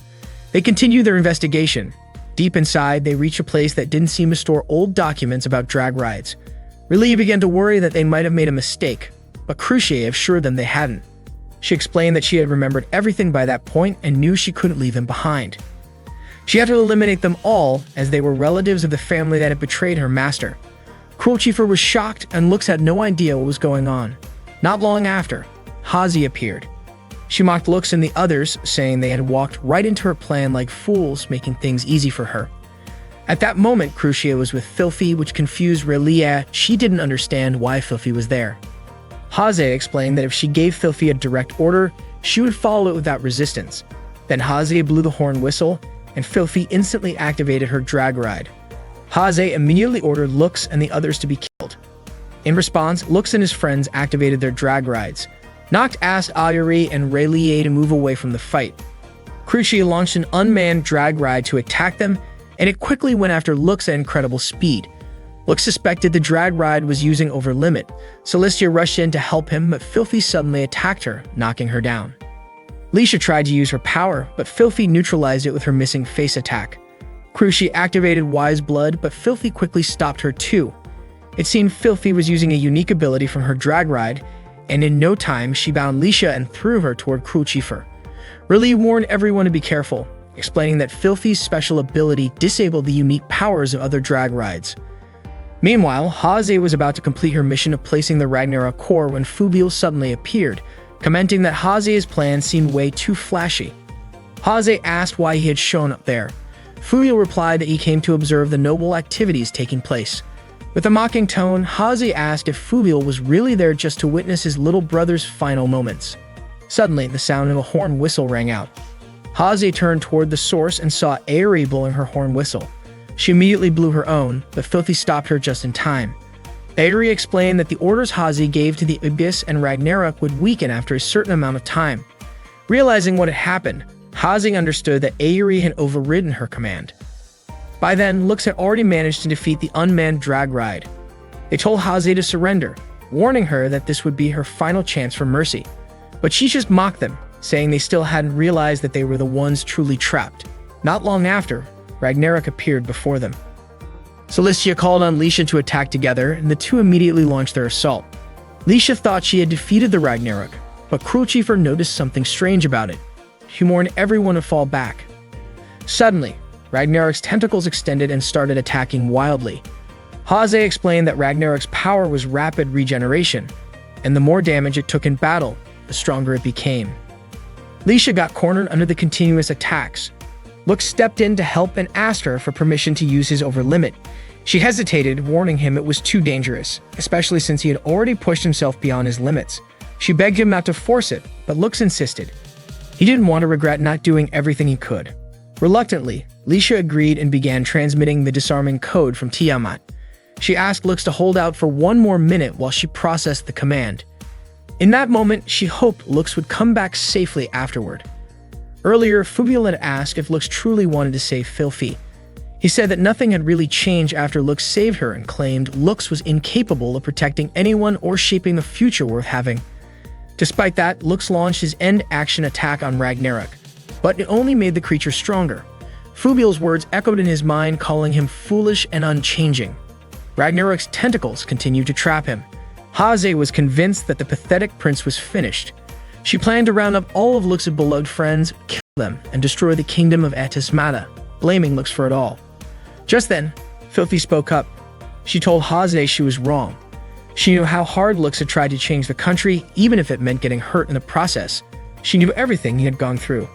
they continued their investigation. Deep inside, they reached a place that didn't seem to store old documents about drag rides. R'lyeh began to worry that they might have made a mistake, but Crucia assured them they hadn't. She explained that she had remembered everything by that point and knew she couldn't leave them behind. She had to eliminate them all, as they were relatives of the family that had betrayed her master. Crucifer was shocked, and Lux had no idea what was going on. Not long after, Hazi appeared. She mocked Lux and the others, saying they had walked right into her plan like fools, making things easy for her. At that moment, Crucia was with Filthy, which confused R'lyeh. She didn't understand why Filthy was there. Haze explained that if she gave Filthy a direct order, she would follow it without resistance. Then Haze blew the horn whistle, and Filthy instantly activated her drag ride. Haze immediately ordered Lux and the others to be killed. In response, Lux and his friends activated their drag rides. Noct asked Ayuri and R'lyeh to move away from the fight. Crucia launched an unmanned drag ride to attack them, and it quickly went after Lux at incredible speed. Lux suspected the drag ride was using over limit. Celestia rushed in to help him, but Filthy suddenly attacked her, knocking her down. Lisha tried to use her power, but Filthy neutralized it with her missing face attack. Crucia activated Wise Blood, but Filthy quickly stopped her too. It seemed Filthy was using a unique ability from her drag ride, and in no time she bound Lisha and threw her toward Crucifer. R'lyeh warned everyone to be careful, explaining that Filthy's special ability disabled the unique powers of other drag rides. Meanwhile, Haze was about to complete her mission of placing the Ragnarok core when Fubiel suddenly appeared, commenting that Haze's plan seemed way too flashy. Haze asked why he had shown up there. Fubiel replied that he came to observe the noble activities taking place. With a mocking tone, Haze asked if Fubiel was really there just to witness his little brother's final moments. Suddenly, the sound of a horn whistle rang out. Haze turned toward the source and saw Ayuri blowing her horn whistle. She immediately blew her own, but Filthy stopped her just in time. Ayuri explained that the orders Haze gave to the Abyss and Ragnarok would weaken after a certain amount of time. Realizing what had happened, Haze understood that Ayuri had overridden her command. By then, Lux had already managed to defeat the unmanned drag ride. They told Haze to surrender, warning her that this would be her final chance for mercy. But she just mocked them, saying they still hadn't realized that they were the ones truly trapped. Not long after, Ragnarok appeared before them. Celestia called on Lisha to attack together, and the two immediately launched their assault. Lisha thought she had defeated the Ragnarok, but Crucifer noticed something strange about it. He warned everyone to fall back. Suddenly, Ragnarok's tentacles extended and started attacking wildly. Haze explained that Ragnarok's power was rapid regeneration, and the more damage it took in battle, the stronger it became. Lisha got cornered under the continuous attacks. Lux stepped in to help and asked her for permission to use his overlimit. She hesitated, warning him it was too dangerous, especially since he had already pushed himself beyond his limits. She begged him not to force it, but Lux insisted. He didn't want to regret not doing everything he could. Reluctantly, Lisha agreed and began transmitting the disarming code from Tiamat. She asked Lux to hold out for one more minute while she processed the command. In that moment, she hoped Lux would come back safely afterward. Earlier, Fubiel had asked if Lux truly wanted to save Filthy. He said that nothing had really changed after Lux saved her and claimed Lux was incapable of protecting anyone or shaping the future worth having. Despite that, Lux launched his end-action attack on Ragnarok, but it only made the creature stronger. Fubiel's words echoed in his mind, calling him foolish and unchanging. Ragnarok's tentacles continued to trap him. Haze was convinced that the pathetic prince was finished. She planned to round up all of Lux's beloved friends, kill them, and destroy the kingdom of Etismata, blaming Lux for it all. Just then, Filthy spoke up. She told Haze she was wrong. She knew how hard Lux had tried to change the country, even if it meant getting hurt in the process. She knew everything he had gone through.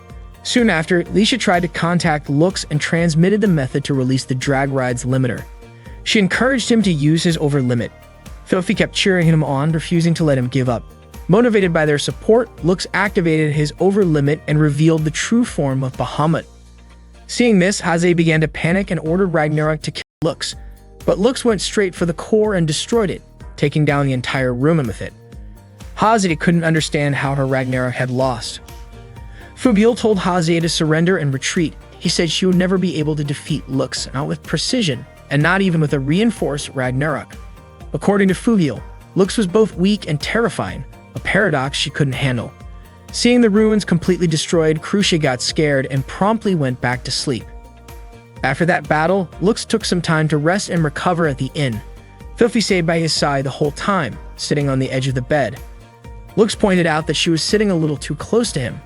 Soon after, Lisha tried to contact Lux and transmitted the method to release the drag ride's limiter. She encouraged him to use his over-limit. Filthy kept cheering him on, refusing to let him give up. Motivated by their support, Lux activated his over-limit and revealed the true form of Bahamut. Seeing this, Haze began to panic and ordered Ragnarok to kill Lux. But Lux went straight for the core and destroyed it, taking down the entire room with it. Haze couldn't understand how her Ragnarok had lost. Fubil told Haze to surrender and retreat. He said she would never be able to defeat Lux, not with precision, and not even with a reinforced Ragnarok. According to Fubil, Lux was both weak and terrifying, a paradox she couldn't handle. Seeing the ruins completely destroyed, Crucia got scared and promptly went back to sleep. After that battle, Lux took some time to rest and recover at the inn. Filthy stayed by his side the whole time, sitting on the edge of the bed. Lux pointed out that she was sitting a little too close to him,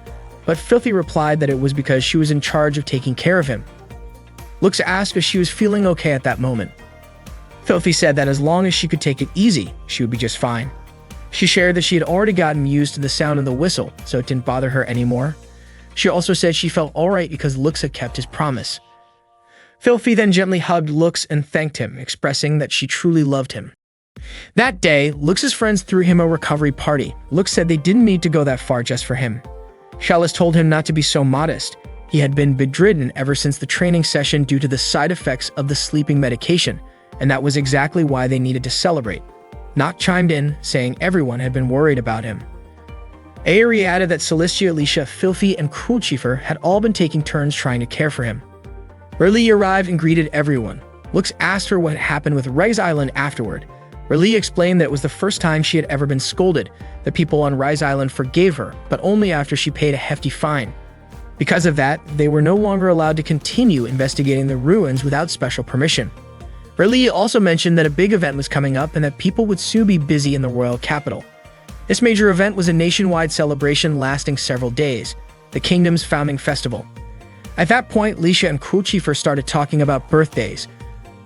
but Filthy replied that it was because she was in charge of taking care of him. Lux asked if she was feeling okay at that moment. Filthy said that as long as she could take it easy, she would be just fine. She shared that she had already gotten used to the sound of the whistle, so it didn't bother her anymore. She also said she felt alright because Lux had kept his promise. Filthy then gently hugged Lux and thanked him, expressing that she truly loved him. That day, Lux's friends threw him a recovery party. Lux said they didn't need to go that far just for him. Chalice told him not to be so modest. He had been bedridden ever since the training session due to the side effects of the sleeping medication, and that was exactly why they needed to celebrate. Noct chimed in, saying everyone had been worried about him. Aerie added that Celestia, Lisha, Filthy, and Crucifer had all been taking turns trying to care for him. R'lyeh arrived and greeted everyone. Lux asked her what had happened with Rise Island afterward. R'lyeh explained that it was the first time she had ever been scolded. The people on Rise Island forgave her, but only after she paid a hefty fine. Because of that, they were no longer allowed to continue investigating the ruins without special permission. R'lyeh also mentioned that a big event was coming up and that people would soon be busy in the royal capital. This major event was a nationwide celebration lasting several days, the kingdom's founding festival. At that point, Lisha and Crucifer started talking about birthdays.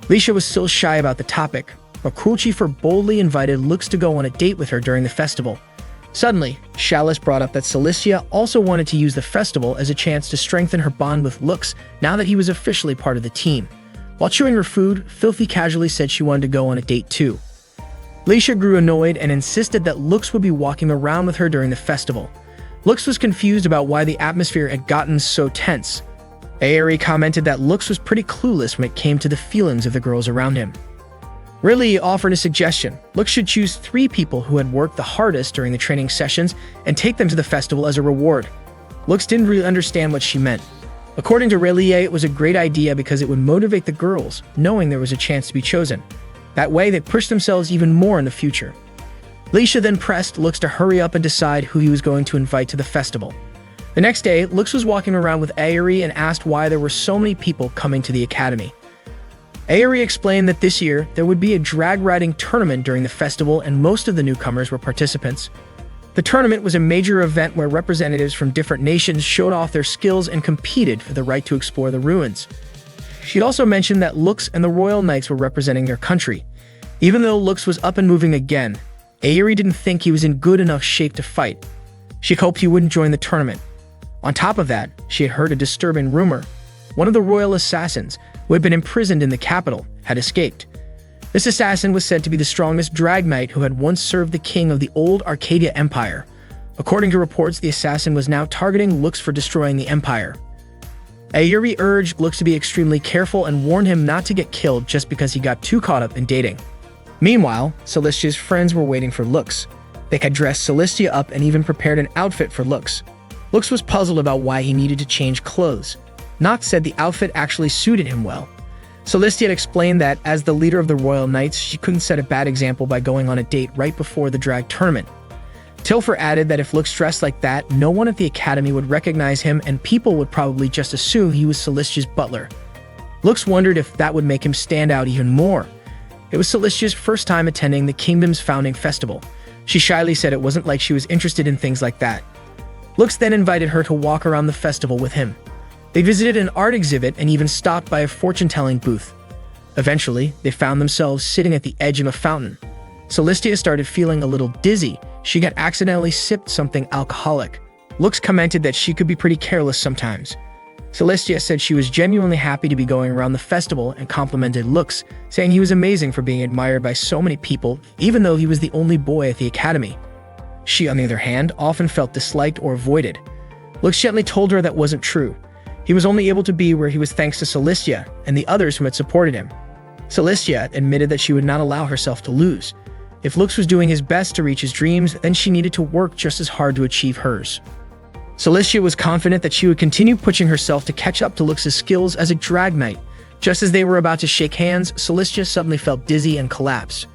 Lisha was still shy about the topic, but Crucifer boldly invited Lux to go on a date with her during the festival. Suddenly, Chalice brought up that Celestia also wanted to use the festival as a chance to strengthen her bond with Lux now that he was officially part of the team. While chewing her food, Filthy casually said she wanted to go on a date too. Lisha grew annoyed and insisted that Lux would be walking around with her during the festival. Lux was confused about why the atmosphere had gotten so tense. Aerie commented that Lux was pretty clueless when it came to the feelings of the girls around him. R'lyeh offered a suggestion. Lux should choose 3 people who had worked the hardest during the training sessions and take them to the festival as a reward. Lux didn't really understand what she meant. According to R'lyeh, it was a great idea because it would motivate the girls, knowing there was a chance to be chosen. That way, they pushed themselves even more in the future. Lisha then pressed Lux to hurry up and decide who he was going to invite to the festival. The next day, Lux was walking around with Aerie and asked why there were so many people coming to the academy. Aerie explained that this year, there would be a drag riding tournament during the festival and most of the newcomers were participants. The tournament was a major event where representatives from different nations showed off their skills and competed for the right to explore the ruins. She'd also mentioned that Lux and the Royal Knights were representing their country. Even though Lux was up and moving again, Aerie didn't think he was in good enough shape to fight. She hoped he wouldn't join the tournament. On top of that, she had heard a disturbing rumor. One of the royal assassins, who had been imprisoned in the capital, had escaped. This assassin was said to be the strongest drag knight who had once served the king of the old Arcadia Empire. According to reports, the assassin was now targeting Lux for destroying the empire. Aerie urged Lux to be extremely careful and warned him not to get killed just because he got too caught up in dating. Meanwhile, Celestia's friends were waiting for Lux. They had dressed Celestia up and even prepared an outfit for Lux. Lux was puzzled about why he needed to change clothes. Noct said the outfit actually suited him well. Celestia had explained that, as the leader of the Royal Knights, she couldn't set a bad example by going on a date right before the drag tournament. Tilfer added that if Lux dressed like that, no one at the academy would recognize him and people would probably just assume he was Celestia's butler. Lux wondered if that would make him stand out even more. It was Celestia's first time attending the kingdom's founding festival. She shyly said it wasn't like she was interested in things like that. Lux then invited her to walk around the festival with him. They visited an art exhibit and even stopped by a fortune-telling booth. Eventually, they found themselves sitting at the edge of a fountain. Celestia started feeling a little dizzy. She got accidentally sipped something alcoholic. Lux commented that she could be pretty careless sometimes. Celestia said she was genuinely happy to be going around the festival and complimented Lux, saying he was amazing for being admired by so many people, even though he was the only boy at the academy. She, on the other hand, often felt disliked or avoided. Lux gently told her that wasn't true. He was only able to be where he was thanks to Celestia and the others who had supported him. Celestia admitted that she would not allow herself to lose. If Lux was doing his best to reach his dreams, then she needed to work just as hard to achieve hers. Celestia was confident that she would continue pushing herself to catch up to Lux's skills as a drag knight. Just as they were about to shake hands, Celestia suddenly felt dizzy and collapsed.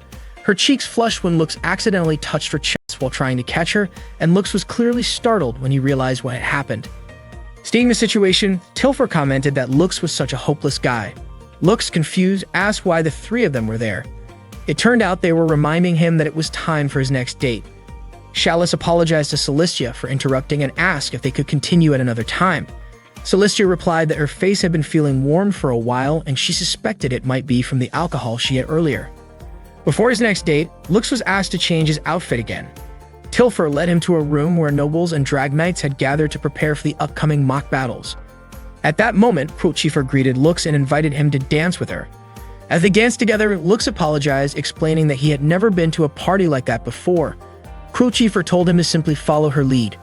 Her cheeks flushed when Lux accidentally touched her chest while trying to catch her, and Lux was clearly startled when he realized what had happened. Seeing the situation, Tilfer commented that Lux was such a hopeless guy. Lux, confused, asked why the three of them were there. It turned out they were reminding him that it was time for his next date. Chalice apologized to Celestia for interrupting and asked if they could continue at another time. Celestia replied that her face had been feeling warm for a while and she suspected it might be from the alcohol she had earlier. Before his next date, Lux was asked to change his outfit again. Tilfer led him to a room where nobles and drag knights had gathered to prepare for the upcoming mock battles. At that moment, Crucifer greeted Lux and invited him to dance with her. As they danced together, Lux apologized, explaining that he had never been to a party like that before. Crucifer told him to simply follow her lead.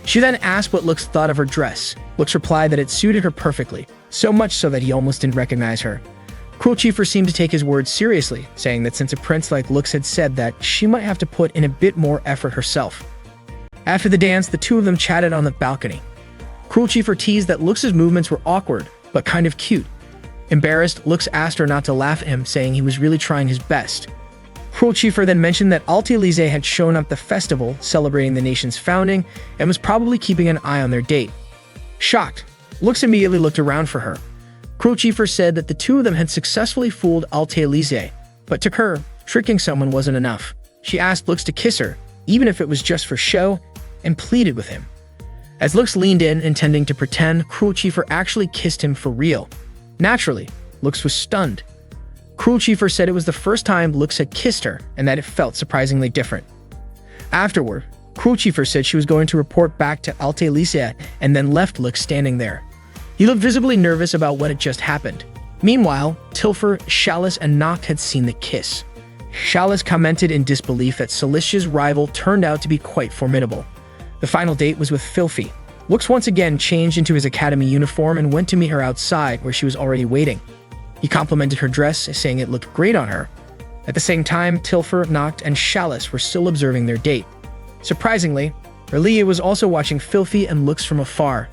She then asked what Lux thought of her dress. Lux replied that it suited her perfectly, so much so that he almost didn't recognize her. Crucifer seemed to take his words seriously, saying that since a prince like Lux had said that, she might have to put in a bit more effort herself. After the dance, the two of them chatted on the balcony. Crucifer teased that Lux's movements were awkward, but kind of cute. Embarrassed, Lux asked her not to laugh at him, saying he was really trying his best. Crucifer then mentioned that Alti-Elise had shown up at the festival, celebrating the nation's founding, and was probably keeping an eye on their date. Shocked, Lux immediately looked around for her. Crucifer said that the two of them had successfully fooled Alti-Elise, but to her, tricking someone wasn't enough. She asked Lux to kiss her, even if it was just for show, and pleaded with him. As Lux leaned in, intending to pretend, Crucifer actually kissed him for real. Naturally, Lux was stunned. Crucifer said it was the first time Lux had kissed her and that it felt surprisingly different. Afterward, Crucifer said she was going to report back to Alti-Elise and then left Lux standing there. He looked visibly nervous about what had just happened. Meanwhile, Tilfer, Chalice, and Noct had seen the kiss. Chalice commented in disbelief that Celestia's rival turned out to be quite formidable. The final date was with Filthy. Lux once again changed into his academy uniform and went to meet her outside where she was already waiting. He complimented her dress, saying it looked great on her. At the same time, Tilfer, Noct, and Chalice were still observing their date. Surprisingly, Relia was also watching Filthy and Lux from afar.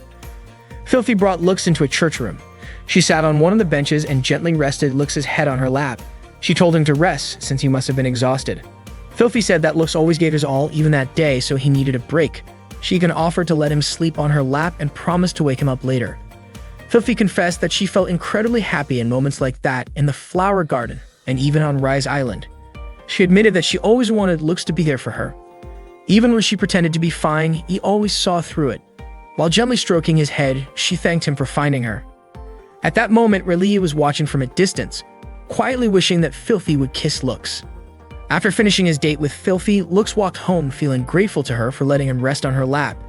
Filthy brought Lux into a church room. She sat on one of the benches and gently rested Lux's head on her lap. She told him to rest, since he must have been exhausted. Filthy said that Lux always gave his all even that day, so he needed a break. She even offered to let him sleep on her lap and promised to wake him up later. Filthy confessed that she felt incredibly happy in moments like that in the flower garden and even on Rise Island. She admitted that she always wanted Lux to be there for her. Even when she pretended to be fine, he always saw through it. While gently stroking his head, she thanked him for finding her. At that moment, Relia was watching from a distance, quietly wishing that Filthy would kiss Lux. After finishing his date with Filthy, Lux walked home feeling grateful to her for letting him rest on her lap.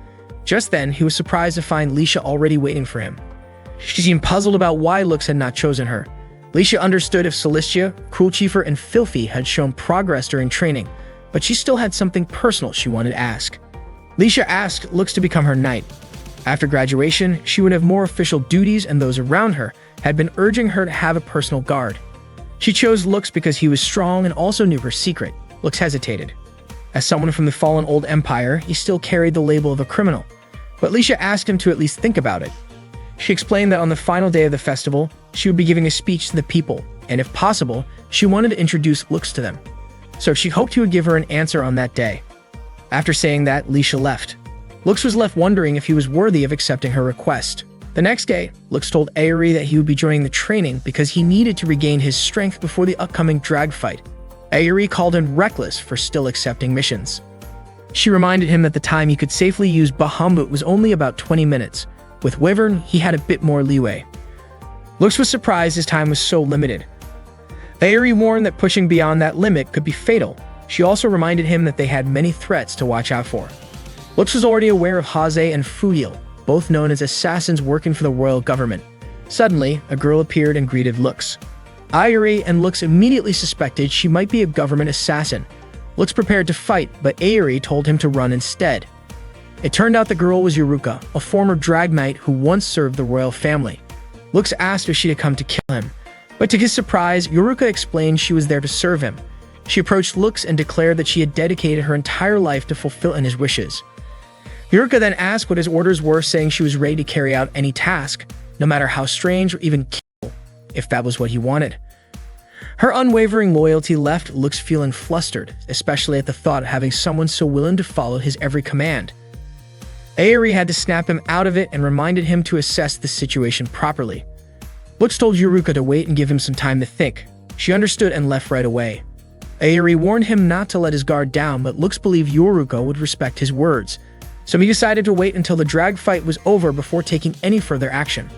Just then, he was surprised to find Lisha already waiting for him. She seemed puzzled about why Lux had not chosen her. Lisha understood if Celestia, Crucifer, and Filthy had shown progress during training, but she still had something personal she wanted to ask. Lisha asked Lux to become her knight. After graduation, she would have more official duties, and those around her had been urging her to have a personal guard. She chose Lux because he was strong and also knew her secret. Lux hesitated. As someone from the fallen old empire, he still carried the label of a criminal, but Lisha asked him to at least think about it. She explained that on the final day of the festival, she would be giving a speech to the people, and if possible, she wanted to introduce Lux to them. So she hoped he would give her an answer on that day. After saying that, Lisha left. Lux was left wondering if he was worthy of accepting her request. The next day, Lux told Aerie that he would be joining the training because he needed to regain his strength before the upcoming drag fight. Aerie called him reckless for still accepting missions. She reminded him that the time he could safely use Bahamut was only about 20 minutes. With Wyvern, he had a bit more leeway. Lux was surprised his time was so limited. Aerie warned that pushing beyond that limit could be fatal. She also reminded him that they had many threats to watch out for. Lux was already aware of Haze and Fuyil, both known as assassins working for the royal government. Suddenly, a girl appeared and greeted Lux. Airi and Lux immediately suspected she might be a government assassin. Lux prepared to fight, but Airi told him to run instead. It turned out the girl was Yuruka, a former drag knight who once served the royal family. Lux asked if she had come to kill him, but to his surprise, Yuruka explained she was there to serve him. She approached Lux and declared that she had dedicated her entire life to fulfilling his wishes. Yuruka then asked what his orders were, saying she was ready to carry out any task, no matter how strange or even kill, if that was what he wanted. Her unwavering loyalty left Lux feeling flustered, especially at the thought of having someone so willing to follow his every command. Airi had to snap him out of it and reminded him to assess the situation properly. Lux told Yuruka to wait and give him some time to think. She understood and left right away. Airi warned him not to let his guard down, but Lux believed Yuruka would respect his words, so he decided to wait until the drag fight was over before taking any further action.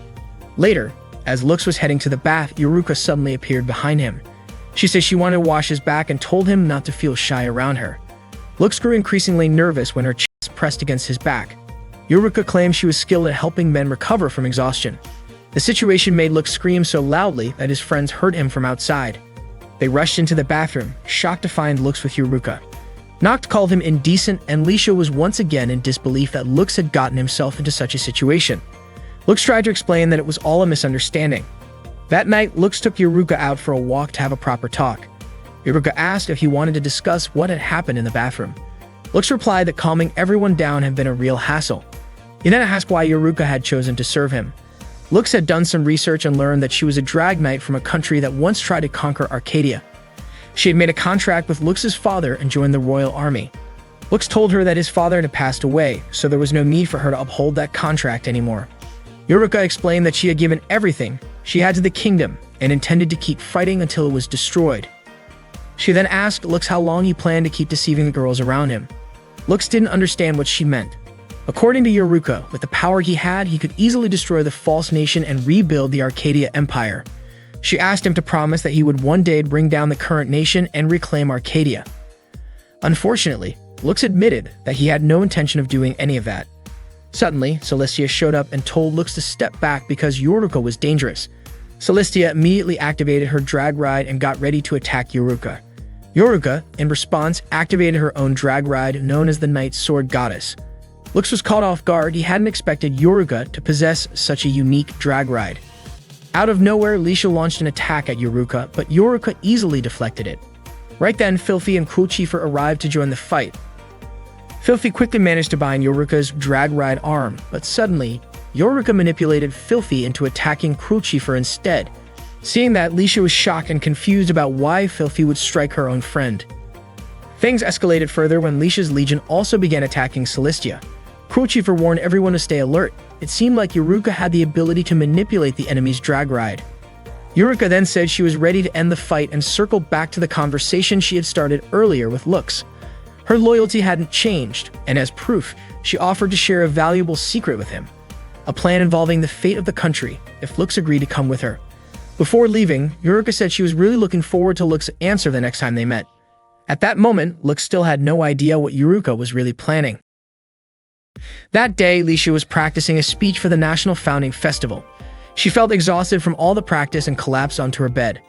Later, as Lux was heading to the bath, Yuruka suddenly appeared behind him. She said she wanted to wash his back and told him not to feel shy around her. Lux grew increasingly nervous when her chest pressed against his back. Yuruka claimed she was skilled at helping men recover from exhaustion. The situation made Lux scream so loudly that his friends heard him from outside. They rushed into the bathroom, shocked to find Lux with Yuruka. Noct called him indecent, and Lisha was once again in disbelief that Lux had gotten himself into such a situation. Lux tried to explain that it was all a misunderstanding. That night, Lux took Yuruka out for a walk to have a proper talk. Yuruka asked if he wanted to discuss what had happened in the bathroom. Lux replied that calming everyone down had been a real hassle. He then asked why Yuruka had chosen to serve him. Lux had done some research and learned that she was a drag knight from a country that once tried to conquer Arcadia. She had made a contract with Lux's father and joined the royal army. Lux told her that his father had passed away, so there was no need for her to uphold that contract anymore. Yuruka explained that she had given everything she had to the kingdom and intended to keep fighting until it was destroyed. She then asked Lux how long he planned to keep deceiving the girls around him. Lux didn't understand what she meant. According to Yuruka, with the power he had, he could easily destroy the false nation and rebuild the Arcadia Empire. She asked him to promise that he would one day bring down the current nation and reclaim Arcadia. Unfortunately, Lux admitted that he had no intention of doing any of that. Suddenly, Celestia showed up and told Lux to step back because Yuruka was dangerous. Celestia immediately activated her drag ride and got ready to attack Yuruka. Yuruka, in response, activated her own drag ride known as the Night Sword Goddess. Lux was caught off guard. He hadn't expected Yuruka to possess such a unique drag ride. Out of nowhere, Lisha launched an attack at Yuruka, but Yuruka easily deflected it. Right then, Filthy and Crucifer arrived to join the fight. Filthy quickly managed to bind Yuruka's drag ride arm, but suddenly, Yuruka manipulated Filthy into attacking Crucifer instead. Seeing that, Lisha was shocked and confused about why Filthy would strike her own friend. Things escalated further when Lisha's legion also began attacking Celestia. Crucifer warned everyone to stay alert. It seemed like Yuruka had the ability to manipulate the enemy's drag ride. Yuruka then said she was ready to end the fight and circled back to the conversation she had started earlier with Lux. Her loyalty hadn't changed, and as proof, she offered to share a valuable secret with him. A plan involving the fate of the country, if Lux agreed to come with her. Before leaving, Yuruka said she was really looking forward to Lux's answer the next time they met. At that moment, Lux still had no idea what Yuruka was really planning. That day, Lisha was practicing a speech for the National Founding Festival. She felt exhausted from all the practice and collapsed onto her bed.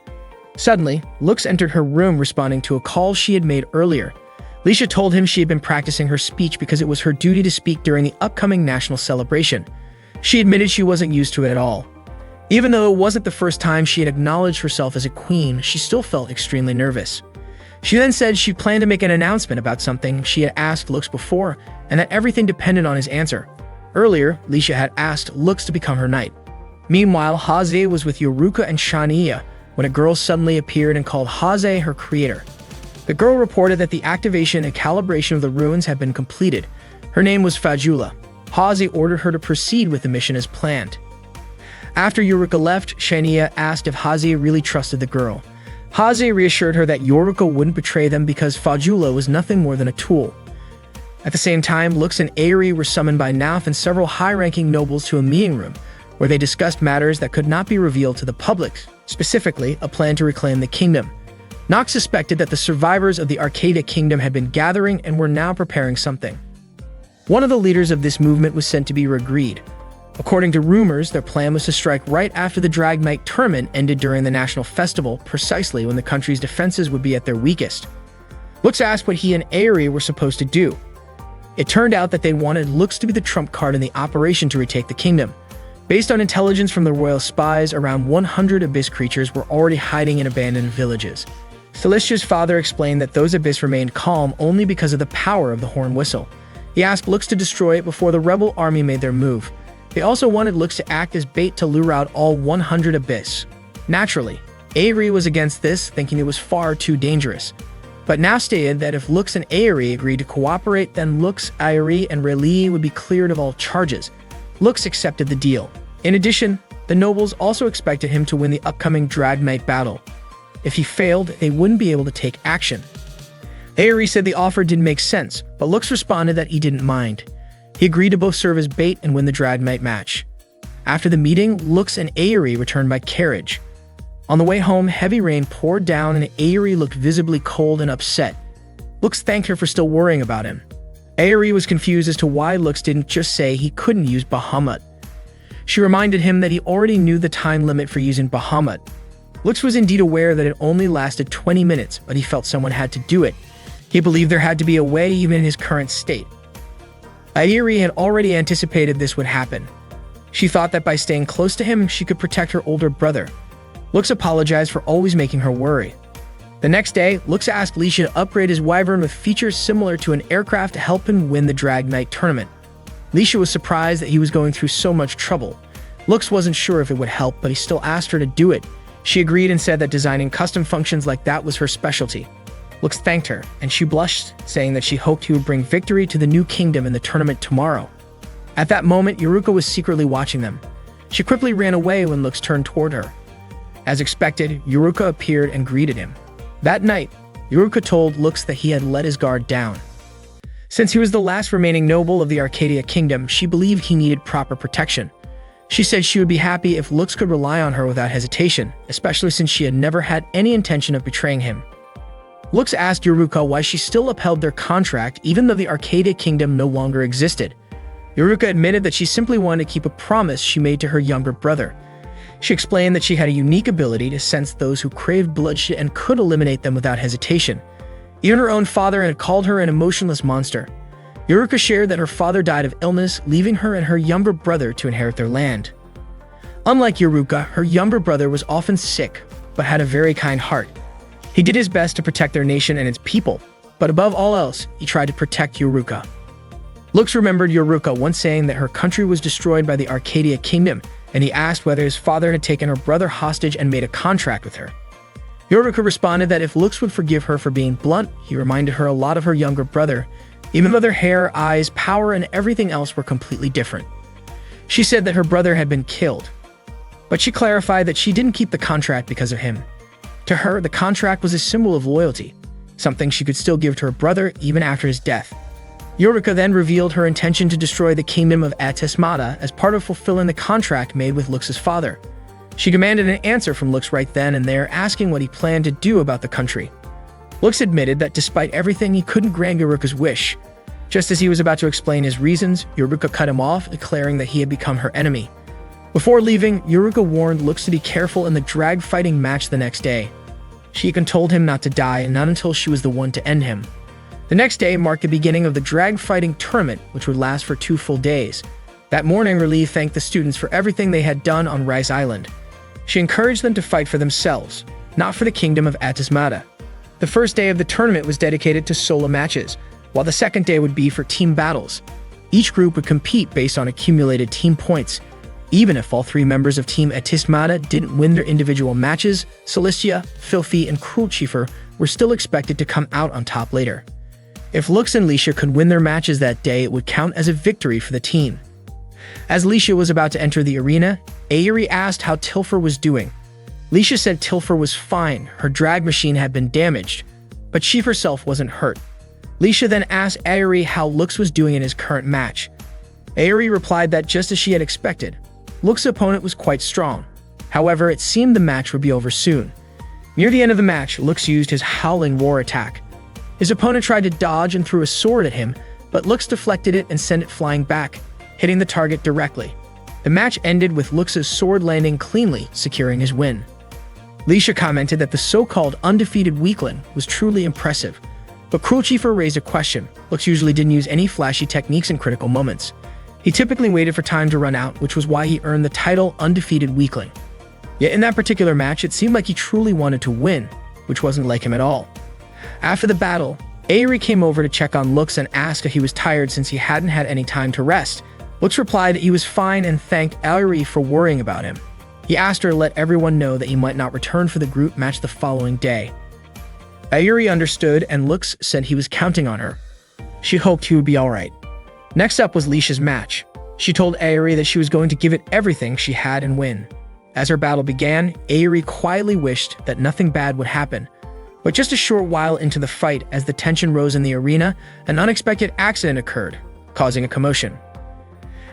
Suddenly, Lux entered her room responding to a call she had made earlier. Lisha told him she had been practicing her speech because it was her duty to speak during the upcoming national celebration. She admitted she wasn't used to it at all. Even though it wasn't the first time she had acknowledged herself as a queen, she still felt extremely nervous. She then said she planned to make an announcement about something she had asked Lux before, and that everything depended on his answer. Earlier, Lisha had asked Lux to become her knight. Meanwhile, Haze was with Yuruka and Shania when a girl suddenly appeared and called Haze her creator. The girl reported that the activation and calibration of the ruins had been completed. Her name was Fajula. Haze ordered her to proceed with the mission as planned. After Yuruka left, Shania asked if Haze really trusted the girl. Haze reassured her that Yuruka wouldn't betray them because Fajula was nothing more than a tool. At the same time, Lux and Airi were summoned by Nauf and several high-ranking nobles to a meeting room, where they discussed matters that could not be revealed to the public, specifically a plan to reclaim the kingdom. Nox suspected that the survivors of the Arcadia Kingdom had been gathering and were now preparing something. One of the leaders of this movement was said to be Regreed. According to rumors, their plan was to strike right after the Drag Night tournament ended during the national festival, precisely when the country's defenses would be at their weakest. Lux asked what he and Aerie were supposed to do. It turned out that they wanted Lux to be the trump card in the operation to retake the kingdom. Based on intelligence from the royal spies, around 100 Abyss creatures were already hiding in abandoned villages. Celestia's father explained that those Abyss remained calm only because of the power of the horn whistle. He asked Lux to destroy it before the rebel army made their move. They also wanted Lux to act as bait to lure out all 100 Abyss. Naturally, Aerie was against this, thinking it was far too dangerous. But now stated that if Lux and Aerie agreed to cooperate, then Lux, Aerie, and R'lyeh would be cleared of all charges. Lux accepted the deal. In addition, the nobles also expected him to win the upcoming Drag Night battle. If he failed, they wouldn't be able to take action. Aerie said the offer didn't make sense, but Lux responded that he didn't mind. He agreed to both serve as bait and win the Drag Night match. After the meeting, Lux and Aerie returned by carriage. On the way home, heavy rain poured down and Aerie looked visibly cold and upset. Lux thanked her for still worrying about him. Aerie was confused as to why Lux didn't just say he couldn't use Bahamut. She reminded him that he already knew the time limit for using Bahamut. Lux was indeed aware that it only lasted 20 minutes, but he felt someone had to do it. He believed there had to be a way even in his current state. Aerie had already anticipated this would happen. She thought that by staying close to him, she could protect her older brother. Lux apologized for always making her worry. The next day, Lux asked Lisha to upgrade his wyvern with features similar to an aircraft to help him win the Drag Night tournament. Lisha was surprised that he was going through so much trouble. Lux wasn't sure if it would help, but he still asked her to do it. She agreed and said that designing custom functions like that was her specialty. Lux thanked her, and she blushed, saying that she hoped he would bring victory to the new kingdom in the tournament tomorrow. At that moment, Yuruka was secretly watching them. She quickly ran away when Lux turned toward her. As expected, Yuruka appeared and greeted him. That night, Yuruka told Lux that he had let his guard down. Since he was the last remaining noble of the Arcadia Kingdom, she believed he needed proper protection. She said she would be happy if Lux could rely on her without hesitation, especially since she had never had any intention of betraying him. Lux asked Yuruka why she still upheld their contract even though the Arcadia Kingdom no longer existed. Yuruka admitted that she simply wanted to keep a promise she made to her younger brother. She explained that she had a unique ability to sense those who craved bloodshed and could eliminate them without hesitation. Even her own father had called her an emotionless monster. Yuruka shared that her father died of illness, leaving her and her younger brother to inherit their land. Unlike Yuruka, her younger brother was often sick, but had a very kind heart. He did his best to protect their nation and its people, but above all else, he tried to protect Yuruka. Lux remembered Yuruka once saying that her country was destroyed by the Arcadia Kingdom, and he asked whether his father had taken her brother hostage and made a contract with her. Yuruka responded that if Lux would forgive her for being blunt, he reminded her a lot of her younger brother, even though their hair, eyes, power, and everything else were completely different. She said that her brother had been killed, but she clarified that she didn't keep the contract because of him. To her, the contract was a symbol of loyalty, something she could still give to her brother even after his death. Yuruka then revealed her intention to destroy the kingdom of Atismata as part of fulfilling the contract made with Lux's father. She demanded an answer from Lux right then and there, asking what he planned to do about the country. Lux admitted that despite everything, he couldn't grant Yuruka's wish. Just as he was about to explain his reasons, Yuruka cut him off, declaring that he had become her enemy. Before leaving, Yuruka warned Lux to be careful in the drag fighting match the next day. She even told him not to die, and not until she was the one to end him. The next day marked the beginning of the drag fighting tournament, which would last for 2 full days. That morning, R'lyeh thanked the students for everything they had done on Rice Island. She encouraged them to fight for themselves, not for the kingdom of Atismata. The first day of the tournament was dedicated to solo matches, while the second day would be for team battles. Each group would compete based on accumulated team points. Even if all 3 members of Team Atismata didn't win their individual matches, Celestia, Filthy, and Cruelchifer were still expected to come out on top later. If Lux and Lisha could win their matches that day, it would count as a victory for the team. As Lisha was about to enter the arena, Aerie asked how Tilfer was doing. Lisha said Tilfer was fine, her drag machine had been damaged, but she herself wasn't hurt. Lisha then asked Aerie how Lux was doing in his current match. Aerie replied that just as she had expected, Lux's opponent was quite strong. However, it seemed the match would be over soon. Near the end of the match, Lux used his Howling Roar attack. His opponent tried to dodge and threw a sword at him, but Lux deflected it and sent it flying back, hitting the target directly. The match ended with Lux's sword landing cleanly, securing his win. Licia commented that the so-called undefeated weakling was truly impressive, but Cruel Chiefur raised a question. Lux usually didn't use any flashy techniques in critical moments. He typically waited for time to run out, which was why he earned the title Undefeated Weakling. Yet in that particular match, it seemed like he truly wanted to win, which wasn't like him at all. After the battle, Aery came over to check on Lux and asked if he was tired since he hadn't had any time to rest. Lux replied that he was fine and thanked Aery for worrying about him. He asked her to let everyone know that he might not return for the group match the following day. Aery understood, and Lux said he was counting on her. She hoped he would be alright. Next up was Licia's match. She told Aery that she was going to give it everything she had and win. As her battle began, Aery quietly wished that nothing bad would happen. But just a short while into the fight, as the tension rose in the arena, an unexpected accident occurred, causing a commotion.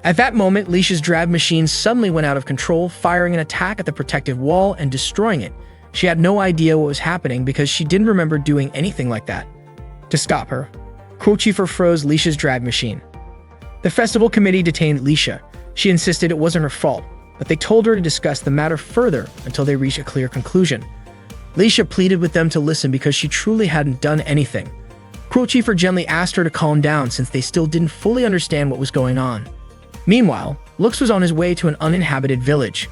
At that moment, Licia's drag machine suddenly went out of control, firing an attack at the protective wall and destroying it. She had no idea what was happening because she didn't remember doing anything like that. To stop her, Cruel Chiefur froze Licia's drag machine. The festival committee detained Licia. She insisted it wasn't her fault, but they told her to discuss the matter further until they reached a clear conclusion. Licia pleaded with them to listen because she truly hadn't done anything. Cruel Chiefur gently asked her to calm down since they still didn't fully understand what was going on. Meanwhile, Lux was on his way to an uninhabited village.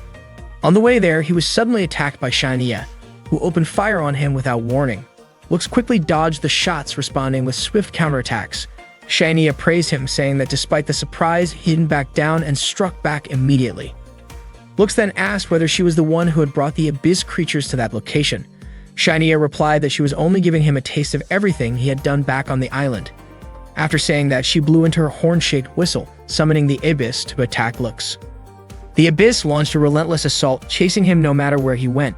On the way there, he was suddenly attacked by Shania, who opened fire on him without warning. Lux quickly dodged the shots, responding with swift counterattacks. Shania praised him, saying that despite the surprise, he didn't back down and struck back immediately. Lux then asked whether she was the one who had brought the Abyss creatures to that location. Shania replied that she was only giving him a taste of everything he had done back on the island. After saying that, she blew into her horn-shaped whistle, summoning the Abyss to attack Lux. The Abyss launched a relentless assault, chasing him no matter where he went.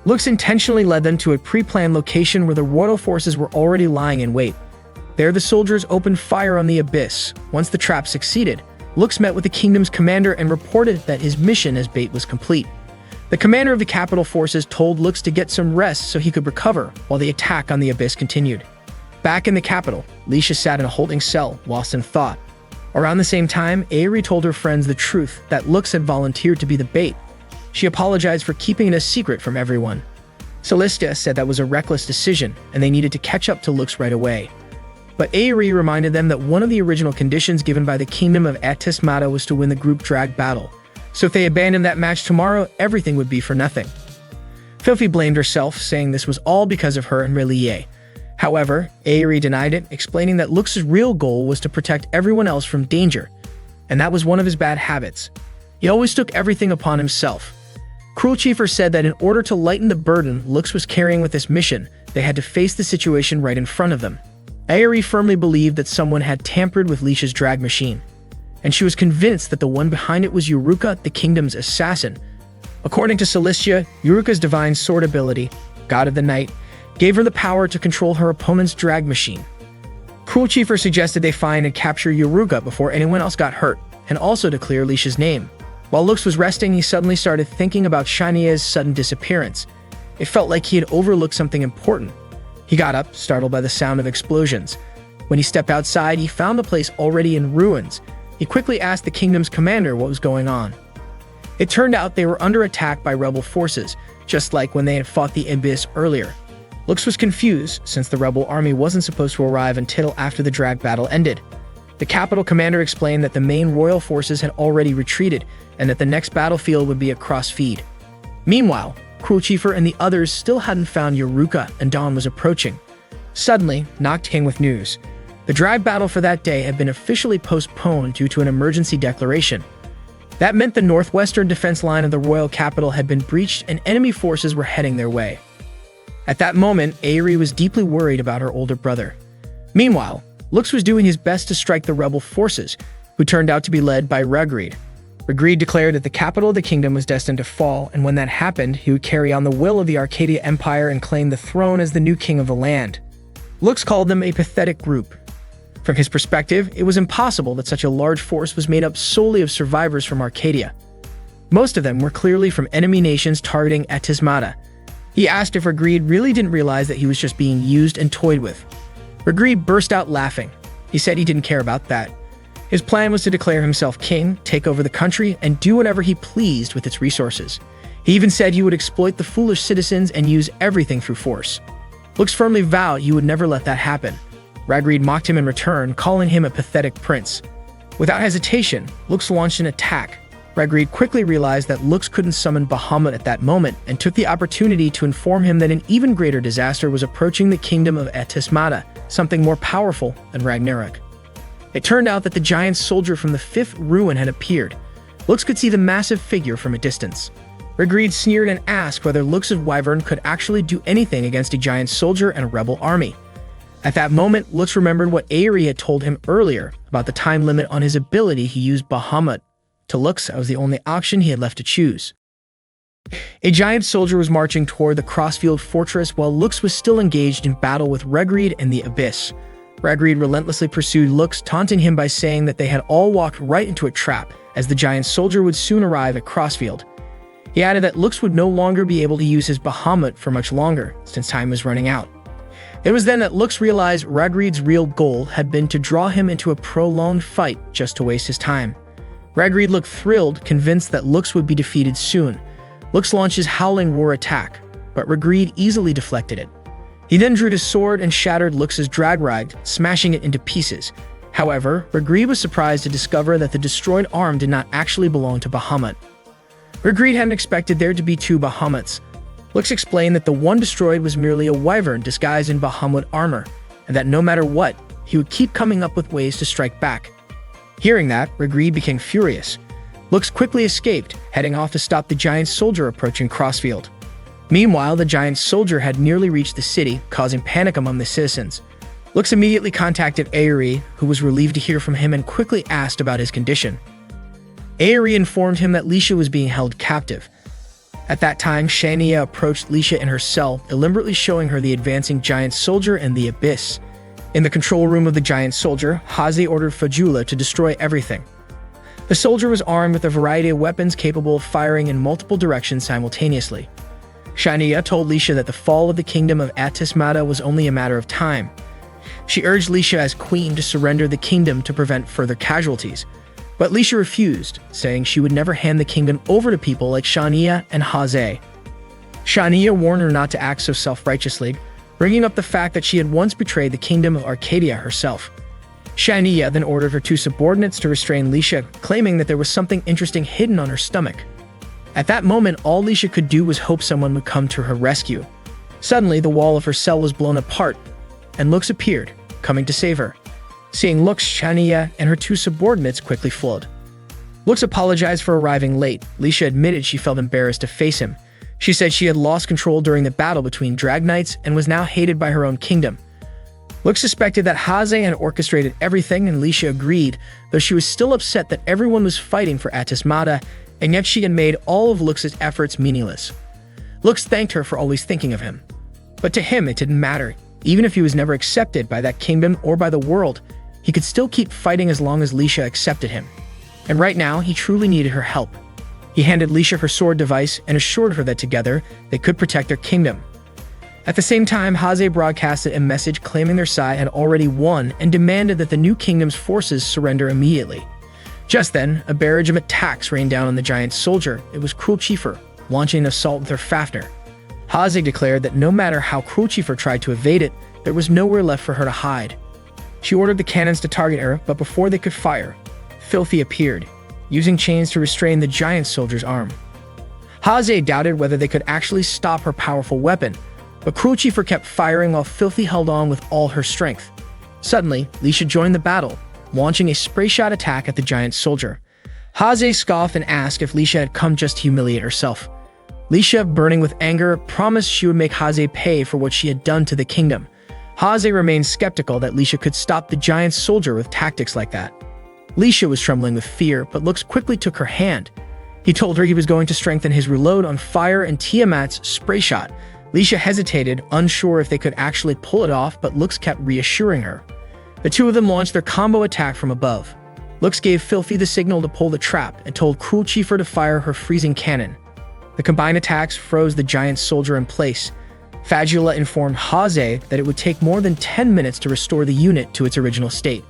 Lux intentionally led them to a pre-planned location where the royal forces were already lying in wait. There, the soldiers opened fire on the Abyss. Once the trap succeeded, Lux met with the kingdom's commander and reported that his mission as bait was complete. The commander of the capital forces told Lux to get some rest so he could recover, while the attack on the Abyss continued. Back in the capital, Licia sat in a holding cell, lost in thought. Around the same time, Aery told her friends the truth, that Lux had volunteered to be the bait. She apologized for keeping it a secret from everyone. Celestia said that was a reckless decision, and they needed to catch up to Lux right away. But Aery reminded them that one of the original conditions given by the kingdom of Atismata was to win the group drag battle. So if they abandoned that match tomorrow, everything would be for nothing. Filthy blamed herself, saying this was all because of her and Relie. However, Aery denied it, explaining that Lux's real goal was to protect everyone else from danger, and that was one of his bad habits. He always took everything upon himself. Cruel Chiefur said that in order to lighten the burden Lux was carrying with this mission, they had to face the situation right in front of them. Aery firmly believed that someone had tampered with Licia's drag machine, and she was convinced that the one behind it was Yuruka, the kingdom's assassin. According to Celestia, Yuruka's divine sword ability, God of the Night, gave her the power to control her opponent's drag machine. Cruel Chiefur suggested they find and capture Yuruka before anyone else got hurt, and also to clear Licia's name. While Lux was resting, he suddenly started thinking about Shania's sudden disappearance. It felt like he had overlooked something important. He got up, startled by the sound of explosions. When he stepped outside, he found the place already in ruins. He quickly asked the kingdom's commander what was going on. It turned out they were under attack by rebel forces, just like when they had fought the Abyss earlier. Lux was confused, since the rebel army wasn't supposed to arrive until after the drag battle ended. The capital commander explained that the main royal forces had already retreated, and that the next battlefield would be across Feed. Meanwhile, Cruel Chiefur and the others still hadn't found Yuruka, and dawn was approaching. Suddenly, Noct came with news. The drag battle for that day had been officially postponed due to an emergency declaration. That meant the northwestern defense line of the royal capital had been breached and enemy forces were heading their way. At that moment, Aery was deeply worried about her older brother. Meanwhile, Lux was doing his best to strike the rebel forces, who turned out to be led by Ragreed. Ragreed declared that the capital of the kingdom was destined to fall, and when that happened, he would carry on the will of the Arcadia Empire and claim the throne as the new king of the land. Lux called them a pathetic group. From his perspective, it was impossible that such a large force was made up solely of survivors from Arcadia. Most of them were clearly from enemy nations targeting Atismata. He asked if Ragreed really didn't realize that he was just being used and toyed with. Ragreed burst out laughing. He said he didn't care about that. His plan was to declare himself king, take over the country, and do whatever he pleased with its resources. He even said he would exploit the foolish citizens and use everything through force. Lux firmly vowed he would never let that happen. Ragreed mocked him in return, calling him a pathetic prince. Without hesitation, Lux launched an attack. Ragreed quickly realized that Lux couldn't summon Bahamut at that moment and took the opportunity to inform him that an even greater disaster was approaching the kingdom of Etismata, something more powerful than Ragnarok. It turned out that the giant soldier from the fifth ruin had appeared. Lux could see the massive figure from a distance. Ragreed sneered and asked whether Lux's wyvern could actually do anything against a giant soldier and a rebel army. At that moment, Lux remembered what Aery had told him earlier about the time limit on his ability. He used Bahamut. To Lux, that was the only option he had left to choose. A giant soldier was marching toward the Crossfield fortress while Lux was still engaged in battle with Ragreed and the Abyss. Ragreed relentlessly pursued Lux, taunting him by saying that they had all walked right into a trap, as the giant soldier would soon arrive at Crossfield. He added that Lux would no longer be able to use his Bahamut for much longer, since time was running out. It was then that Lux realized Ragreed's real goal had been to draw him into a prolonged fight just to waste his time. Ragreed looked thrilled, convinced that Lux would be defeated soon. Lux launched his Howling Roar attack, but Ragreed easily deflected it. He then drew his sword and shattered Lux's drag ride, smashing it into pieces. However, Ragreed was surprised to discover that the destroyed arm did not actually belong to Bahamut. Ragreed hadn't expected there to be two Bahamuts. Lux explained that the one destroyed was merely a wyvern disguised in Bahamut armor, and that no matter what, he would keep coming up with ways to strike back. Hearing that, Ragreed became furious. Lux quickly escaped, heading off to stop the giant soldier approaching Crossfield. Meanwhile, the giant soldier had nearly reached the city, causing panic among the citizens. Lux immediately contacted Aery, who was relieved to hear from him and quickly asked about his condition. Aery informed him that Lisha was being held captive. At that time, Shania approached Lisha in her cell, deliberately showing her the advancing giant soldier and the Abyss. In the control room of the giant soldier, Haze ordered Fajula to destroy everything. The soldier was armed with a variety of weapons capable of firing in multiple directions simultaneously. Shania told Lisha that the fall of the kingdom of Etismata was only a matter of time. She urged Lisha as queen to surrender the kingdom to prevent further casualties, but Lisha refused, saying she would never hand the kingdom over to people like Shania and Haze. Shania warned her not to act so self-righteously, bringing up the fact that she had once betrayed the kingdom of Arcadia herself. Shania then ordered her two subordinates to restrain Lisha, claiming that there was something interesting hidden on her stomach. At that moment, all Lisha could do was hope someone would come to her rescue. Suddenly, the wall of her cell was blown apart, and Lux appeared, coming to save her. Seeing Lux, Shania and her two subordinates quickly fled. Lux apologized for arriving late. Lisha admitted she felt embarrassed to face him. She said she had lost control during the battle between Drag Knights and was now hated by her own kingdom. Lux suspected that Haze had orchestrated everything, and Lisha agreed, though she was still upset that everyone was fighting for Etismata, and yet she had made all of Lux's efforts meaningless. Lux thanked her for always thinking of him. But to him, it didn't matter. Even if he was never accepted by that kingdom or by the world, he could still keep fighting as long as Lisha accepted him. And right now, he truly needed her help. He handed Lisha her sword device and assured her that together, they could protect their kingdom. At the same time, Haze broadcasted a message claiming their side had already won and demanded that the new kingdom's forces surrender immediately. Just then, a barrage of attacks rained down on the giant soldier. It was Cruelchifer, launching an assault with her Fafnir. Haze declared that no matter how Cruelchifer tried to evade it, there was nowhere left for her to hide. She ordered the cannons to target her, but before they could fire, Filthy appeared, using chains to restrain the giant soldier's arm. Haze doubted whether they could actually stop her powerful weapon, but Cruelchifer kept firing while Filthy held on with all her strength. Suddenly, Lisha joined the battle, launching a spray shot attack at the giant soldier. Haze scoffed and asked if Lisha had come just to humiliate herself. Lisha, burning with anger, promised she would make Haze pay for what she had done to the kingdom. Haze remained skeptical that Lisha could stop the giant soldier with tactics like that. Lisha was trembling with fear, but Lux quickly took her hand. He told her he was going to strengthen his reload on fire and Tiamat's spray shot. Lisha hesitated, unsure if they could actually pull it off, but Lux kept reassuring her. The two of them launched their combo attack from above. Lux gave Filthy the signal to pull the trap and told Cruelchifer to fire her freezing cannon. The combined attacks froze the giant soldier in place. Fadula informed Haze that it would take more than 10 minutes to restore the unit to its original state.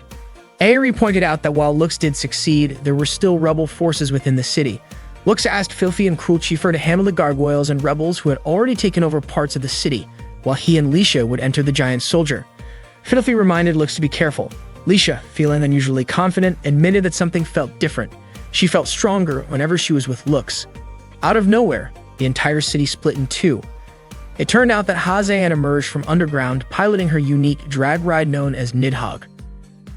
Aery pointed out that while Lux did succeed, there were still rebel forces within the city. Lux asked Filthy and Cruel Chieffer to handle the gargoyles and rebels who had already taken over parts of the city, while he and Lisha would enter the giant soldier. Filthy reminded Lux to be careful. Lisha, feeling unusually confident, admitted that something felt different. She felt stronger whenever she was with Lux. Out of nowhere, the entire city split in two. It turned out that Haze had emerged from underground, piloting her unique drag ride known as Nidhogg.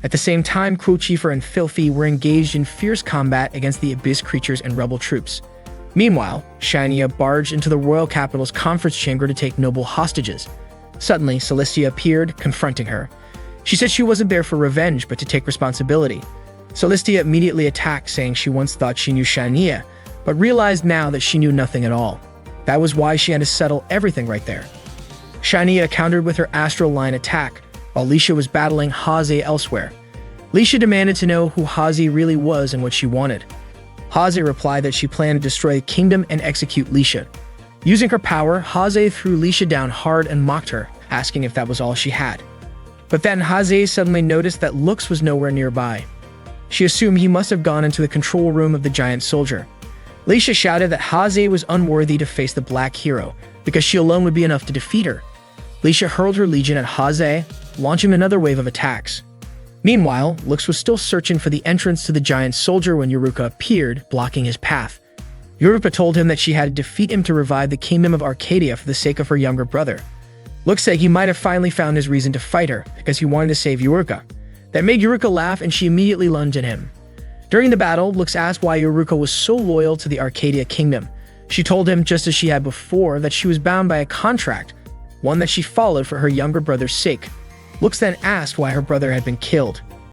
At the same time, Cruel Chieffer and Filthy were engaged in fierce combat against the Abyss creatures and rebel troops. Meanwhile, Shania barged into the royal capital's conference chamber to take noble hostages. Suddenly, Celestia appeared, confronting her. She said she wasn't there for revenge, but to take responsibility. Celestia immediately attacked, saying she once thought she knew Shania, but realized now that she knew nothing at all. That was why she had to settle everything right there. Shania countered with her astral line attack, while Lisha was battling Haze elsewhere. Lisha demanded to know who Haze really was and what she wanted. Haze replied that she planned to destroy the kingdom and execute Lisha. Using her power, Haze threw Lisha down hard and mocked her, asking if that was all she had. But then Haze suddenly noticed that Lux was nowhere nearby. She assumed he must have gone into the control room of the giant soldier. Lisha shouted that Haze was unworthy to face the Black Hero, because she alone would be enough to defeat her. Lisha hurled her legion at Haze, launching another wave of attacks. Meanwhile, Lux was still searching for the entrance to the giant soldier when Yoruka appeared, blocking his path. Yoruka told him that she had to defeat him to revive the kingdom of Arcadia for the sake of her younger brother. Lux said he might have finally found his reason to fight her, because he wanted to save Yoruka. That made Yoruka laugh, and she immediately lunged at him. During the battle, Lux asked why Yoruka was so loyal to the Arcadia kingdom. She told him, just as she had before, that she was bound by a contract, one that she followed for her younger brother's sake. Lux then asked why her brother had been killed.